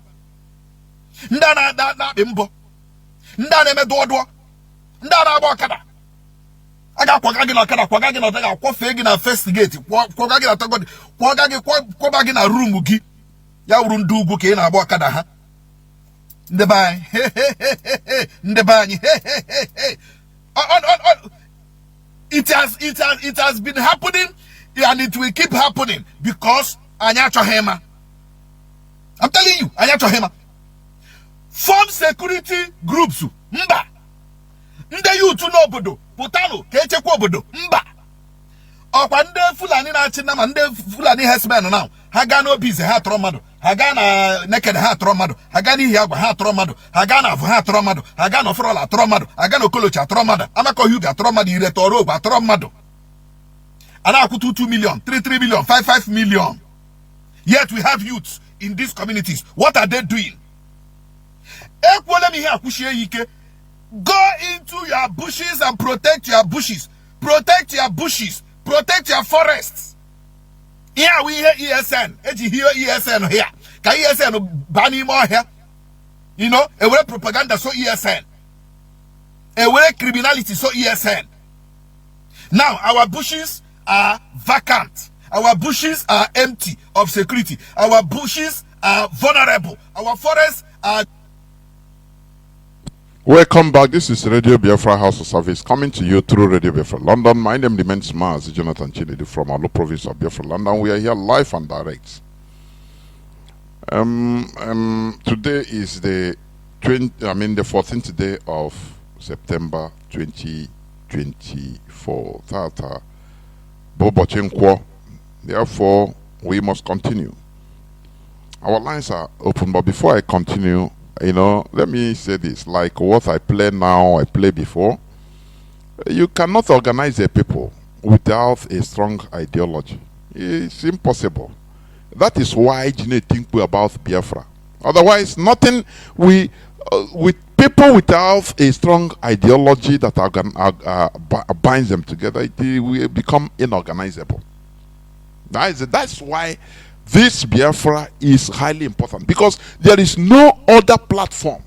Nda na bimbo. Nda ne medodo. Nda na abokada. Aga kwagagi na kada, kwagagi na daga, kwa fegi na first gate, kwagagi na tagodi, kwagagi kwa bagi na room gi. Ya urundu ugwu ke na agba kada ha. Ndebany. Ndebany. It has been happening and it will keep happening because Anyacho Hema. I'm telling you, Anyacho Hema. Form security groups. Mba. Nde yutu n'obodo pụtanụ ka echekwa obodo mba. Ọkwa ndị Fulani na-achị na ma ndị Fulani herdsmen now ha gaa n'obi ize ha atọrọ mmadụ, ha gaa na naked ha atọrọ mmadụ, ha gaa n'ihi agwa ha atọrọ mmadụ, ha gaa na avụ ha atọrọ mmadụ, ha gaa na oforola atọrọ mmadụ, ha gaa na okolochi atọrọ mmadụ, Amakọhịuga atọrọ mmadụ, Irete Orogbo atọrọ mmadụ. A na-akwụta 2 million, 3 million, 5 million. Yet we have youths in these communities. What are they doing? Ekwole m ihe akwụshie ike. Go into your bushes and protect your bushes. Protect your bushes. Protect your forests. Here we hear ESN. Eji hear ESN here. Ka ESN bani more here. You know, a way propaganda so ESN. A way criminality so ESN. Now our bushes are vacant. Our bushes are empty of security. Our bushes are vulnerable. Our forests are... Welcome back. This is Radio Biafra House of Service coming to you through Radio Biafra London. My name remains Mazi Jonathan Chinedu from Alo province of Biafra London. We are here live and direct. Today is the 14th day of September 2024. Therefore, we must continue. Our lines are open, but before I continue, let me say this, like what I play now, I play before. You cannot organize a people without a strong ideology. It's impossible. That is why Chinedu think about Biafra. Otherwise, nothing, with people without a strong ideology that binds them together, it will become inorganizable. That's why this Biafra is highly important, because there is no other platform,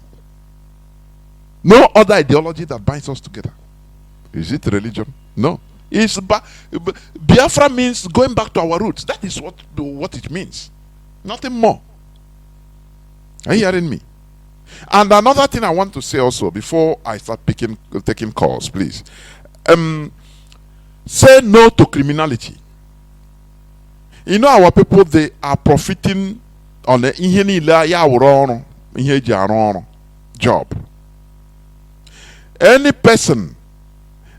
no other ideology that binds us together. Is it religion? No. Biafra means going back to our roots. That is what it means. Nothing more. Are you hearing me? And another thing I want to say also before I start taking calls, please. Say no to criminality. You know, our people, they are profiting on the job. Any person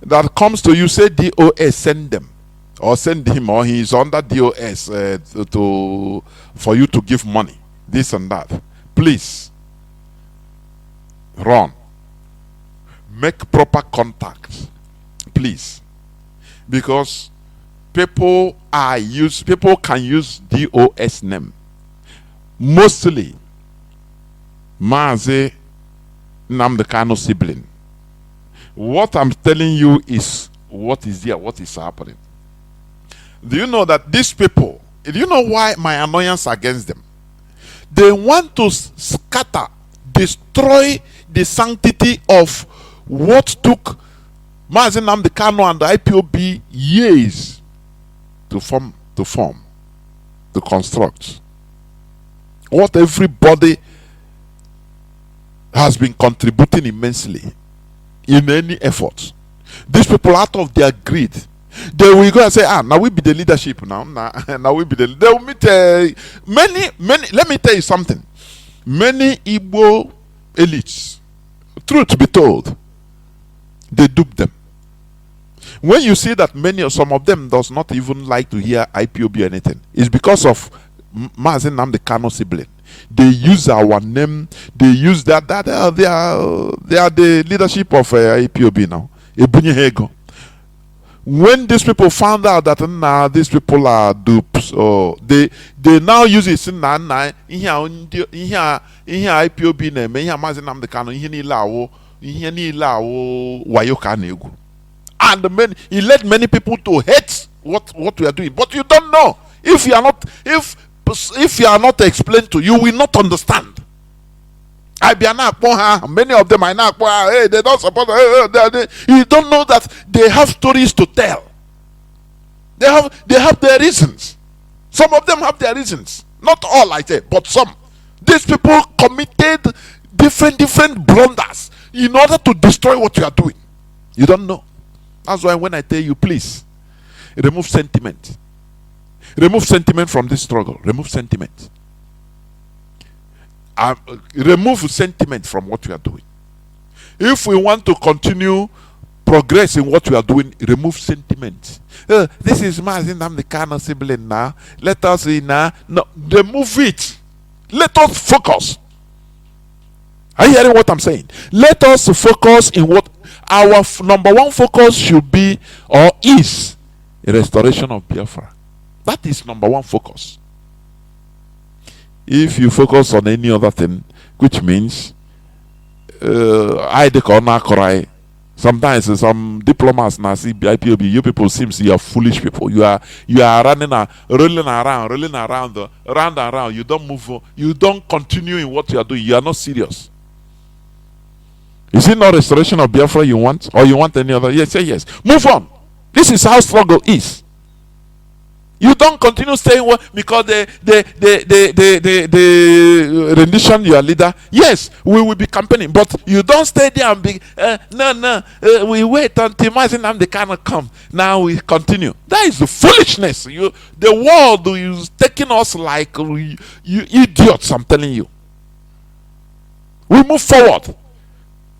that comes to you, say DOS, send them, or send him, or he is under DOS for you to give money, this and that. Please run. Make proper contact, please, because people can use DOS name. Mostly Mazi Nnamdi Kanu sibling. What I'm telling you is what is there, what is happening. Do you know that these people, do you know why my annoyance against them? They want to scatter, destroy the sanctity of what took Mazi Nnamdi Kanu and the IPOB years to construct. What everybody has been contributing immensely in any effort. These people, out of their greed, they will go and say, now we be the leadership now. Now we be the. They will meet many. Let me tell you something. Many Igbo elites, truth be told, they dupe them. When you see that some of them does not even like to hear IPOB or anything, it's because of Mazi Nnamdi Kanu sibling. They use our name. They use that they are the leadership of IPOB now. When these people found out that these people are dupes, they now use it. IPOB name. Mazi Nnamdi Kanu. And he led many people to hate what we are doing. But you don't know. If you are not explained to you, will not understand. Many of them are not. Hey, they don't support. You don't know that they have stories to tell. They have their reasons. Some of them have their reasons. Not all, I say, but some. These people committed different blunders in order to destroy what you are doing. You don't know. That's why when I tell you, please, remove sentiment. Remove sentiment from this struggle. Remove sentiment. Remove sentiment from what you are doing. If we want to continue progress in what we are doing, remove sentiment. This is Mazi Nnamdi Kanu sibling now. Let us see now. No, remove it. Let us focus. Are you hearing what I'm saying? Let us focus in what our number one focus should be or is a restoration of Biafra. That is number one focus. If you focus on any other thing, which means I the corner cry. Sometimes some diplomats now see IPOB, you people seems you are foolish people. You are rolling around, round and round. You don't move, you don't continue in what you are doing. You are not serious. Is it not restoration of Biafra you want? Or you want any other? Yes, say yes. Move on. This is how struggle is. You don't continue saying what because the rendition your leader. Yes, we will be campaigning, but you don't stay there and be we wait until Mazi Nnamdi Kanu come. Now we continue. That is the foolishness. The world is taking us like you idiots. I'm telling you. We move forward.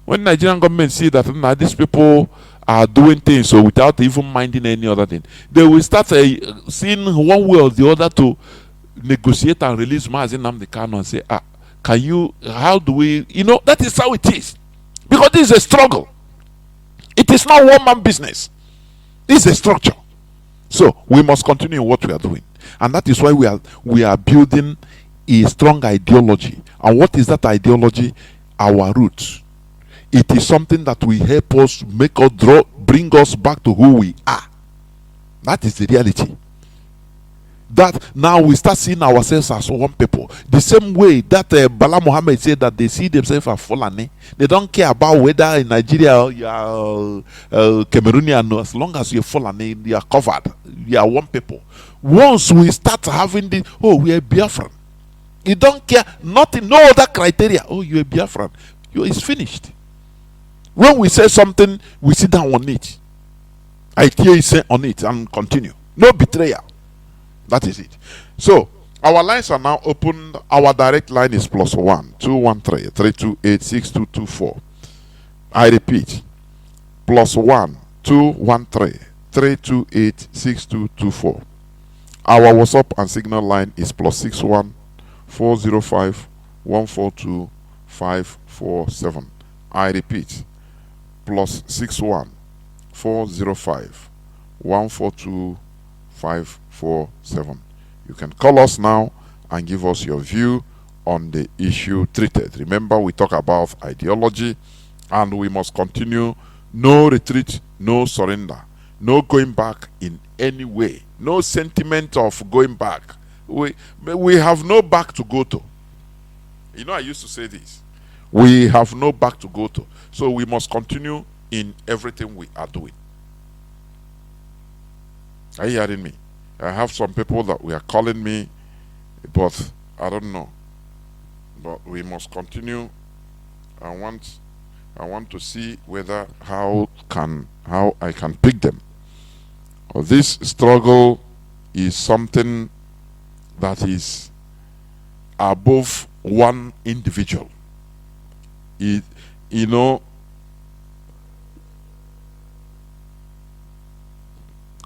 When Nigerian government see that now these people are doing things so without even minding any other thing, they will start seeing one way or the other to negotiate and release Mazi Nnamdi Kanu and say, can you, how do we, that is how it is. Because this is a struggle. It is not one man business. This is a structure. So we must continue what we are doing. And that is why we are building a strong ideology. And what is that ideology? Our roots. It is something that will help us bring us back to who we are. That is the reality. That now we start seeing ourselves as one people. The same way that Bala Muhammad said that they see themselves as Fulani. They don't care about whether in Nigeria you are Cameroonian. As long as you're Fulani, you are covered. You are one people. Once we start having this, we are Biafran. You don't care, nothing, no other criteria. You're a Biafran. It's finished. When we say something, we sit down on it. I hear you say on it and continue. No betrayal. That is it. So, our lines are now open. Our direct line is +1 213 328 6224. I repeat, +1 213 328 6224. Our WhatsApp and Signal line is +61 405 142 547. I repeat, +61 405 142 547. You can call us now and give us your view on the issue treated. Remember, we talk about ideology and we must continue. No retreat, no surrender, no going back in any way, no sentiment of going back. We have no back to go to. I used to say this. We have no back to go to. So we must continue in everything we are doing. Are you hearing me? I have some people that we are calling me, but I don't know. But we must continue. I want to see whether how I can pick them. This struggle is something that is above one individual.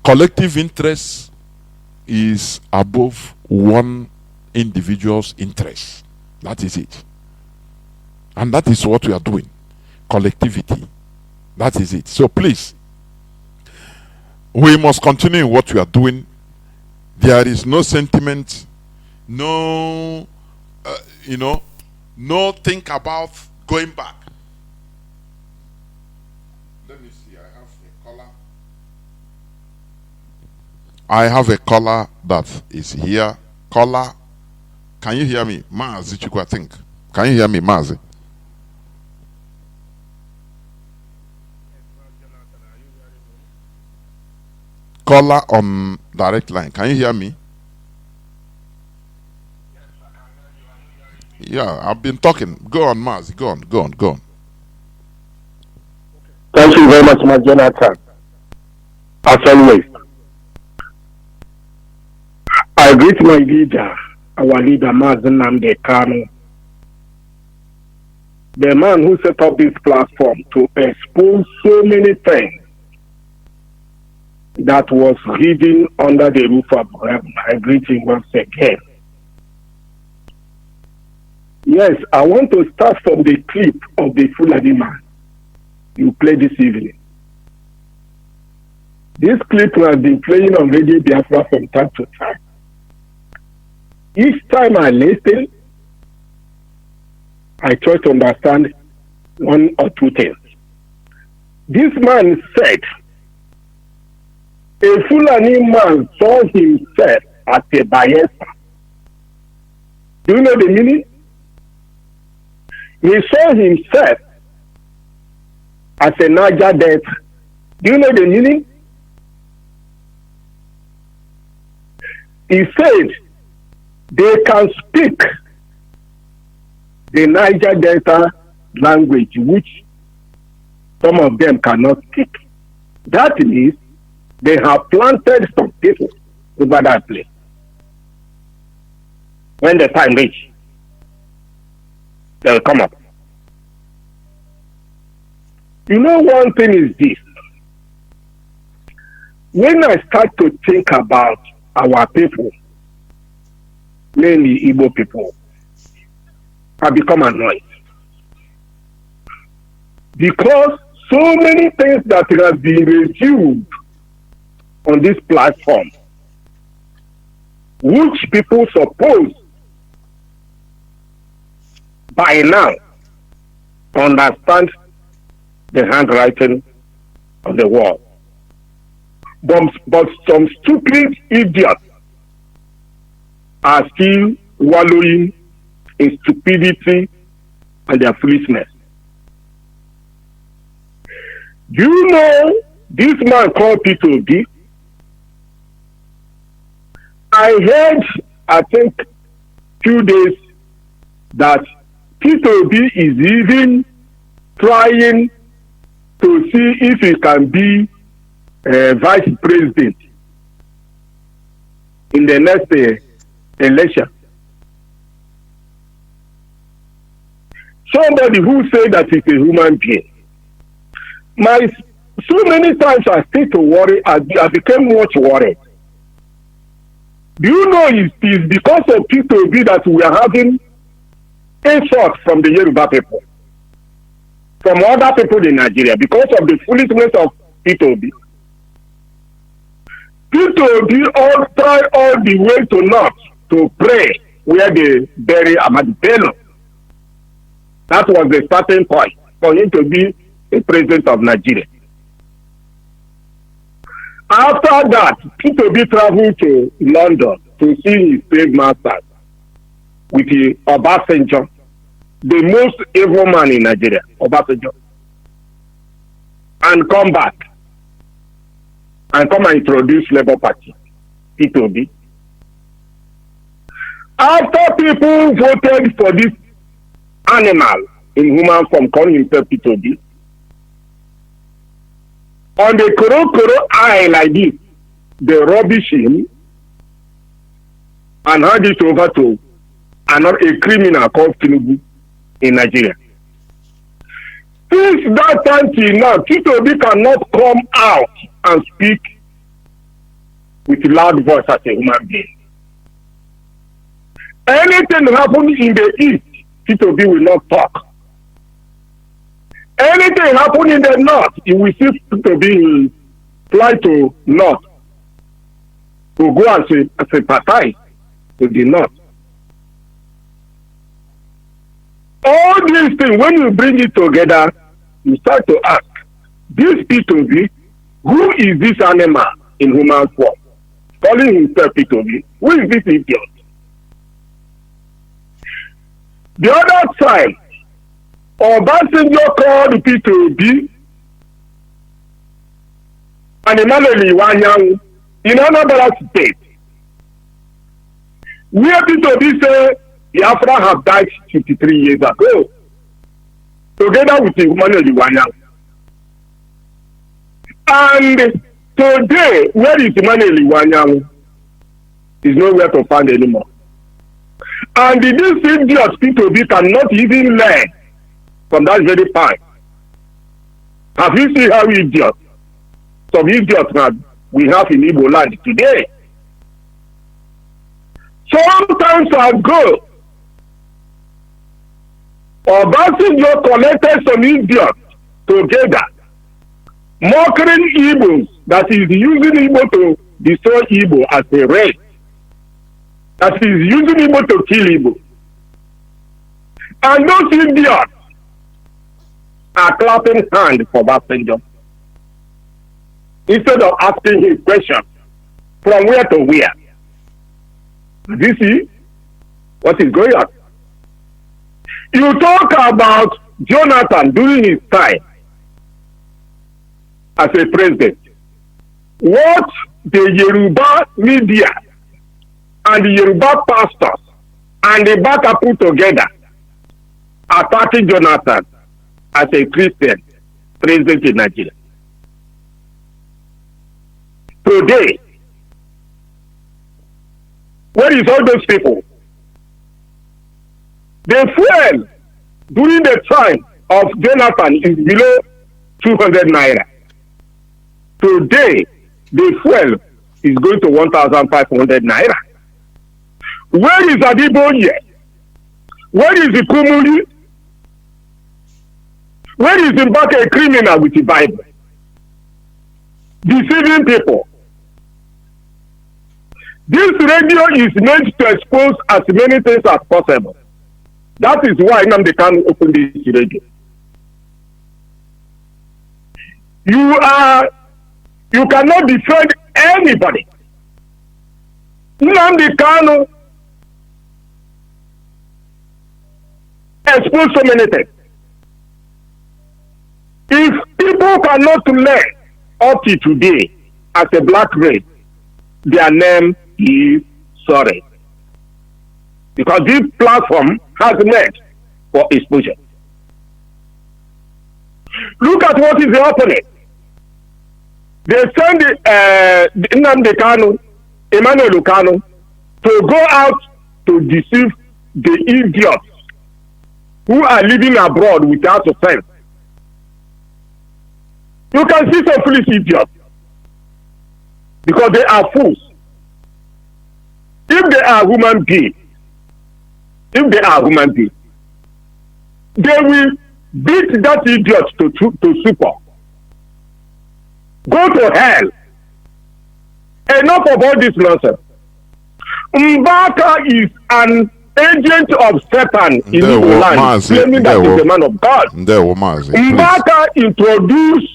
Collective interest is above one individual's interest. That is it. And that is what we are doing. Collectivity. That is it. So please, we must continue what we are doing. There is no sentiment, no think about going back. Let me see, I have a caller. I have a caller that is here. Caller, can you hear me? Mazi Chukwu, I think. Can you hear me, Mazi? Caller on direct line. Can you hear me? Yeah, I've been talking. Go on, Mazi. Go on. Thank you very much, my Jonathan. As always, I greet my leader, our leader, Mazi Nnamdi Kanu. the man who set up this platform to expose so many things that was hidden under the roof of heaven. I greet him once again. Yes, I want to start from the clip of the Fulani man you played this evening. This clip has been playing on Radio Biafra from time to time. Each time I listen, I try to understand one or two things. This man said, a Fulani man saw himself as a Bayelsa. Do you know the meaning? He saw himself as a Niger Delta. Do you know the meaning? He said they can speak the Niger Delta language, which some of them cannot speak. That means they have planted some people over that place. When the time reaches, they'll come up. You know, one thing is this. When I start to think about our people, mainly Igbo people, I become annoyed. Because so many things that have been reviewed on this platform, which people suppose by now understand the handwriting on the wall. But some stupid idiots are still wallowing in stupidity and their foolishness. Do you know this man called P2B? I heard, I think, few days that P2B is even trying to see if he can be vice president in the next election. Somebody who said that he's a human being. So many times I stay to worry, I became much worried. Do you know it's because of P2B that we are having insult from the Yoruba people, from other people in Nigeria, because of the foolishness of P2B. P2B all try all the way to north to pray where they bury Ahmad Bello. That was the starting point for him to be the president of Nigeria. After that, P2B traveled to London to see his slave masters with Obasanjo, the most evil man in Nigeria, Obasanjo, and come back and come and introduce Labour Party, P2B. After people voted for this animal in human form calling himself P2B, on the Koro eye like this, they rubbish him and hand it over to a criminal called Chinedu in Nigeria. Since that time till now, P2B cannot come out and speak with loud voice as a human being. Anything happens in the east, P2B will not talk. Anything happen in the north, you will see P2B fly to north to go and sympathize to the north. All these things, when you bring it together, you start to ask, this P2B, who is this animal in human form? Calling himself P2B, who is this idiot? The other side, Obasanjo called P2B and Emmanuel Iwanyan in another state, where P2B say Biafra have died 53 years ago, together with Emmanuel Iwanyan. And today, where is Emmanuel Iwanyan? Is nowhere to find anymore. And this idiot P2B cannot even learn from that very time. Have you seen how idiots, some idiots that we have in Igbo land today? Sometimes ago, Obasanjo collected some idiots together, mocking Igbos, that is using Igbo to destroy Igbo as a race, that is using Igbo to kill Igbo. And those idiots are clapping hands for Obasanjo instead of asking him questions from where to where. Do you see what is going on? You talk about Jonathan during his time as a president. What the Yoruba media and the Yoruba pastors and the Baka put together attacking Jonathan as a Christian president in Nigeria. Today, where is all those people? The fuel during the time of Jonathan is below 200 naira. Today, the fuel is going to 1,500 naira. Where is Adibonye? Where is the Kumuli? Where is Mbaka, a criminal with the Bible? Deceiving people. This radio is meant to expose as many things as possible. That is why Nnamdi Kanu opened this radio. You cannot defend anybody. Nnamdi Kanu exposed so many things. If people cannot learn up to today as a black race, their name is sorry. Because this platform has met for exposure. Look at what is happening. They send Nnamdi Kanu, Emmanuel Kanu, to go out to deceive the idiots who are living abroad without offense. You can see some foolish idiots because they are fools. If they are human beings, they will beat that idiot to super. Go to hell. Enough of all this nonsense. Mbaka is an agent of Satan in the land, claiming that he's a man of God. Mbaka introduced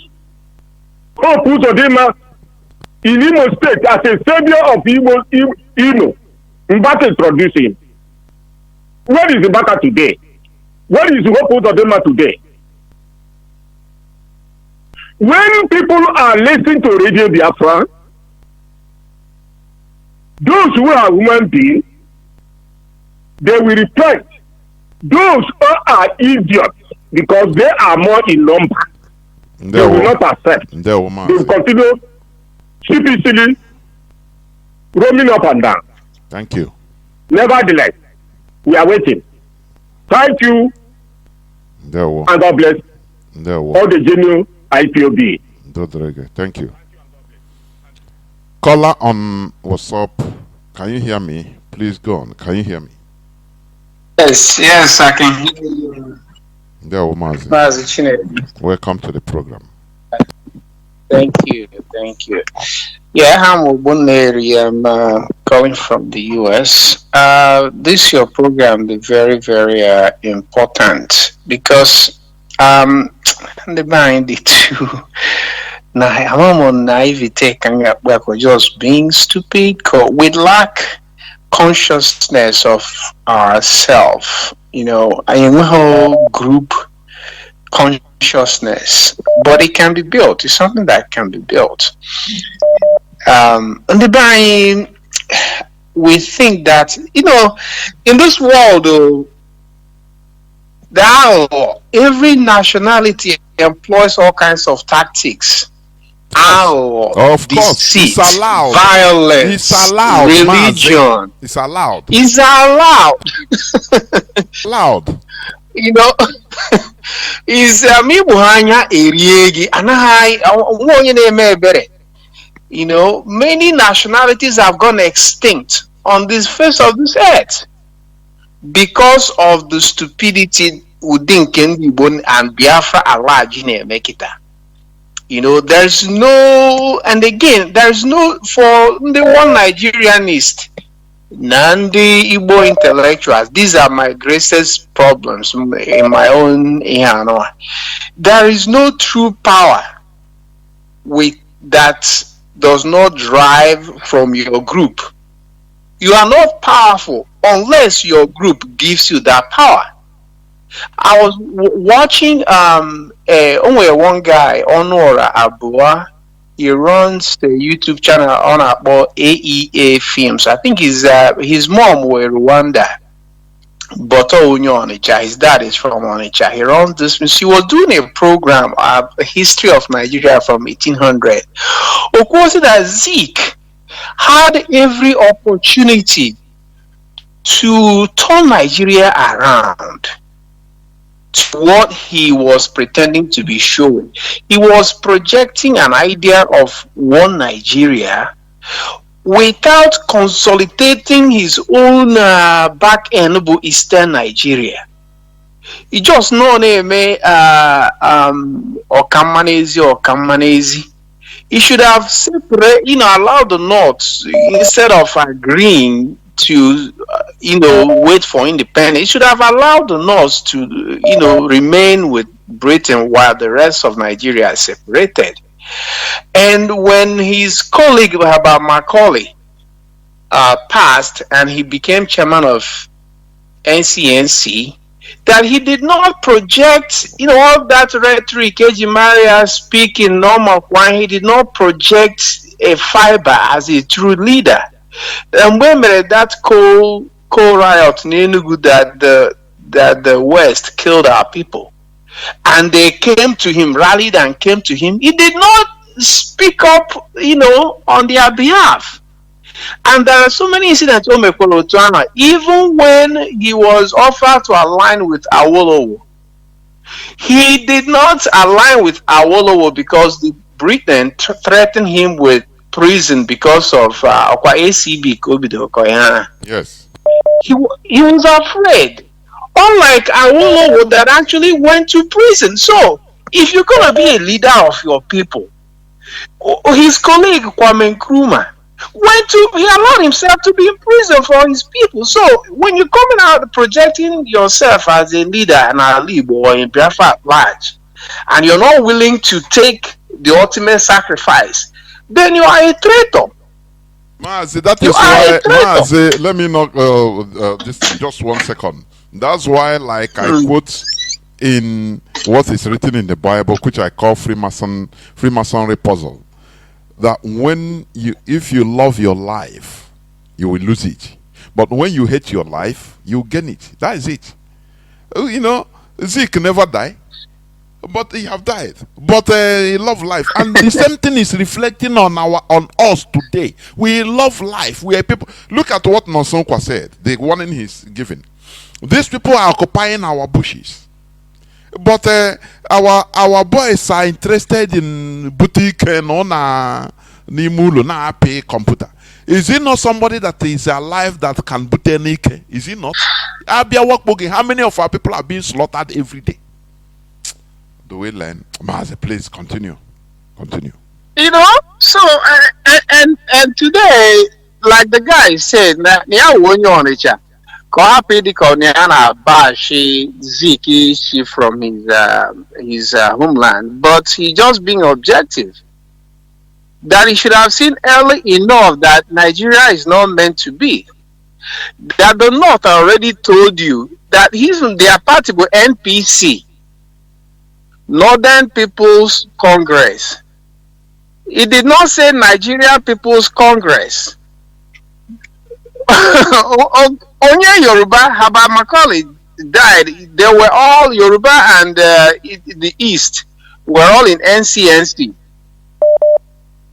Hope Uzodinma in Imo State as a savior of Imo. Mbaka introduced him. Where is Mbaka today? Where is Hope Uzodinma today? When people are listening to Radio Biafra, those who are human beings, they will repent. Those who are idiots, because they are more in number, they will not accept. They will continue stupidly roaming up and down. Thank you. Nevertheless, we are waiting. Thank you. And God bless all the genuine IPOB. Thank you. Caller on WhatsApp. Can you hear me? Please go on. Can you hear me? Yes, I can hear you. Mazi. Mazi Chinedu. Welcome to the program. Thank you. Yeah, I'm Obuneri. I'm calling from the US. This your program is very, very important because the mind it too. Now I'm on naivete and just being stupid. We lack consciousness of ourselves. You know, I am a whole group consciousness, but it can be built. It's something that can be built. And the brain, we think that, you know, in this world, now every nationality employs all kinds of tactics. Of course, it's allowed. Violence, it's allowed. Religion, it's allowed. It's allowed. Allowed. you know, is Mibuhanya Eriegi, and you know, many nationalities have gone extinct on this face of this earth because of the stupidity within Kendibo and Biafra Alajine Mekita. You know, there's no, and again, there's no, for the one Nigerianist, Nandi Igbo intellectuals, these are my greatest problems in my own Ihano. There is no true power with that does not drive from your group. You are not powerful unless your group gives you that power. I was watching only one guy, Honora Abua. He runs the YouTube channel on about AEA Films. I think his mom were Rwanda, but Onitsha. His dad is from Onitsha. He runs this. He was doing a program, a history of Nigeria from 1800. Of course, that Zeke had every opportunity to turn Nigeria around to what he was pretending to be showing. He was projecting an idea of one Nigeria without consolidating his own back end of Eastern Nigeria. He just know Okamanezi. He should have separate, allowed the North instead of agreeing to, wait for independence. He should have allowed the North to, remain with Britain while the rest of Nigeria is separated. And when his colleague, Baba Macaulay, passed and he became chairman of NCNC, that he did not project, all that rhetoric, Ejimaria speaking normal, when he did not project a fiber as a true leader. And when that coal riot in Enugu that the West killed our people, and they came to him, rallied and came to him, he did not speak up, on their behalf. And there are so many incidents, even when he was offered to align with Awolowo, he did not align with Awolowo because the Britain threatened him with prison because of ACB. Yes. He was afraid. Unlike Awolowo that actually went to prison. So, if you're going to be a leader of your people, his colleague Kwame Nkrumah he allowed himself to be in prison for his people. So when you're coming out projecting yourself as a leader in Igbo or in Biafra at large, and you're not willing to take the ultimate sacrifice, then you are a traitor. Mazi, that is why, Mazi, let me not, just 1 second. That's why, like I quote in what is written in the Bible, which I call Freemasonry puzzle, that if you love your life, you will lose it. But when you hate your life, you gain it. That is it. Zeke never died, but he have died. But he love life, and the same thing is reflecting on us today. We love life. We are people. Look at what Nonsonkwa said. The warning he's giving. These people are occupying our bushes. But our boys are interested in boutique and on Nimulu na pay computer. Is it not somebody that is alive that can boot any? Is it not? How many of our people are being slaughtered every day? Do we learn? Mazi, please continue. So and today, like the guy said, Ziki from his homeland, but he just being objective. That he should have seen early enough that Nigeria is not meant to be. That the North already told you that their party will NPC, Northern People's Congress. It did not say Nigeria People's Congress. Onye Yoruba, Haba Macaulay died. They were all Yoruba and the East were all in NCNC.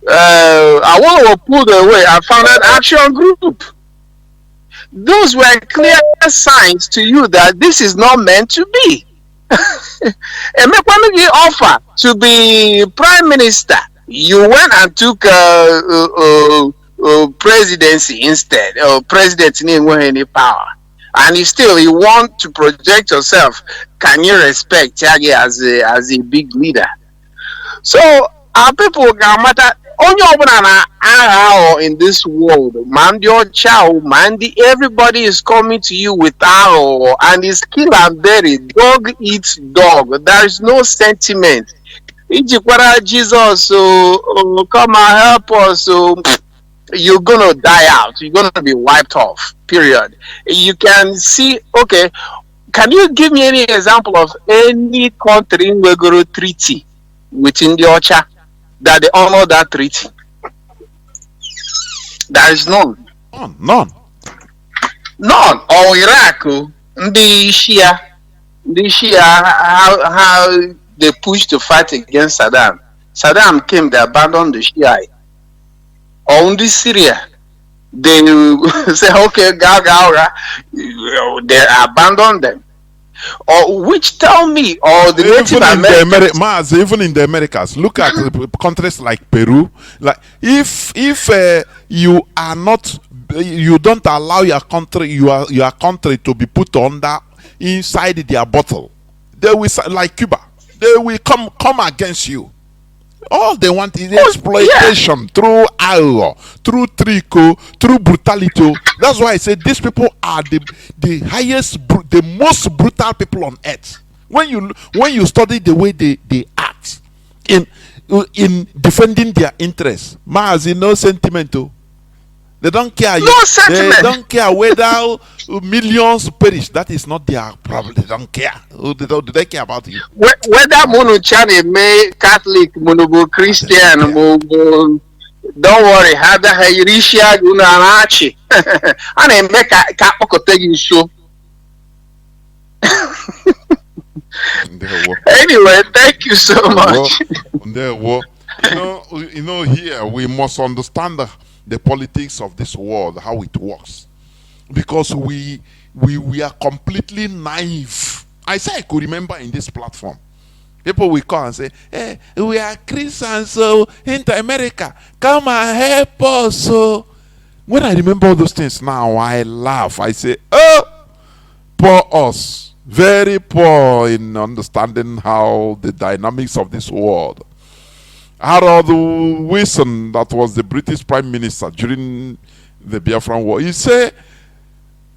I want to pull away. I found an action group. those were clear signs to you that this is not meant to be. Emekwanu offer to be prime minister. You went and took presidency instead. President didn't want any power, and you want to project yourself. Can you respect Yagi as a big leader? So our people can matter. Only in this world, Mandi or Chow, Mandi, everybody is coming to you with arrow and is kill and bury. Dog eats dog. There is no sentiment. Jesus, come and help us. You're gonna die out. You're gonna be wiped off. Period. You can see. Okay, can you give me any example of any country in Wegoro treaty within the Ocha that they honor that treaty? There is none. None. Or Iraq, the Shia, how they pushed to fight against Saddam. Saddam came, they abandoned the Shia. Or in Syria, they say, okay, they abandoned them. Or which tell me, or the Native Americans. Even in the Americas, look at countries like Peru. Like if you are not, you don't allow your country to be put under inside their bottle, they will, like Cuba, they will come against you. All they want is exploitation through anger, through trico, through brutality. That's why I say these people are the highest, the most brutal people on earth. When you study the way they act in defending their interests, Mazi, no sentiment. They don't care. They don't care whether millions perish. That is not their problem. They don't care. Do they care about you? Whether monochane may Catholic, mono Christian, don't worry. Have the Hairisha Gunarachi. And I make a capocotegi show. Anyway, thank you so much. You know, here we must understand the politics of this world, how it works, because we are completely naive. I could remember in this platform, people will call and say, "Hey, we are Christians, so into America, come and help us." So when I remember all those things now, I laugh. I say, "Oh, poor us, very poor in understanding how the dynamics of this world." Harold Wilson, that was the British Prime Minister during the Biafran War, he said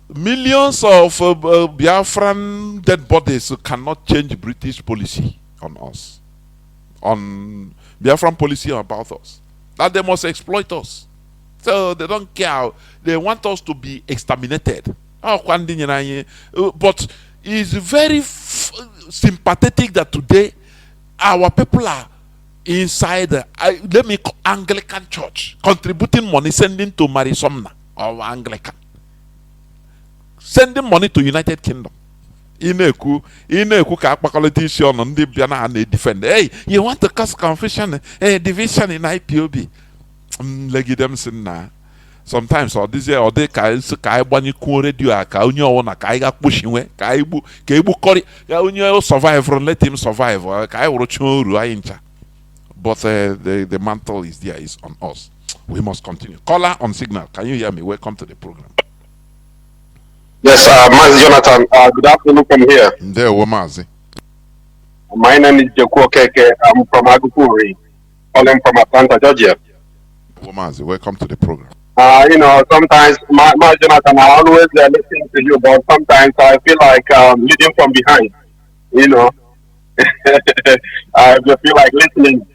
millions of Biafran dead bodies cannot change British policy on us, on Biafran policy about us, that they must exploit us. So they don't care. They want us to be exterminated. But it's very sympathetic that today our people are inside let me call Anglican Church, contributing money, sending to Mary Sumner or Anglican, sending money to United Kingdom. Ineku ka politician on the Biana defend. Hey, you want to cause confusion, division in IPOB. Sometimes or this year or they can bani radio ka unyo wona ka ga pushinwe ka ibu survive, let him survive ka I but the mantle is there, is on us. We must continue. Caller on signal, can you hear me? Welcome to the program. Yes, Mazi Jonathan. Good afternoon from here. There, Mazi. My name is Joko Keke. I'm from Agupuri, calling from Atlanta, Georgia. Mazi, welcome to the program. Sometimes, Mazi Jonathan, I always listen to you, but sometimes I feel like leading from behind. I just feel like listening.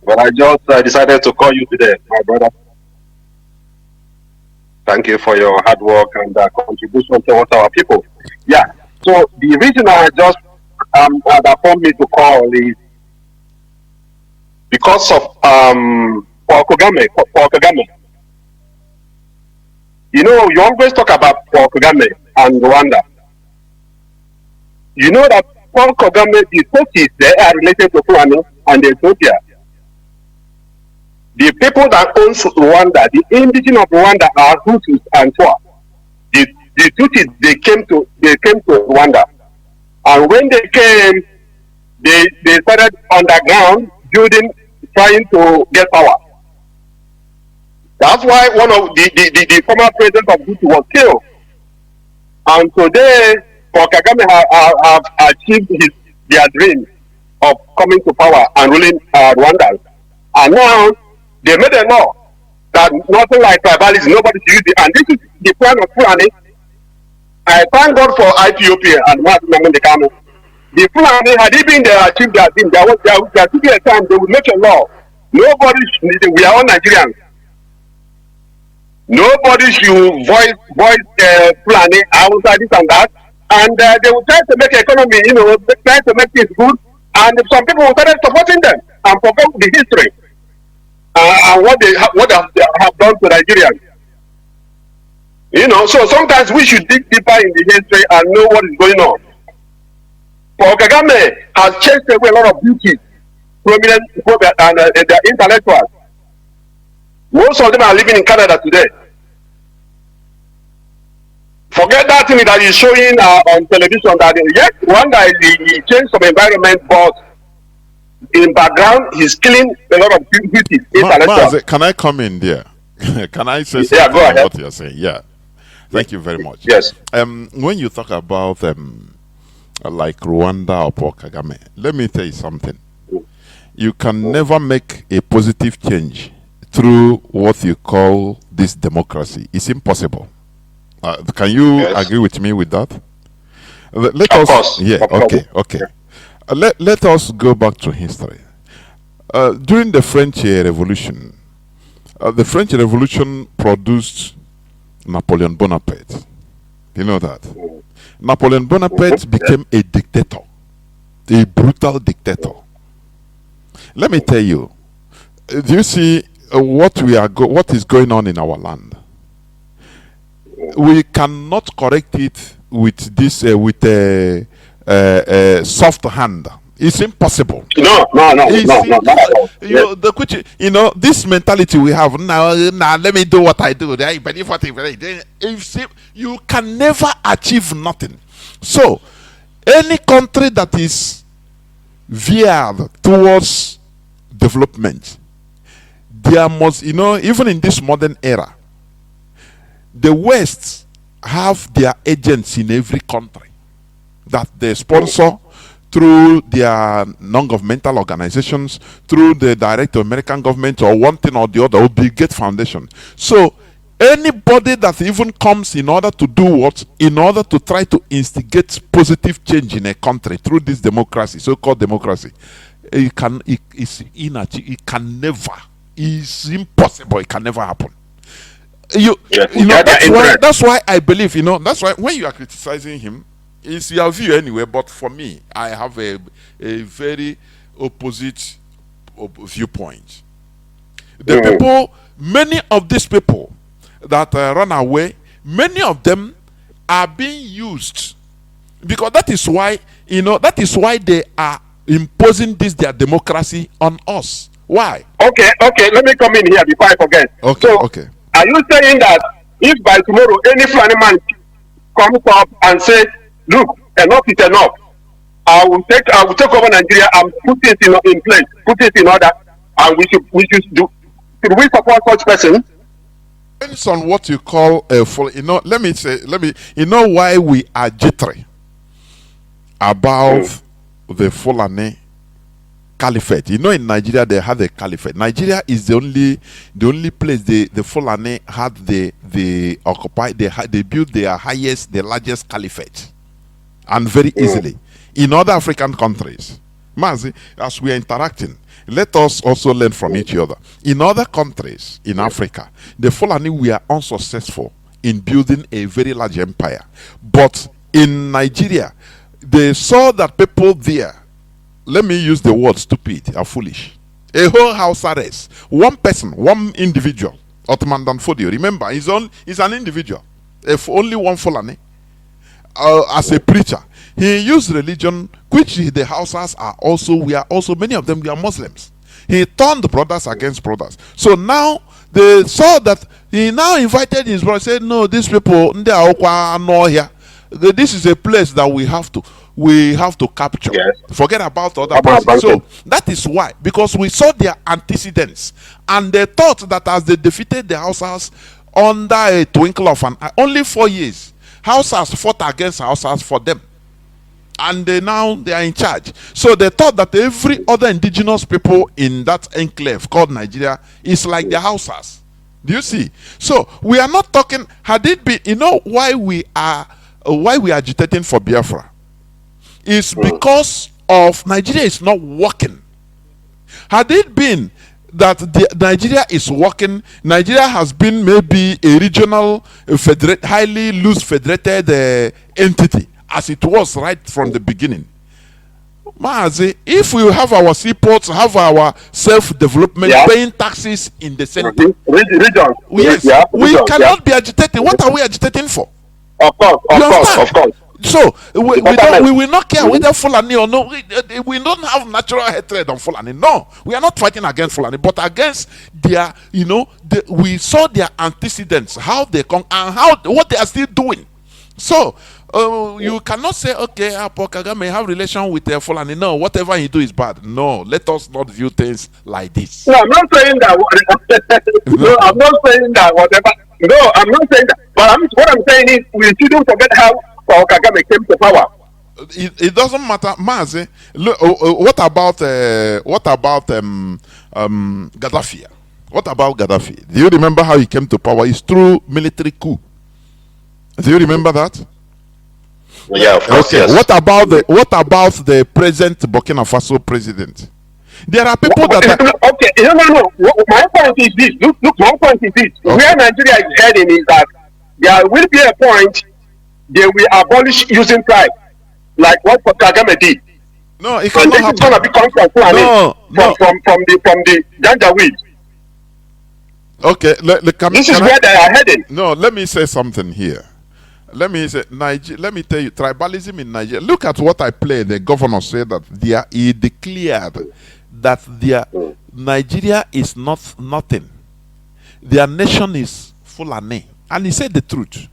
But I just decided to call you today, my brother. Thank you for your hard work and contribution towards our people. Yeah. So the reason I just that prompted me to call is because of Paul Kagame. You always talk about Paul Kagame and Rwanda. You know that Paul Kagame, the sources they are related to Fulani and Ethiopia. The people that owns Rwanda, the indigenous of Rwanda are Hutus and Twa. The Tutsis they came to Rwanda, and when they came, they started underground building, trying to get power. That's why one of the former president of Hutu was killed. And today, Paul Kagame have achieved their dream of coming to power and ruling Rwanda. And now they made a law that nothing like tribalism, nobody should use it. And this is the plan of Fulani. I thank God for IPOB and Mazi. The Fulani, had he been there, achieved their dream, there should be a time they would make a law. Nobody should, we are all Nigerians. Nobody should voice Fulani outside this and that. And they will try to make economy, try to make things good. And some people will start supporting them and forget the history and what they have done to Nigerians. So sometimes we should dig deeper in the history and know what is going on. Paul Kagame has chased away a lot of beauty, prominent and the intellectuals. Most of them are living in Canada today. Forget that thing that is showing on television that yes, Rwanda he changed some environment, but in background he's killing a lot of beauty. Mazi, can I come in there? Can I say something go ahead. about what you're saying? Yeah. Thank you very much. Yes. When you talk about like Rwanda or Paul Kagame, let me tell you something. You can never make a positive change through what you call this democracy. It's impossible. Can you agree with me with that? Of course. Yeah. Okay. Let us go back to history. During the French Revolution, the French Revolution produced Napoleon Bonaparte. You know that? Napoleon Bonaparte became a dictator, a brutal dictator. Let me tell you, do you see what is going on in our land? We cannot correct it with this with a soft hand. It's impossible. No. This mentality we have now. Let me do what I do. You can never achieve nothing. So, any country that is veered towards development, there must, even in this modern era, the West have their agents in every country that they sponsor through their non-governmental organizations, through the direct American government, or one thing or the other, or Bill Gates Foundation. So anybody that even comes in order to do what? In order to try to instigate positive change in a country through this democracy, so-called democracy, it's impossible. It can never happen. That's why I believe, that's why when you are criticizing him, it's your view anyway, but for me, I have a very opposite viewpoint. The people, many of these people that run away, many of them are being used, because that is why they are imposing their democracy on us. Why? Okay, let me come in here before I forget. Okay. Are you saying that if by tomorrow any Fulani man comes up and says, look, enough is enough, I will take over Nigeria and put it in place, put it in order, and we should should we support such person? Depends on what you call a full. Let me why we are jittery about the Fulani caliphate. In Nigeria they had a caliphate. Nigeria is the only place the Fulani had they built the largest caliphate, and very easily. In other African countries, Mazi, as we are interacting, let us also learn from each other. In other countries in Africa, the Fulani were unsuccessful in building a very large empire, but in Nigeria they saw that people there, let me use the word stupid, are foolish. A whole house arrest. One person, one individual, Ottoman Danfodio, remember, he's an individual. If only one Fulani, as a preacher, he used religion, which the Hausas we are also, many of them, we are Muslims. He turned brothers against brothers. So now they saw that he now invited his brother, said, no, these people, they are not here. This is a place that we have to capture. Yes. Forget about other places. So that is why, because we saw their antecedents, and they thought that as they defeated the Hausas under a twinkle of an eye, only 4 years, Hausas fought against Hausas for them, and they are in charge. So they thought that every other indigenous people in that enclave called Nigeria is like the Hausas. Do you see? So we are not talking. Had it been, you know, why we are agitating for Biafra is because of Nigeria is not working. Had it been that Nigeria is working, Nigeria has been maybe a regional, highly loose federated entity, as it was right from the beginning. Mazi, if we have our seaports, have our self-development, paying taxes in the center, we cannot be agitating. What are we agitating for? Of course. So we will not care whether Fulani or no. We don't have natural hatred on Fulani. No, we are not fighting against Fulani, but against their, we saw their antecedents, how they come and what they are still doing. So you cannot say, okay, Paul Kagame have relation with Fulani. No, whatever he do is bad. No, let us not view things like this. No, I'm not saying that. No, I'm not saying that. Whatever. No, I'm not saying that. But what I'm saying is, we shouldn't forget how Paul Kagame came to power. It doesn't matter, Mazi. Look, what about Gaddafi? What about Gaddafi? Do you remember how he came to power? It's through military coup. Do you remember that? Yeah, of course. Okay. Yes. What about the present Burkina Faso president? There are people that are... Okay, no. My point is this. Look, my point is this. Okay. Where Nigeria is heading is that there will be a point they will abolish using tribe, like what Kagame did. No, it cannot happen. It's going to be conflict from the Janjaweed. Okay, this is where they are heading. No, let me say something here. Let me tell you, tribalism in Nigeria. Look at what I played. The governor said that he declared that Nigeria is nothing. Their nation is Fulani, and he said the truth.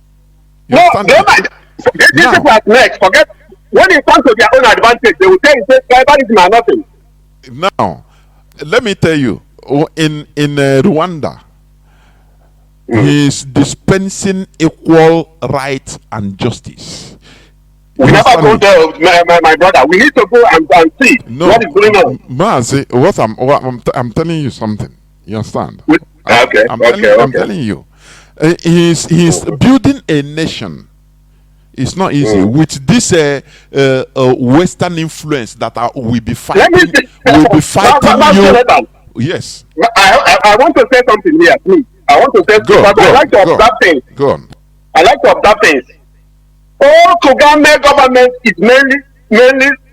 No, forget these people at next. Forget when it comes to their own advantage, they will say tribalism are nothing. Now, let me tell you, in Rwanda, he's dispensing equal rights and justice. We never go there, my brother. We need to go and see what is going on. Mazi, I'm telling you something. You understand? I'm telling you. He's building a nation. It's not easy with this Western influence that will be fighting. Yes. I want to say something here, please. I want to say something. I like to observe things. Go on. I like to observe things. All Kagame government is mainly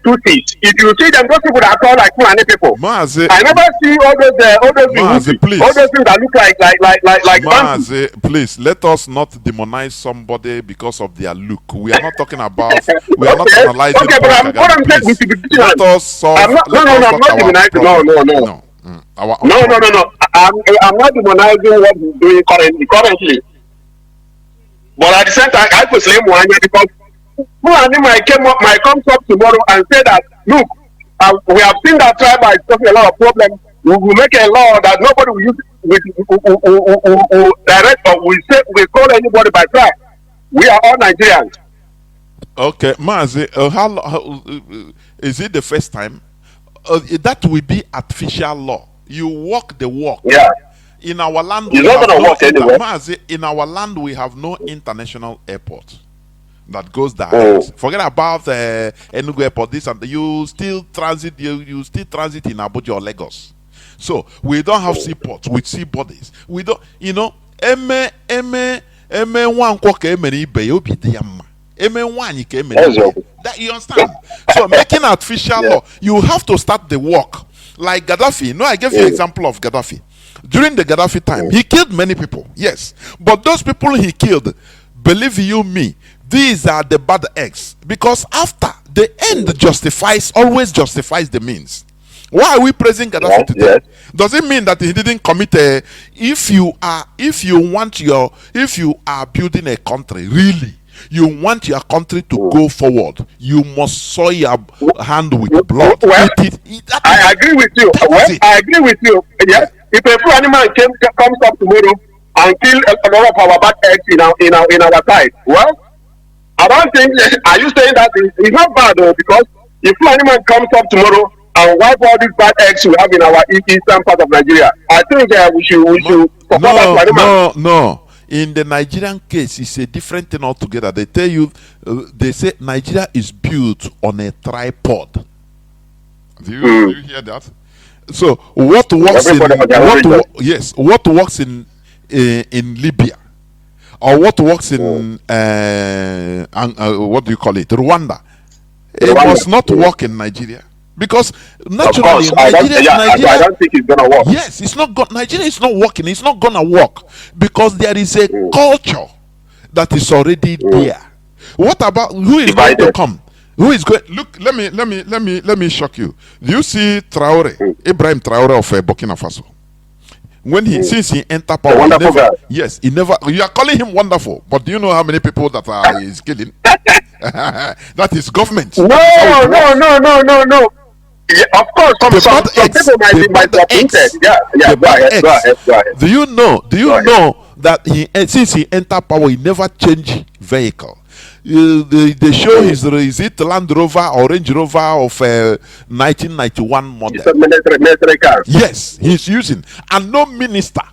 Tutsis. If you see them, those people that are called like Fulani people. Mazi, I never see all those things that look like Mazi, please let us not demonize somebody because of their look. We are not talking about. We are not analyzing. Okay, but what I'm saying is, let us solve. I'm not demonizing. No. I'm not demonizing what he's doing currently. But at the same time, I could say because Fulani might come up tomorrow and say that, look, we have seen that tribe is causing a lot of problems. We will make a law that nobody will use will direct or we call anybody by tribe. We are all Nigerians. Okay, Mazi, how is it the first time? That will be artificial law. You walk the walk. Yeah. In our land, in our land, we have no international airport that goes direct. Forget about Enugu airport. This and you still transit. You still transit in Abuja or Lagos. So we don't have seaports with sea bodies. We don't. You know, that you understand? So making artificial law, you have to start the work. Like Gaddafi. No, I gave you an example of Gaddafi. During the Gaddafi time, he killed many people, yes. But those people he killed, believe you me, these are the bad eggs. Because after, the end always justifies the means. Why are we praising Gaddafi today? Yes. Does it mean that he didn't commit a? If you are building a country, really, you want your country to go forward, you must soil your hand with blood. Well, I agree with you. I agree with you. Yes. If a full animal comes up tomorrow and kill a lot of our bad eggs in our side, well, I don't think. Are you saying that it's not bad though? Because if full animal comes up tomorrow and wipe all these bad eggs we have in our eastern part of Nigeria, I think we should support that animal. No. In the Nigerian case, it's a different thing altogether. They tell you, they say Nigeria is built on a tripod. Do you hear that? So what works what works in Libya, or what works in what do you call it, Rwanda, it must not work in Nigeria. Because naturally, I don't think it's gonna work. Yes, it's not. Nigeria is not working. It's not gonna work because there is a culture that is already there. What about who is going to come? Who is going? Look, let me shock you. Do you see Traore, Ibrahim Traore of Burkina Faso? When since he entered power, he never. You are calling him wonderful, but do you know how many people that he's killing? That is government. No. Yeah, of course, some people might be disappointed. Yeah. Go ahead. Do you know that since he entered power, he never changed vehicle? They show is it Land Rover or Range Rover of 1991 model? It's a military car. Yes, he's using, and no minister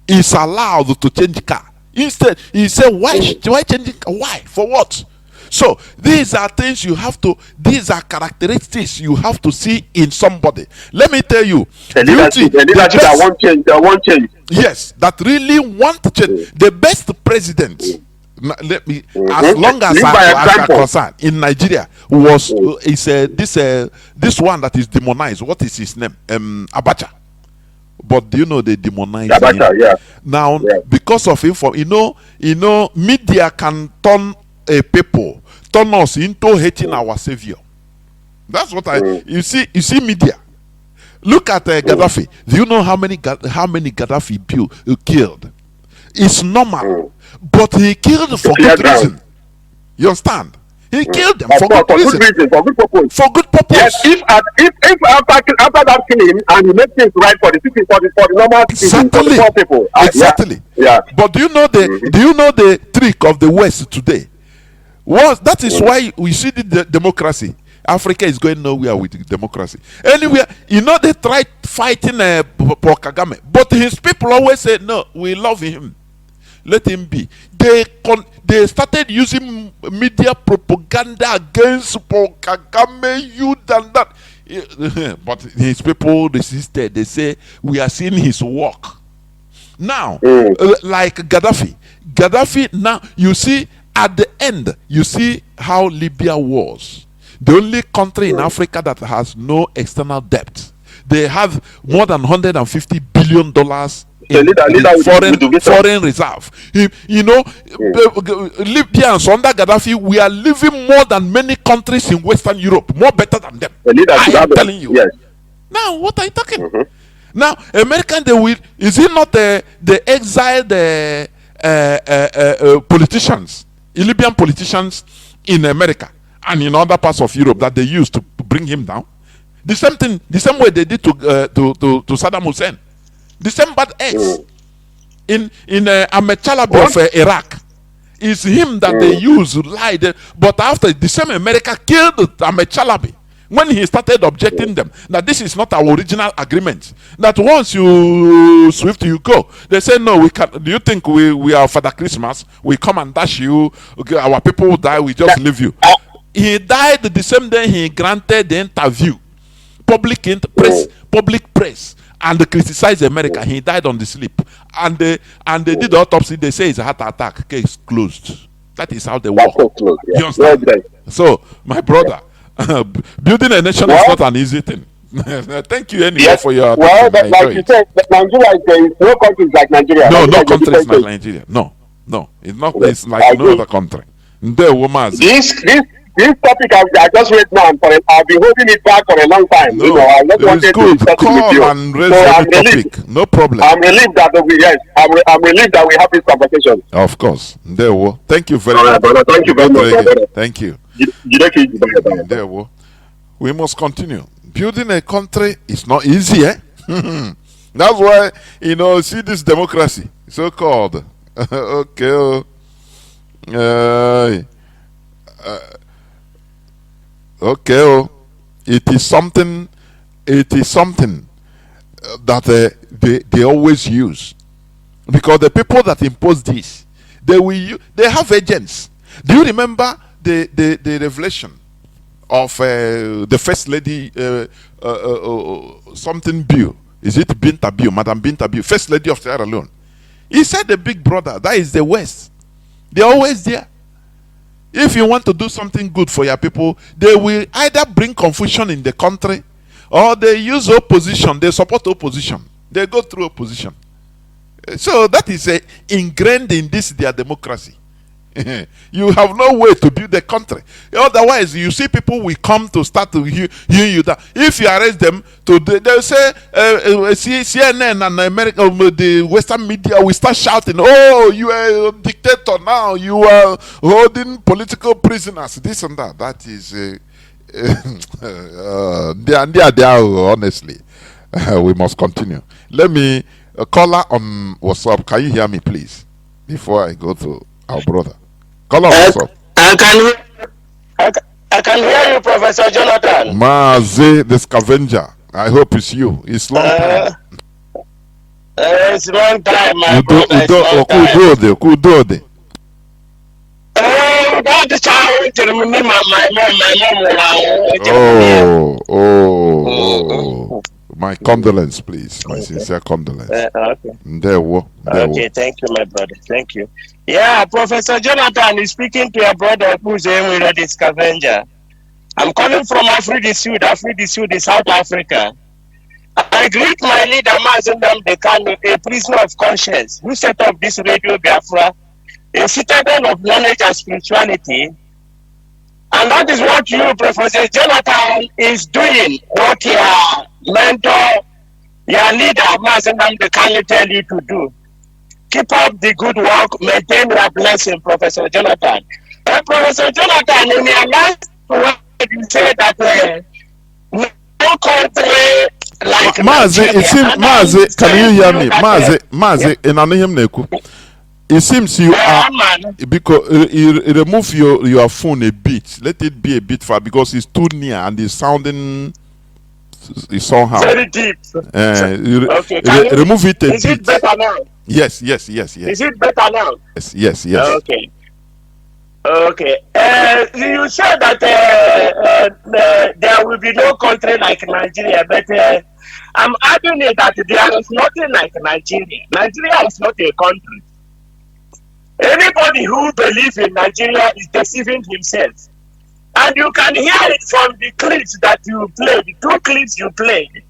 is allowed to change car. Instead, he said, "Why changing? Why? For what?" So these are things you have to. These are characteristics you have to see in somebody. Let me tell you, the leadership that won't change. Yes, that really want to change. The best president. Let me, as long as I'm concerned, in Nigeria was this one that is demonized. What is his name? Abacha. But do you know they demonize Abacha? him? Yeah. Now, because of info, media can turn us into hating our savior. That's what you see media. Look at Gaddafi. Do you know how many Gaddafi killed? It's normal, but he killed for good reason. You understand? He killed them for good reason, for good purpose. For good purpose. Yes, if after that killing and he makes things right for the city, for the normal citizens, for the poor people. Exactly. Yeah. But do you know the trick of the West today? That is why we see the democracy. Africa is going nowhere with democracy. Anywhere, they tried fighting Paul Kagame, but his people always say, "No, we love him. Let him be." They started using media propaganda against Paul Kagame, you and that. But his people resisted. They say, "We are seeing his work." Now, like Gaddafi, now you see at the end, you see how Libya was. The only country in Africa that has no external debt. They have more than $150 billion in foreign reserve. Libyans under Gaddafi, we are living more than many countries in Western Europe, more better than them. I am telling you. Yes. Now, what are you talking? Now, American, is it not the exiled politicians, Libyan politicians in America and in other parts of Europe that they used to bring him down? The same thing, the same way they did to Saddam Hussein. The same bad eggs in Ahmed Chalabi of Iraq. It's him that they use to lie. But after the same America killed Ahmed Chalabi when he started objecting them that this is not our original agreement. That once you swift you go. They say no, we can. Do you think we are Father Christmas? We come and dash you. Okay, our people will die. We just leave you. He died the same day he granted the interview, public press, and they criticized America. He died on the sleep, and they did the autopsy. They say it's a heart attack. Case closed. That is how they work. You understand? So, my brother, building a nation is not an easy thing. Thank you anyway for your. Well, like you said, Nigeria is no countries like Nigeria. No country is like Nigeria. No, it's not. It's like no other country. This this topic I just read now, I've been holding it back for a long time. No, You know, I just wanted to discuss it with you. Call and raise So any topic. No problem. I'm relieved that I'm relieved that we have this conversation. Of course. There we go. Thank you very much. Brother, thank you very much. Brother. Thank you. There we go. We must continue. Building a country is not easy, eh? That's why, you know, see this democracy, so-called. Okay. Okay. It is something that they always use. Because the people that impose this, they have agents. Do you remember the revelation of the first lady something Bill? Is it Binta Bill, Madam Binta Bill, first lady of Sierra Leone? He said the big brother, that is the West. They're always there. If you want to do something good for your people, they will either bring confusion in the country or they use opposition. They support opposition. They go through opposition. So that is ingrained in this their democracy. You have no way to build the country. Otherwise, you see people will come to start to hear you down. If you arrest them, they'll say CNN and America, the Western media will start shouting, "Oh, you are a dictator now. You are holding political prisoners." This and that. That is, they are honestly. We must continue. Let me caller on WhatsApp. Can you hear me, please, before I go to our brother? Call on WhatsApp. I can hear you, Professor Jonathan. Mazi, the scavenger. I hope it's you. It's long time. It's long time, my brother. Kudode. My condolence, please. My sincere condolence. Okay. Okay, thank you, my brother. Thank you. Yeah, Professor Jonathan is speaking to your brother who's the scavenger. I'm calling from Afridi Sud. Afridi Sud is South Africa. I greet my leader, Mazi, a prisoner of conscience, who set up this Radio Biafra, a citadel of knowledge and spirituality. And that is what you, Professor Jonathan, is doing, what your mentor, your leader, Mazi, can tell you to do. Keep up the good work, maintain your blessing, Professor Jonathan. Professor Jonathan, in your last word, you said that no country like Mazi, it seems, Mazi, can you hear me? Mazi, in Anihim Neku. It seems you are, because you remove your phone a bit. Let it be a bit far because it's too near and it's sounding somehow. Very deep. Okay, remove it a bit. Is it better now? Yes. Is it better now? Yes. Okay. You said that there will be no country like Nigeria, but I'm arguing that there is nothing like Nigeria. Nigeria is not a country. Anybody who believes in Nigeria is deceiving himself. And you can hear it from the clips that you played, the two clips you played.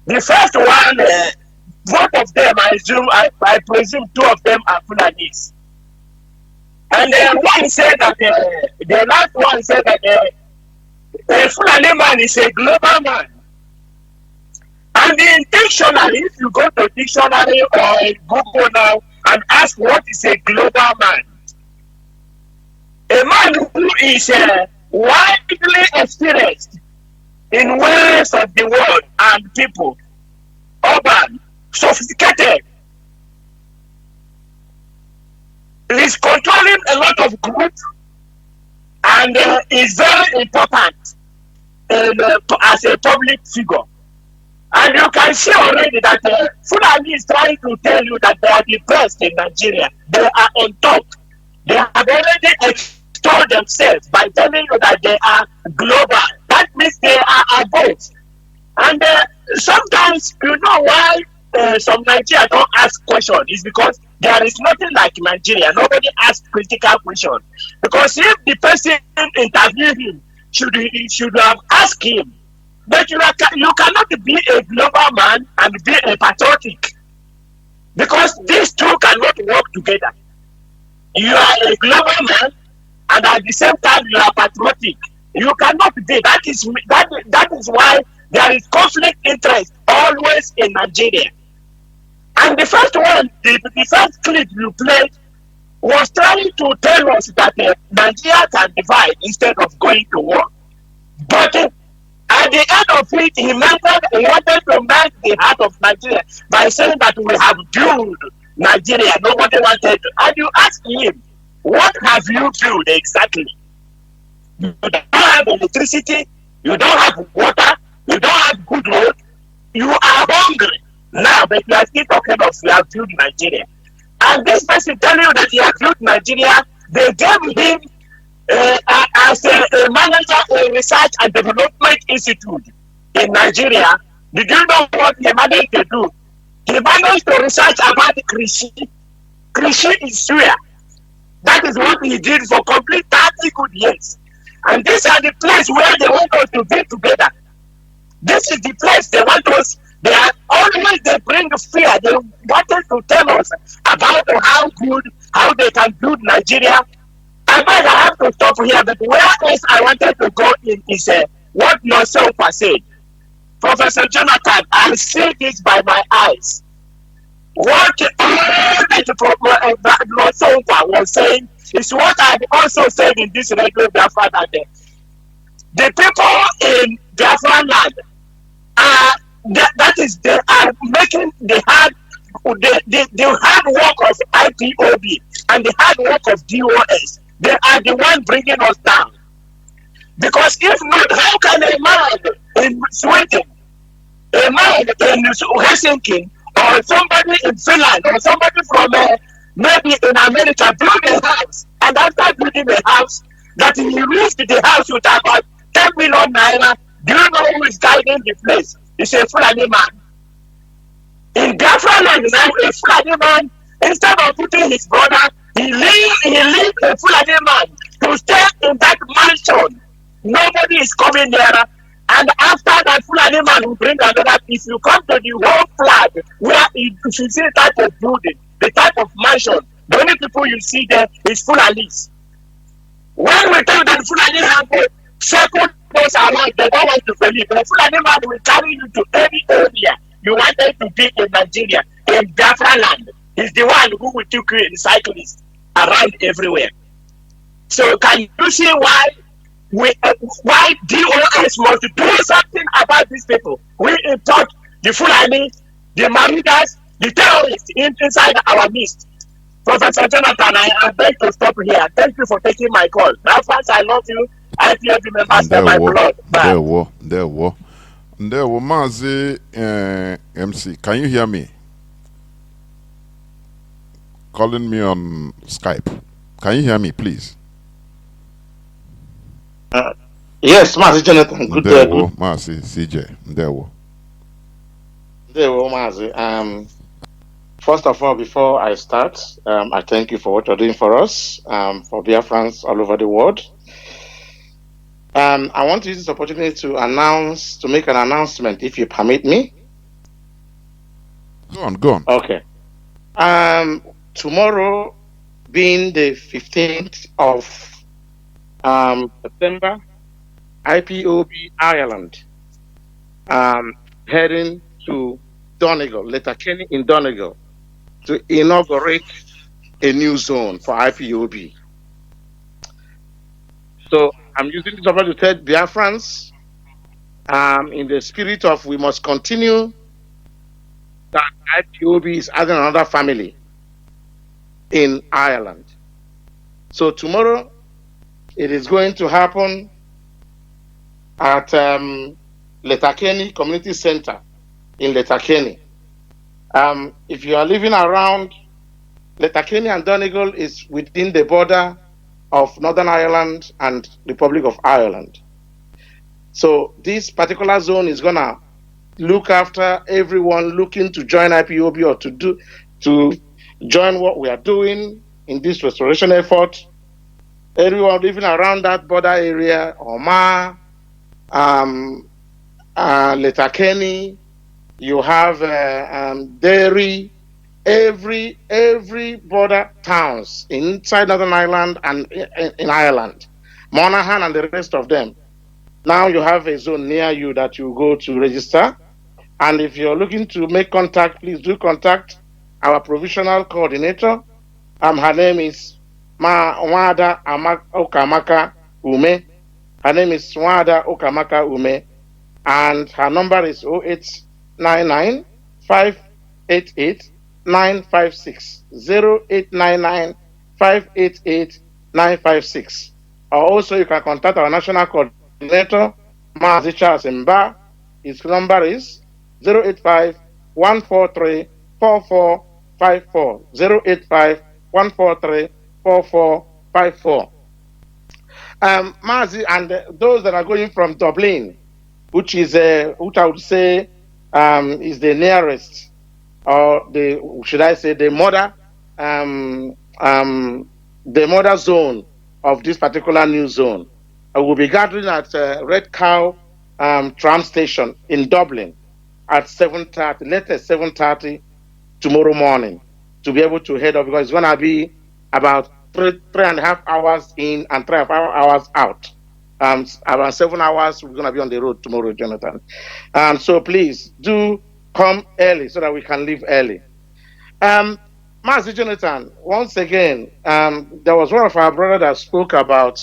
The first one, both of them, I presume two of them are Fulanis. And one said that, the last one said that a Fulani man is a global man. And in dictionary, if you go to dictionary or Google now and ask what is a global man, a man who is widely experienced in ways of the world and people, urban, sophisticated, is controlling a lot of groups and is very important as a public figure. And you can see already that Fulani is trying to tell you that they are the best in Nigeria. They are on top. They have already extolled themselves by telling you that they are global. That means they are above. And sometimes, you know why some Nigerians don't ask questions? It's because there is nothing like Nigeria. Nobody asks critical questions. Because if the person interviewed him, should have asked him. But you cannot be a global man and be a patriotic. Because these two cannot work together. You are a global man and at the same time you are patriotic. You cannot be. That is why there is conflict interest always in Nigeria. And the first one, the first clip you played was trying to tell us that Nigeria can divide instead of going to war. But at the end of it, he wanted to melt the heart of Nigeria by saying that we have built Nigeria. Nobody wanted to. And you ask him, what have you built exactly? You don't have electricity, you don't have water, you don't have good road, you are hungry now, but you are still talking of you have built Nigeria. And this person telling you that he has built Nigeria, they gave him as a manager of Research and Development Institute in Nigeria. Did you know what he managed to do? He managed to research about Krishi. Krishi is where. That is what he did for complete 30 good years. And these are the place where they want us to be together. This is the place they want us. They are always, they bring fear. They wanted to tell us about how they can build Nigeria. I might have to stop here, but where else I wanted to go in is what Nosonfa said. Professor Jonathan, I see this by my eyes. What Nosonfa was saying is what I also said in this radio Biafra that the people in Biafra land they are making the hard work of IPOB and the hard work of DOS. They are the one bringing us down. Because if not, how can a man in Sweden, a man in Helsinki, or somebody in Finland, or somebody from maybe in America build a house, and after building a house, that he reached the house with about 10 million naira, do you know who is guiding the place? It's a Fulani man. In Biafra land now, a Fulani man, instead of putting his brother, he leaves a Fulani man to stay in that mansion. Nobody is coming there. And after that, Fulani man will bring another. If you come to the whole flag, where you should see the type of building, the type of mansion, the only people you see there is Fulanis. When we tell them Fulani have a second place around, they don't want to believe. The Fulani man will carry you to any area you wanted to be in Nigeria, in Biafra land. He's the one who will take you in cyclists around everywhere. So can you see why DOS must do something about these people? We import the Fulani, the Maridas, the terrorists inside our midst. Professor Jonathan, I beg to stop here. Thank you for taking my call. Now, first, I love you. I feel you members of my blood. There were Mazi MC. Can you hear me? Calling me on Skype. Can you hear me, please? Yes, Mazi Jonathan. Good day. Mazi CJ. There were Mazi. First of all, before I start, I thank you for what you're doing for us, for Biafrans all over the world. I want to use this opportunity to make an announcement, if you permit me. Go on. Okay. Tomorrow, being the 15th of September, IPOB Ireland, heading to Donegal, Letterkenny in Donegal, to inaugurate a new zone for IPOB. So I'm using this opportunity to tell Biafrans, in the spirit of we must continue, that IPOB is adding another family in Ireland. So tomorrow, it is going to happen at Letterkenny Community Center in Letterkenny. If you are living around, Letterkenny and Donegal is within the border of Northern Ireland and Republic of Ireland. So this particular zone is gonna look after everyone looking to join IPOB or to join what we are doing in this restoration effort. Everyone living around that border area, Omagh, Letterkenny, you have Derry, every border towns inside Northern Ireland and in Ireland, Monaghan and the rest of them. Now you have a zone near you that you go to register. And if you're looking to make contact, please do contact our provisional coordinator. Her name is Nwada Okamaka Ume. Her name is Nwada Okamaka Ume. And her number is 0899 588 956. 0899 588 956. Or also you can contact our national coordinator, Mazi Charles Mba. His number is 085 143 4454. 085 143 4454. Mazi, and those that are going from Dublin, which I would say is the nearest, or should I say the mother zone of this particular new zone. I will be gathering at Red Cow tram station in Dublin at 7:30, latest 7:30 tomorrow morning, to be able to head up, because it's going to be about 3.5 hours in and 3.5 hours out. Around 7 hours, we're going to be on the road tomorrow, Jonathan. So please do come early so that we can leave early. Mazi Jonathan, once again, there was one of our brothers that spoke about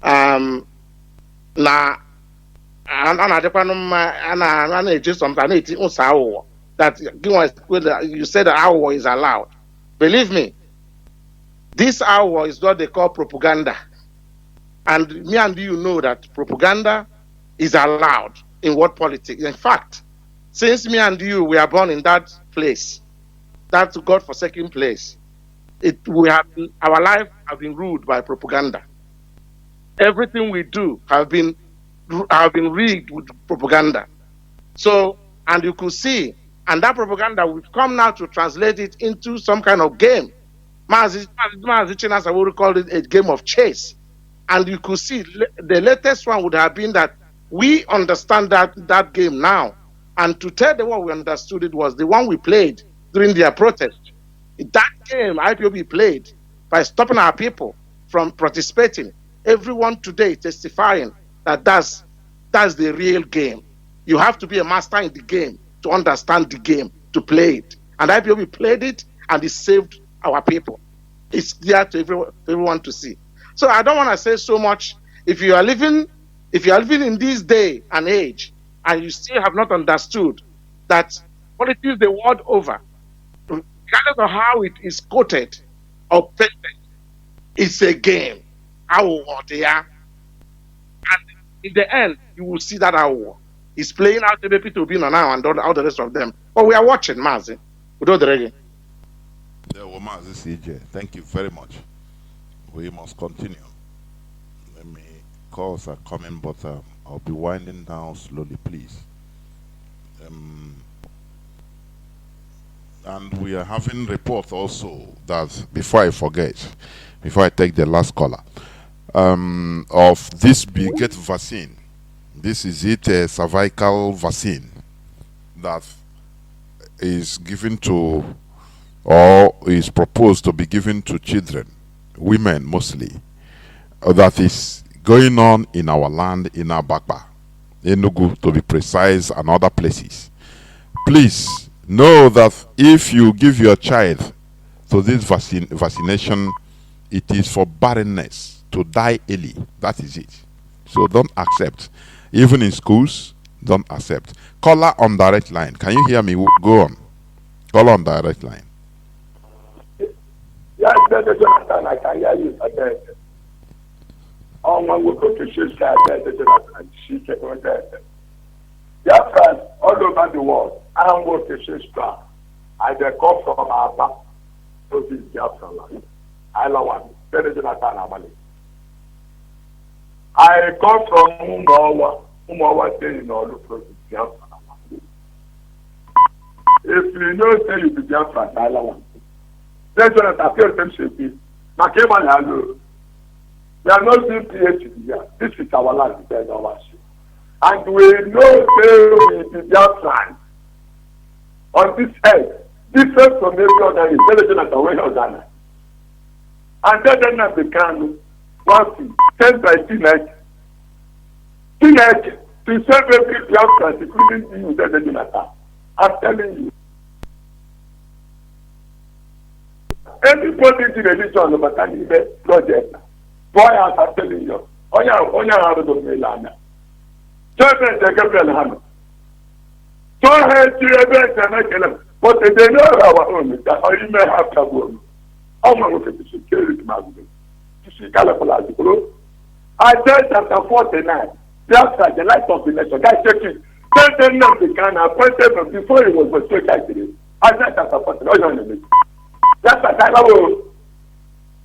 that you said that our is allowed. Believe me, this hour is what they call propaganda. And me and you know that propaganda is allowed in world politics. In fact, since me and you we are born in that place, that God-forsaken place, our life have been ruled by propaganda. Everything we do have been rigged with propaganda. So, and you could see, and that propaganda would come now to translate it into some kind of game. Mazi Chinasa would call it a game of chess. And you could see the latest one would have been that we understand that game now. And to tell them what we understood, it was the one we played during their protest. That game IPOB played by stopping our people from participating. Everyone today testifying that that's the real game. You have to be a master in the game to understand the game, to play it. And IPOB played it, and it saved our people. It's there to everyone to see. So I don't want to say so much. If you are living in this day and age, and you still have not understood that politics the world over, regardless of how it is quoted or painted, it's a game. And in the end, you will see that our war is playing out the people being on now and all the rest of them. But we are watching, Mazi. Mazi CJ, thank you very much. We must continue. Let me, calls are coming, but I'll be winding down slowly, please. And we are having reports also that, before I forget, before I take the last caller, of this Biget vaccine. This is it, a cervical vaccine that is given to, or is proposed to be given to children, women mostly, that is going on in our land, in Abakba, Enugu to be precise, and other places. Please know that if you give your child to this vaccination, it is for barrenness, to die early. That is it. So don't accept. Even in schools, don't accept. Caller on direct line. Can you hear me? Go on. Caller on direct line. Yes, Jonathan, I can hear you. All my work to show and she can go there. Yes, friends, all over the world, I am working to show. I come from Abba to this Biafra land. I love Jonathan. I come from Umawa staying in all the province. If you know, say you be Biafra, I love then Jonathan, tell them shaky. Makema Hello. We are not doing PhD here. This is our land, this is our ship. And we know say we be Biafran on this earth. different from every other intelligent and well organized. And then I began working, sent by teenage to serve every Biafran, including you, Jonathan. I'm telling you. Anybody in the religion of a project, boy, I'm telling you. Onya out of the Milana. Children, they get well handled. So I had to event and I tell them, but they know our own, or you may have to go. I'm going to security magazine. To see Calapalazico. Isaiah chapter 49. Biafra, the light of the nation. Guys, check it. President of the Ghana appointed him before he was so actually. Isaiah chapter 49. That's what I know.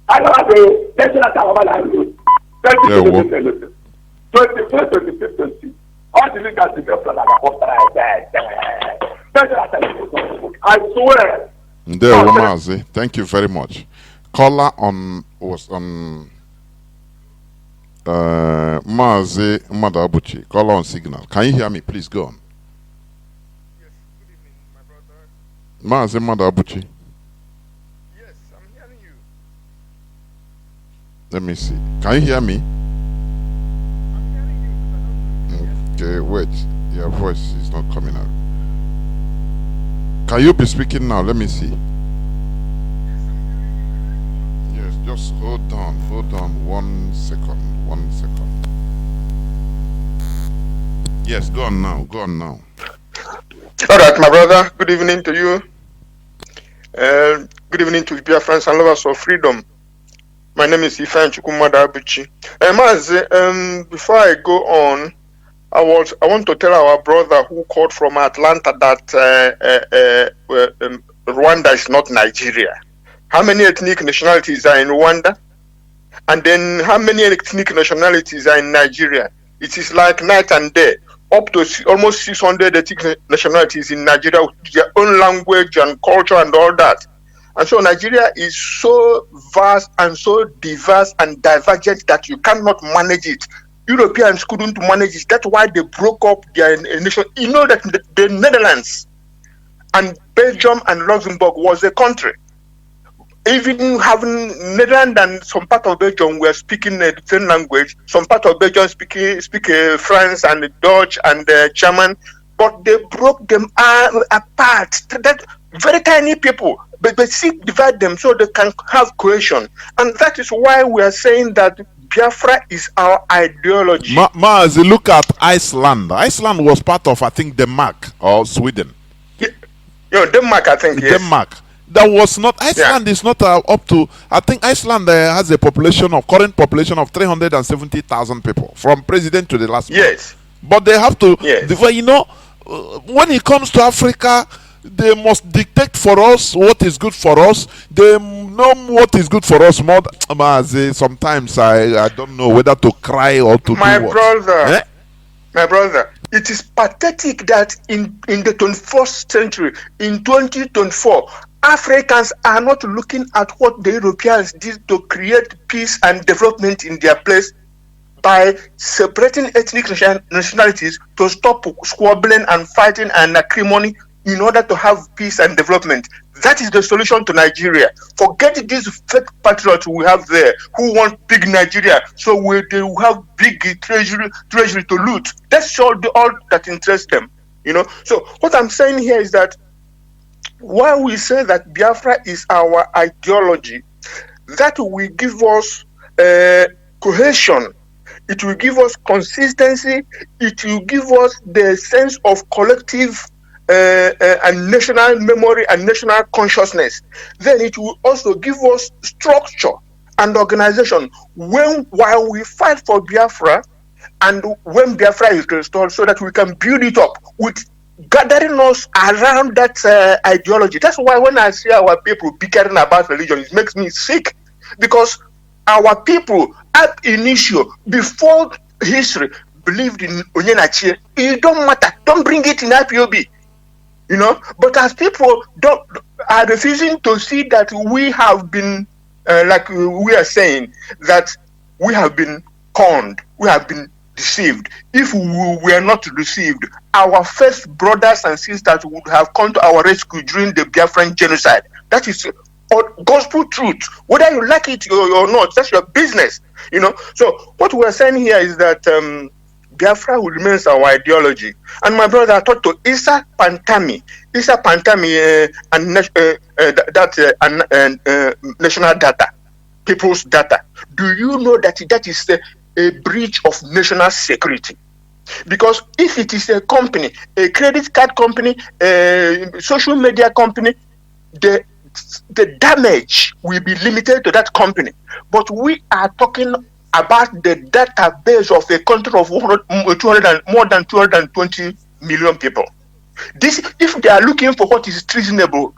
I know. That's what I know. 21st, 25th century. All the leaders in the I swear. There, Mazi. Thank you very much. Caller was on Mazi Madabuchi. Caller on signal. Can you hear me? Please go on. Yes. Good evening, my brother. Mazi Madabuchi. Yes, I'm hearing you. Let me see. Can you hear me? I'm hearing you, but I don't know. Okay, wait. Your voice is not coming out. Can you be speaking now? Let me see. Yes, just hold on. 1 second. Yes, go on now. All right, my brother. Good evening to you. Good evening to Biafrans and lovers of freedom. My name is Ifan Chukwumada Abuchi. Mazi, before I go on, I want to tell our brother who called from Atlanta that Rwanda is not Nigeria. How many ethnic nationalities are in Rwanda? And then how many ethnic nationalities are in Nigeria? It is like night and day. Up to almost 600 ethnic nationalities in Nigeria with their own language and culture and all that. And so Nigeria is so vast and so diverse and divergent that you cannot manage it. Europeans couldn't manage it. That's why they broke up their nation. You know that the Netherlands and Belgium and Luxembourg was a country. Even having Netherlands and some part of Belgium were speaking the same language. Some part of Belgium speak French and Dutch and German, but they broke them apart. That very tiny people, but they divide them so they can have cohesion, and that is why we are saying that Biafra is our ideology. Mazi, look at Iceland. Iceland was part of, I think, Denmark or Sweden. Yeah, Denmark, I think. Yes. Denmark. That was not Iceland. Is not up to. I think Iceland has a current population of 370,000 people, from president to the last. Yes. Man. But they have to. Yes. You know, when it comes to Africa, they must dictate for us what is good for us. They know what is good for us more. Sometimes I don't know whether to cry or to my do what. Brother. My brother, it is pathetic that in the 21st century, in 2024, Africans are not looking at what the Europeans did to create peace and development in their place by separating ethnic nationalities to stop squabbling and fighting and acrimony in order to have peace and development. That is the solution to Nigeria. Forget these fake patriots we have there who want big Nigeria, so they will have big treasury to loot. That's all that interests them. You know. So what I'm saying here is that while we say that Biafra is our ideology, that will give us cohesion. It will give us consistency. It will give us the sense of collective and national memory and national consciousness. Then it will also give us structure and organization while we fight for Biafra, and when Biafra is restored, so that we can build it up with gathering us around that ideology. That's why when I see our people bickering about religion, it makes me sick, because our people ab initio, before history, believed in Onyenachie. It don't matter. Don't bring it in IPOB. You know, but as people are refusing to see that we have been, like we are saying, that we have been conned, we have been deceived. If we were not deceived, our first brothers and sisters would have come to our rescue during the Biafran genocide. That is gospel truth. Whether you like it or not, that's your business. You know. So what we are saying here is that Biafra will remain our ideology. And my brother, I talked to Issa Pantami, national data, people's data. Do you know that that is a breach of national security? Because if it is a company, a credit card company, a social media company, the damage will be limited to that company. But we are talking about the database of a country of more than 220 million people. This, if they are looking for what is treasonable,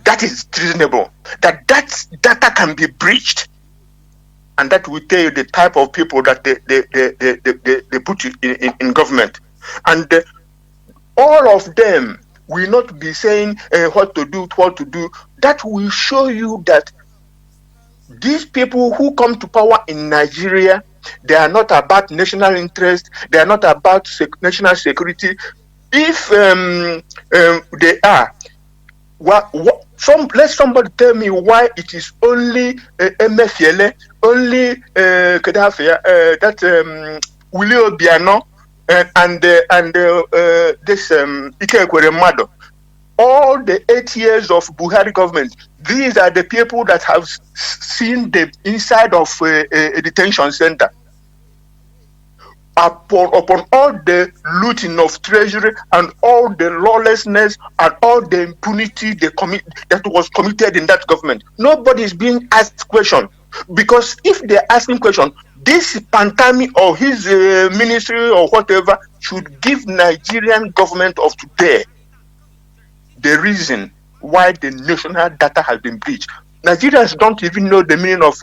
that is treasonable. That data can be breached, and that will tell you the type of people that they put in government. And all of them will not be saying what to do. That will show you that these people who come to power in Nigeria, they are not about national interest. They are not about national security. If they are, let somebody tell me why it is only Emefiele, only Gaddafi, that Willie Obiano, and this Ike Ekweremadu. All the 8 years of Buhari government, these are the people that have seen the inside of a detention center. Upon all the looting of treasury and all the lawlessness and all the impunity that was committed in that government, nobody is being asked question. Because if they're asking question, this Pantami or his ministry or whatever should give Nigerian government of today the reason why the national data has been breached. Nigerians don't even know the meaning of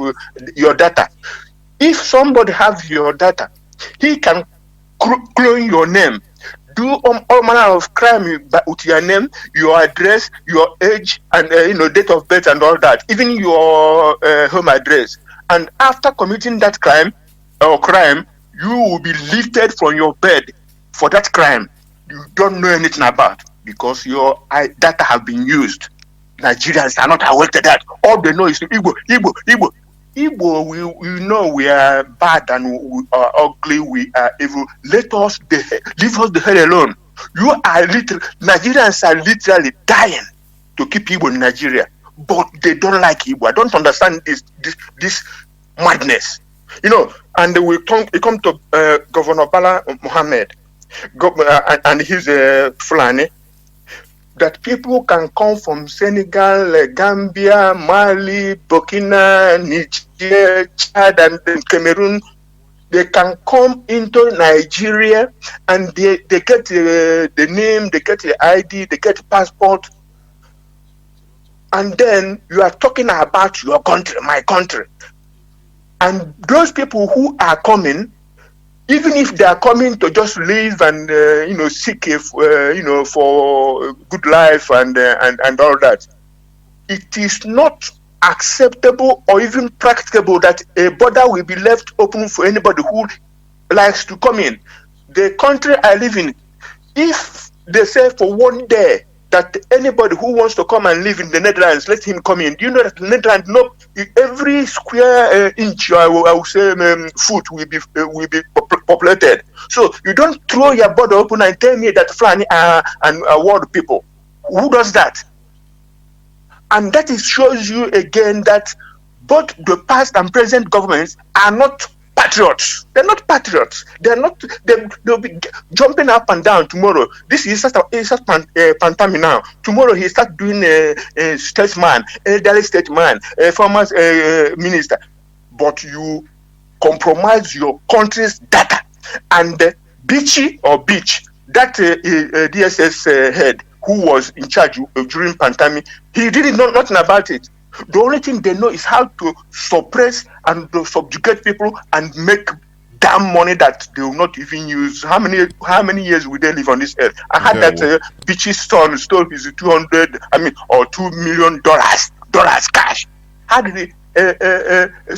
your data. If somebody has your data, he can clone your name, do all manner of crime with your name, your address, your age, and date of birth and all that, even your home address. And after committing that crime, you will be lifted from your bed for that crime you don't know anything about, because your data have been used. Nigerians are not aware of that. All they know is Igbo. We know we are bad and we are ugly, we are evil. Leave us the hell alone. Nigerians are literally dying to keep Igbo in Nigeria, but they don't like Igbo. I don't understand this madness. And we come to Governor Bala Mohammed and his Fulani, that people can come from Senegal, Gambia, Mali, Burkina, Niger, Chad, and Cameroon. They can come into Nigeria and they get the name, they get the ID, they get passport. And then you are talking about your country, my country. And those people who are coming, even if they are coming to just live and seek for good life and all that, it is not acceptable or even practicable that a border will be left open for anybody who likes to come in. The country I live in, if they say for one day that anybody who wants to come and live in the Netherlands, let him come in. Do you know that the Netherlands, every square inch, I will say, foot will be populated. So you don't throw your border open and tell me that Fulani are world people. Who does that? And that shows you again that both the past and present governments are not patriots. They're not patriots. They'll be jumping up and down tomorrow. This is Pantami now. Tomorrow he starts doing a statesman, elderly statesman, a former minister. But you compromise your country's data. And Beach, that DSS head who was in charge during Pantami, he did nothing about it. The only thing they know is how to suppress and to subjugate people and make damn money that they will not even use. How many years will they live on this earth? I heard that Beach's son stole his $2 million cash. How did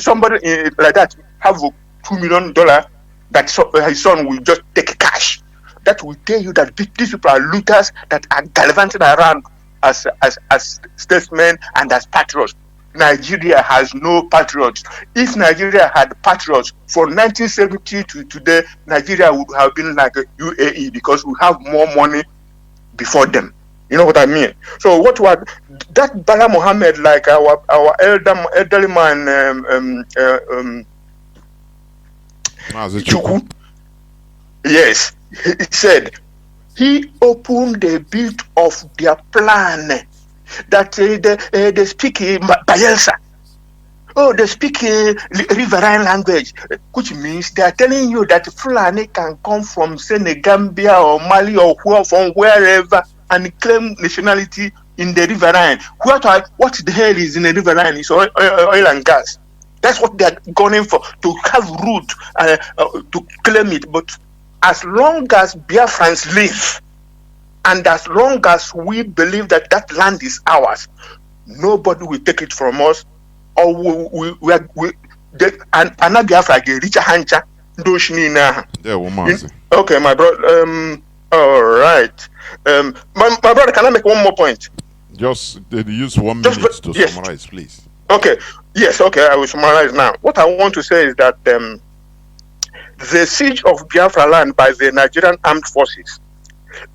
somebody like that have $2 million that his son will just take cash. That will tell you that these people are looters that are gallivanting around as statesmen and as patriots. Nigeria has no patriots. If Nigeria had patriots from 1970 to today, Nigeria would have been like a UAE because we have more money before them. You know what I mean? So what was that Bala Mohammed, like our elderly man, Mazi, yes, he said he opened a bit of their plan that they speak Bayelsa. Oh, they speak riverine language, which means they are telling you that Fulani can come from Senegambia or Mali or from wherever and claim nationality in the riverine. What the hell is in the riverine? It's oil and gas. That's what they are going for, to have root, to claim it. But as long as Biafrans live, and as long as we believe that that land is ours, nobody will take it from us. Or and Biafra get richer hancha. Okay, my brother. All right. My brother, can I make one more point? Just use 1 minute to summarize, please. Okay. Yes. Okay. I will summarize now. What I want to say is that the siege of Biafra land by the Nigerian armed forces,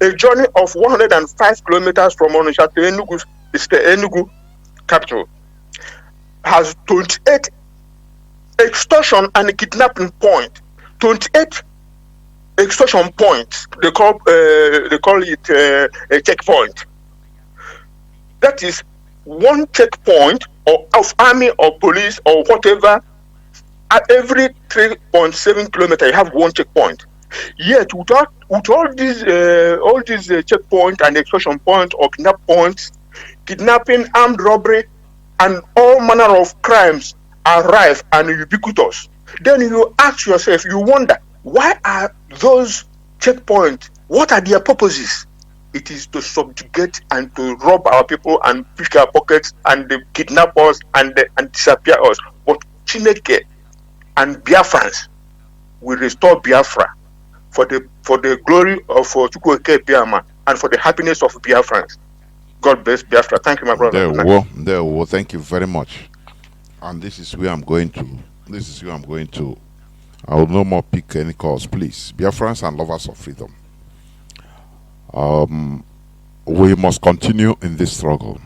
a journey of 105 kilometers from Onitsha to Enugu, is the Enugu capital, has 28 extortion and kidnapping points. 28 extortion points. They call it a checkpoint. That is one checkpoint of army or police or whatever. At every 3.7 kilometers, you have one checkpoint. Yet, with all these checkpoints and extortion points or kidnap points, kidnapping, armed robbery, and all manner of crimes are rife and ubiquitous. Then you ask yourself, you wonder, why are those checkpoints? What are their purposes? It is to subjugate and to rob our people and pick our pockets and kidnap us and disappear us. But Chineke and Biafrans will restore Biafra for the glory of Chukwueke Biama and for the happiness of Biafrans. God bless Biafra. Thank you, my brother. There we go. Thank you very much. And this is where I'm going to. I will no more pick any calls, please. Biafrans and lovers of freedom. We must continue in this struggle.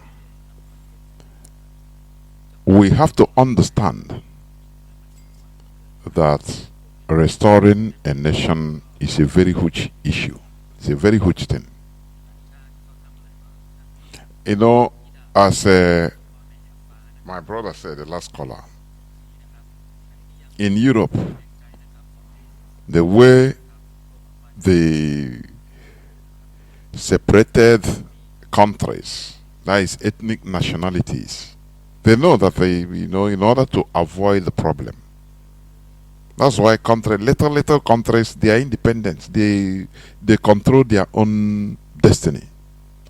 We have to understand that restoring a nation is a very huge issue. It's a very huge thing. You know, as my brother said, the last caller, in Europe, the way the separated countries, that is ethnic nationalities, they know that in order to avoid the problem. That's why little countries, they are independent. They control their own destiny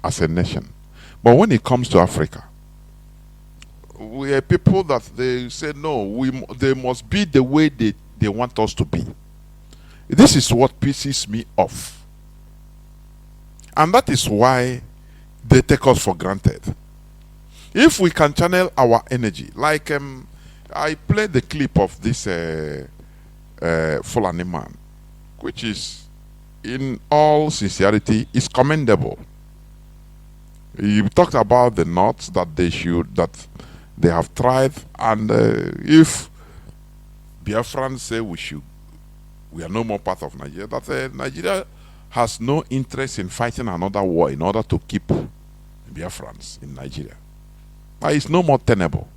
as a nation. But when it comes to Africa, we are people that they say, no, they must be the way they want us to be. This is what pisses me off. And that is why they take us for granted. If we can channel our energy, like I played the clip of this Fulani man, which is, in all sincerity, is commendable. You talked about the North, that they have tried, and if Biafrans say we are no more part of Nigeria, that Nigeria has no interest in fighting another war in order to keep Biafrans in Nigeria. It's no more tenable.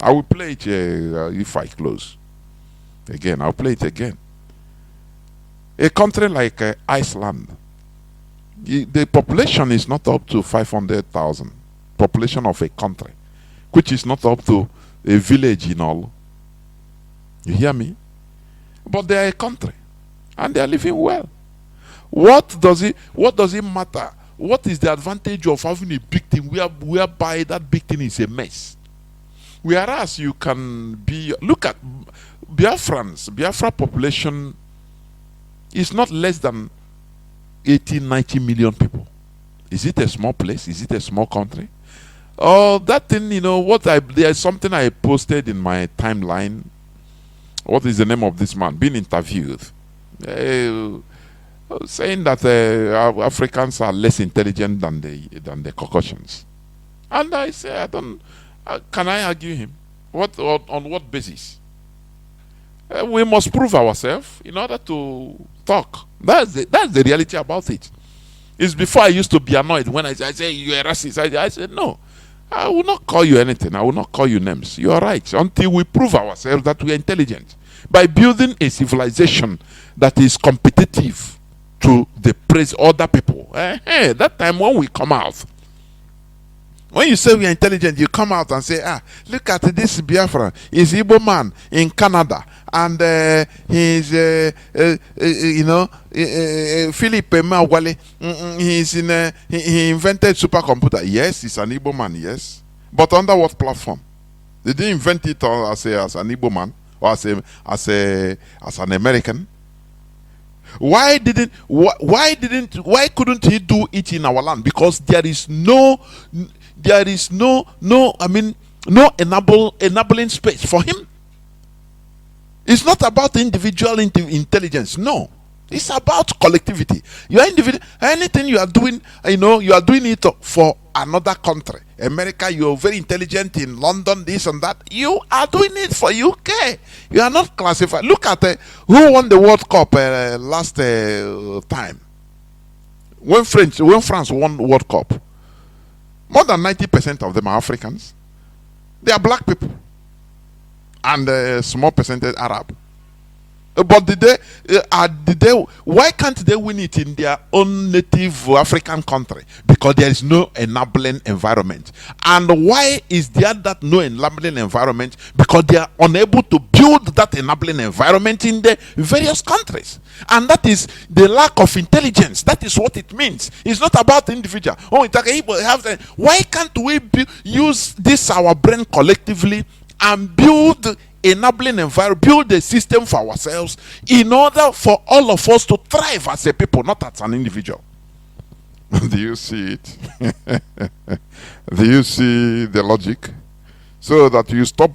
I will play it if I close. Again, I'll play it again. A country like Iceland, the population is not up to 500,000. Population of a country, which is not up to a village in all. You hear me? But they are a country, and they are living well. What does it matter? What is the advantage of having a big thing whereby that big thing is a mess? Whereas you can look at Biafra population is not less than 80, 90 million people. Is it a small place? Is it a small country? Oh, that thing, there's something I posted in my timeline. What is the name of this man? Being interviewed. Saying that Africans are less intelligent than the Caucasians. And I say, can I argue him? On what basis? We must prove ourselves in order to talk. That's the reality about it. It's before I used to be annoyed when I say you're a racist. I said, no, I will not call you anything. I will not call you names. You are right. Until we prove ourselves that we are intelligent. By building a civilization that is competitive to the praise other people. That time when we come out, when you say we are intelligent, you come out and say, look at this Biafra. He's Igbo man in Canada. And he's, Philip Mawale, he invented supercomputer. Yes, he's an Igbo man, yes. But under what platform? They didn't invent it as an Igbo man or as an American. Why couldn't he do it in our land? Because there is no enabling space for him. It's not about individual intelligence. No, it's about collectivity. You are individual. Anything you are doing, you are doing it for another country. America, you are very intelligent in London, this and that. You are doing it for UK. You are not classified. Look at who won the World Cup last time. When France won World Cup, more than 90% of them are Africans. They are black people. And a small percentage Arab. But why can't they win it in their own native African country? Because there is no enabling environment. And why is there that no enabling environment? Because they are unable to build that enabling environment in the various countries. And that is the lack of intelligence. That is what it means. It's not about the individual. Why can't we use this our brain collectively and build enabling environment, build a system for ourselves in order for all of us to thrive as a people, not as an individual? Do you see it? Do you see the logic? So that you stop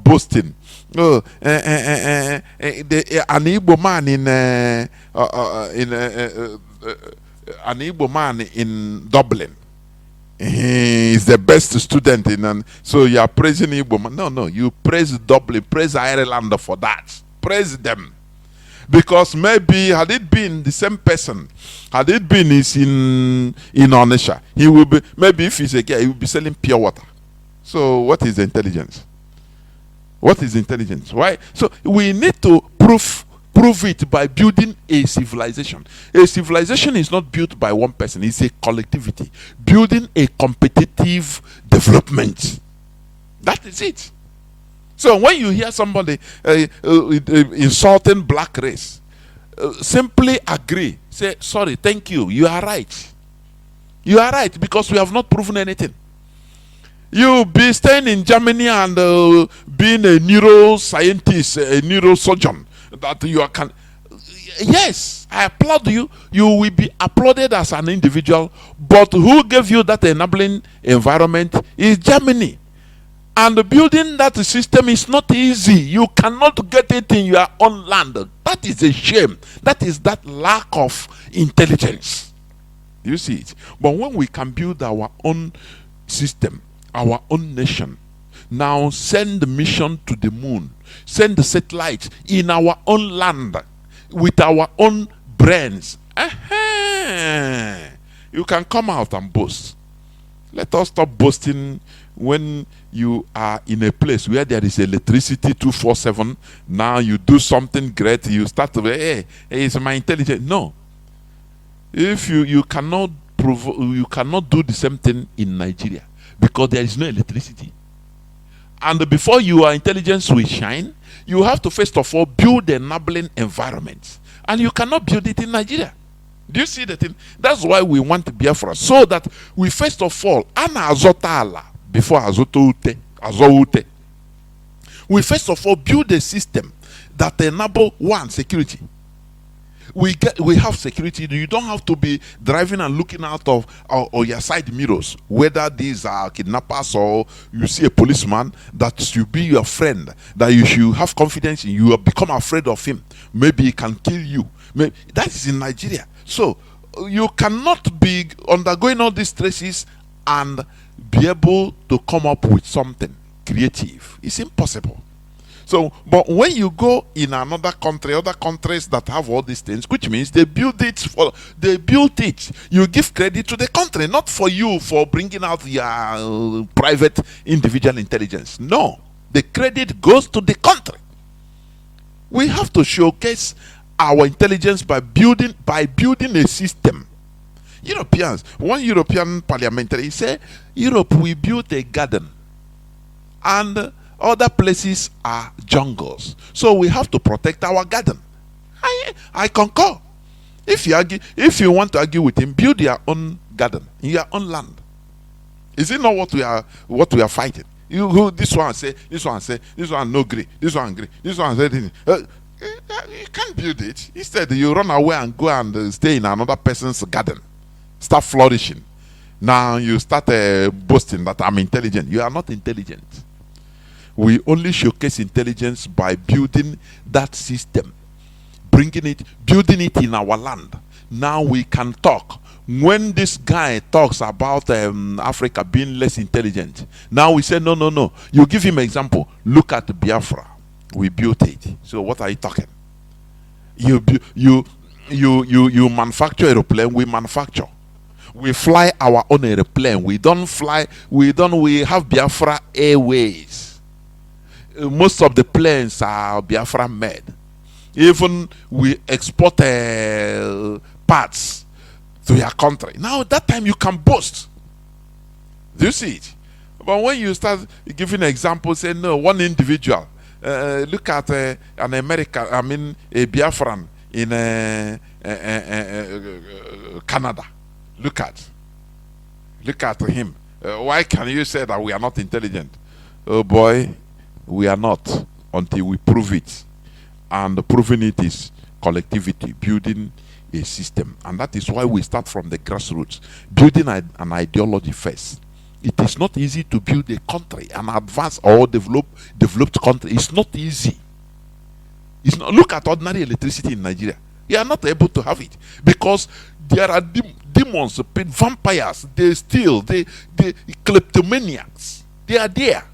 boasting. An Igbo man in Dublin, he is the best student so you are praising Igbo man. No, you praise Dublin, praise Ireland for that. Praise them. Because maybe had it been the same person, had it been in Onisha, he will be, maybe if he's a guy, he will be selling pure water. So what is the intelligence? What is intelligence? Why? So we need to prove it by building a civilization. A civilization is not built by one person, it's a collectivity. Building a competitive development. That is it. So when you hear somebody insulting black race, simply agree. Say, sorry, thank you. You are right. You are right, because we have not proven anything. You be staying in Germany and being a neuroscientist, a neurosurgeon, that you can. Yes, I applaud you. You will be applauded as an individual, but who gave you that enabling environment is Germany. And building that system is not easy. You cannot get it in your own land. That is a shame. That is that lack of intelligence. You see it? But when we can build our own system, our own nation, now send the mission to the moon, send the satellites in our own land, with our own brains, you can come out and boast. Let us stop boasting when you are in a place where there is electricity 24/7. Now you do something great, you start to hey, it's my intelligence. No. If you cannot prove, you cannot do the same thing in Nigeria, because there is no electricity. And before your intelligence will shine, you have to first of all build the enabling environment. And you cannot build it in Nigeria. Do you see the thing? That's why we want Biafra, so that we first of all, ana azotala before azoute. We first of all build a system that enable one, security. we have security. You don't have to be driving and looking out of or your side mirrors, whether these are kidnappers or you see a policeman that should be your friend, that you should have confidence in. You have become afraid of him. Maybe he can kill you. Maybe, that is in Nigeria. So you cannot be undergoing all these stresses and be able to come up with something creative. It's impossible. So, but when you go in another country, other countries that have all these things, which means they built it. You give credit to the country, not for you for bringing out your private individual intelligence. No, the credit goes to the country. We have to showcase our intelligence by building a system. Europeans, one European parliamentary said, Europe, we built a garden, and other places are jungles. So we have to protect our garden. I concur. If you want to argue with him, build your own garden in your own land. Is it not what we are fighting? This one say, this one no agree, this one agree, this one say this. You can't build it. Instead, you run away and go and stay in another person's garden. Start flourishing. Now you start boasting that I'm intelligent. You are not intelligent. We only showcase intelligence by building that system, building it in our land. Now we can talk. When this guy talks about Africa being less intelligent, now we say no. You give him example. Look at Biafra. We built it. So what are you talking? You manufacture aeroplane. We manufacture. We fly our own aeroplane. We don't fly. We have Biafra Airways. Most of the planes are Biafra made. Even we export parts to your country. Now that time you can boast. Do you see it? But when you start giving examples, say no, one individual. Look at an American, a Biafran in Canada. Look at him. Why can you say that we are not intelligent? Oh boy, we are not until we prove it. And proving it is collectivity, building a system. And that is why we start from the grassroots, building an ideology first. It is not easy to build a country, an advanced or developed country. It's not easy. It's not. Look at ordinary electricity in Nigeria. You are not able to have it because there are demons, vampires. They steal. They kleptomaniacs. They are there.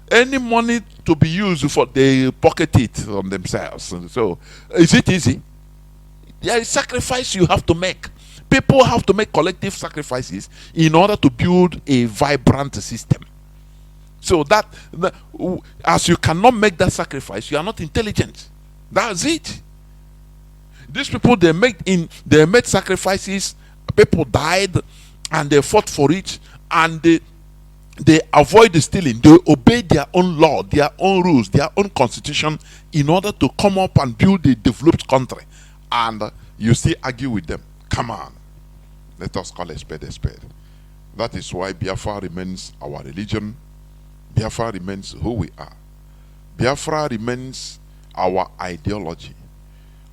Any money to be used for, they pocket it on themselves. So, is it easy? There is sacrifice you have to make. People have to make collective sacrifices in order to build a vibrant system. So as you cannot make that sacrifice, you are not intelligent. That's it. These people, they made sacrifices. People died, and they fought for it, and they avoid stealing. They obey their own law, their own rules, their own constitution in order to come up and build a developed country. And you still argue with them. Come on. Let us call a spade a spade. That is why Biafra remains our religion. Biafra remains who we are. Biafra remains our ideology.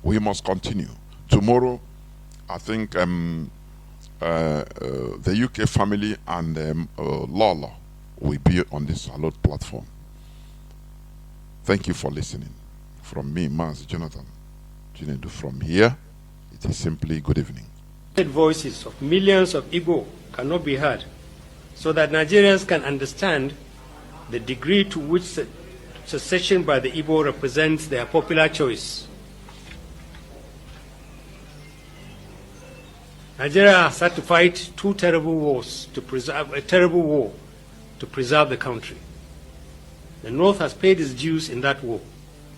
We must continue. Tomorrow, I think the UK family and Lala will be on this Salute platform. Thank you for listening. From me, Mazi Jonathan Chinedu, from here, it is simply good evening. The voices of millions of Igbo cannot be heard, so that Nigerians can understand the degree to which secession by the Igbo represents their popular choice. Nigeria has had to fight two terrible wars to preserve the country. The North has paid its dues in that war,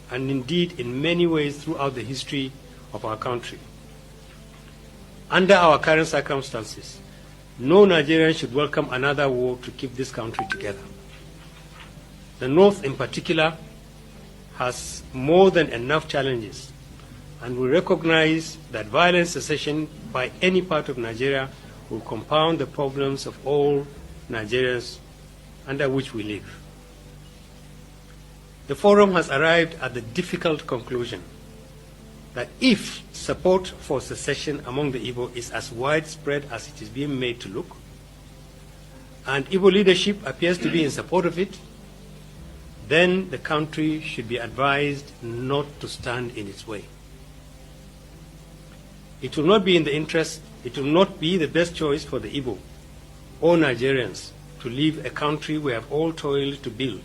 and indeed in many ways throughout the history of our country. Under our current circumstances, no Nigerian should welcome another war to keep this country together. The North in particular has more than enough challenges, and we recognize that violent secession by any part of Nigeria will compound the problems of all Nigerians under which we live. The forum has arrived at the difficult conclusion that if support for secession among the Igbo is as widespread as it is being made to look, and Igbo leadership appears to be in support of it, then the country should be advised not to stand in its way. It will not be in the interest, it will not be the best choice for the Igbo or Nigerians to leave a country we have all toiled to build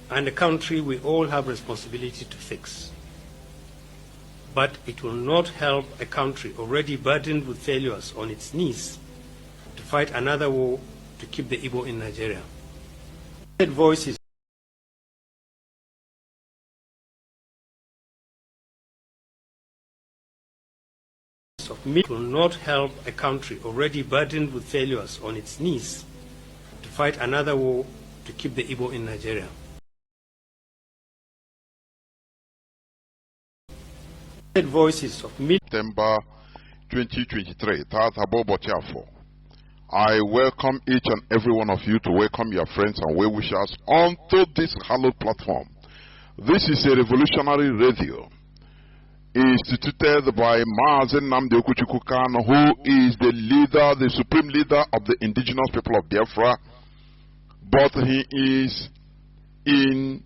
and a country we all have responsibility to fix. But it will not help a country already burdened with failures on its knees to fight another war to keep the Igbo in Nigeria. Voices of me will not help a country already burdened with failures on its knees to fight another war to keep the Igbo in Nigeria. Voices of September 2023, I welcome each and every one of you to welcome your friends and well-wishers onto this hallowed platform. This is a revolutionary radio instituted by Mazi, who is the leader, the supreme leader of the Indigenous People of Biafra, but he is in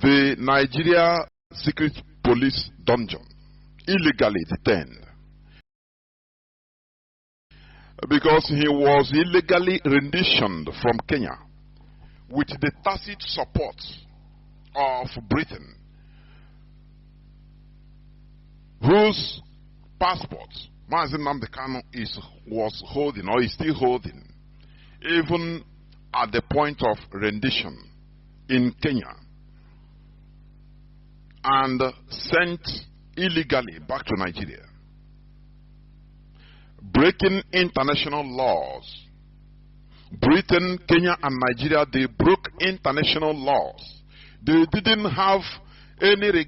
the Nigeria secret police dungeon, illegally detained, because he was illegally renditioned from Kenya with the tacit support of Britain, whose passport Mazi Nnamdi Kanu was holding, or is still holding, even at the point of rendition in Kenya, and sent illegally back to Nigeria, breaking international laws. Britain, Kenya, and Nigeria, they broke international laws. They didn't have any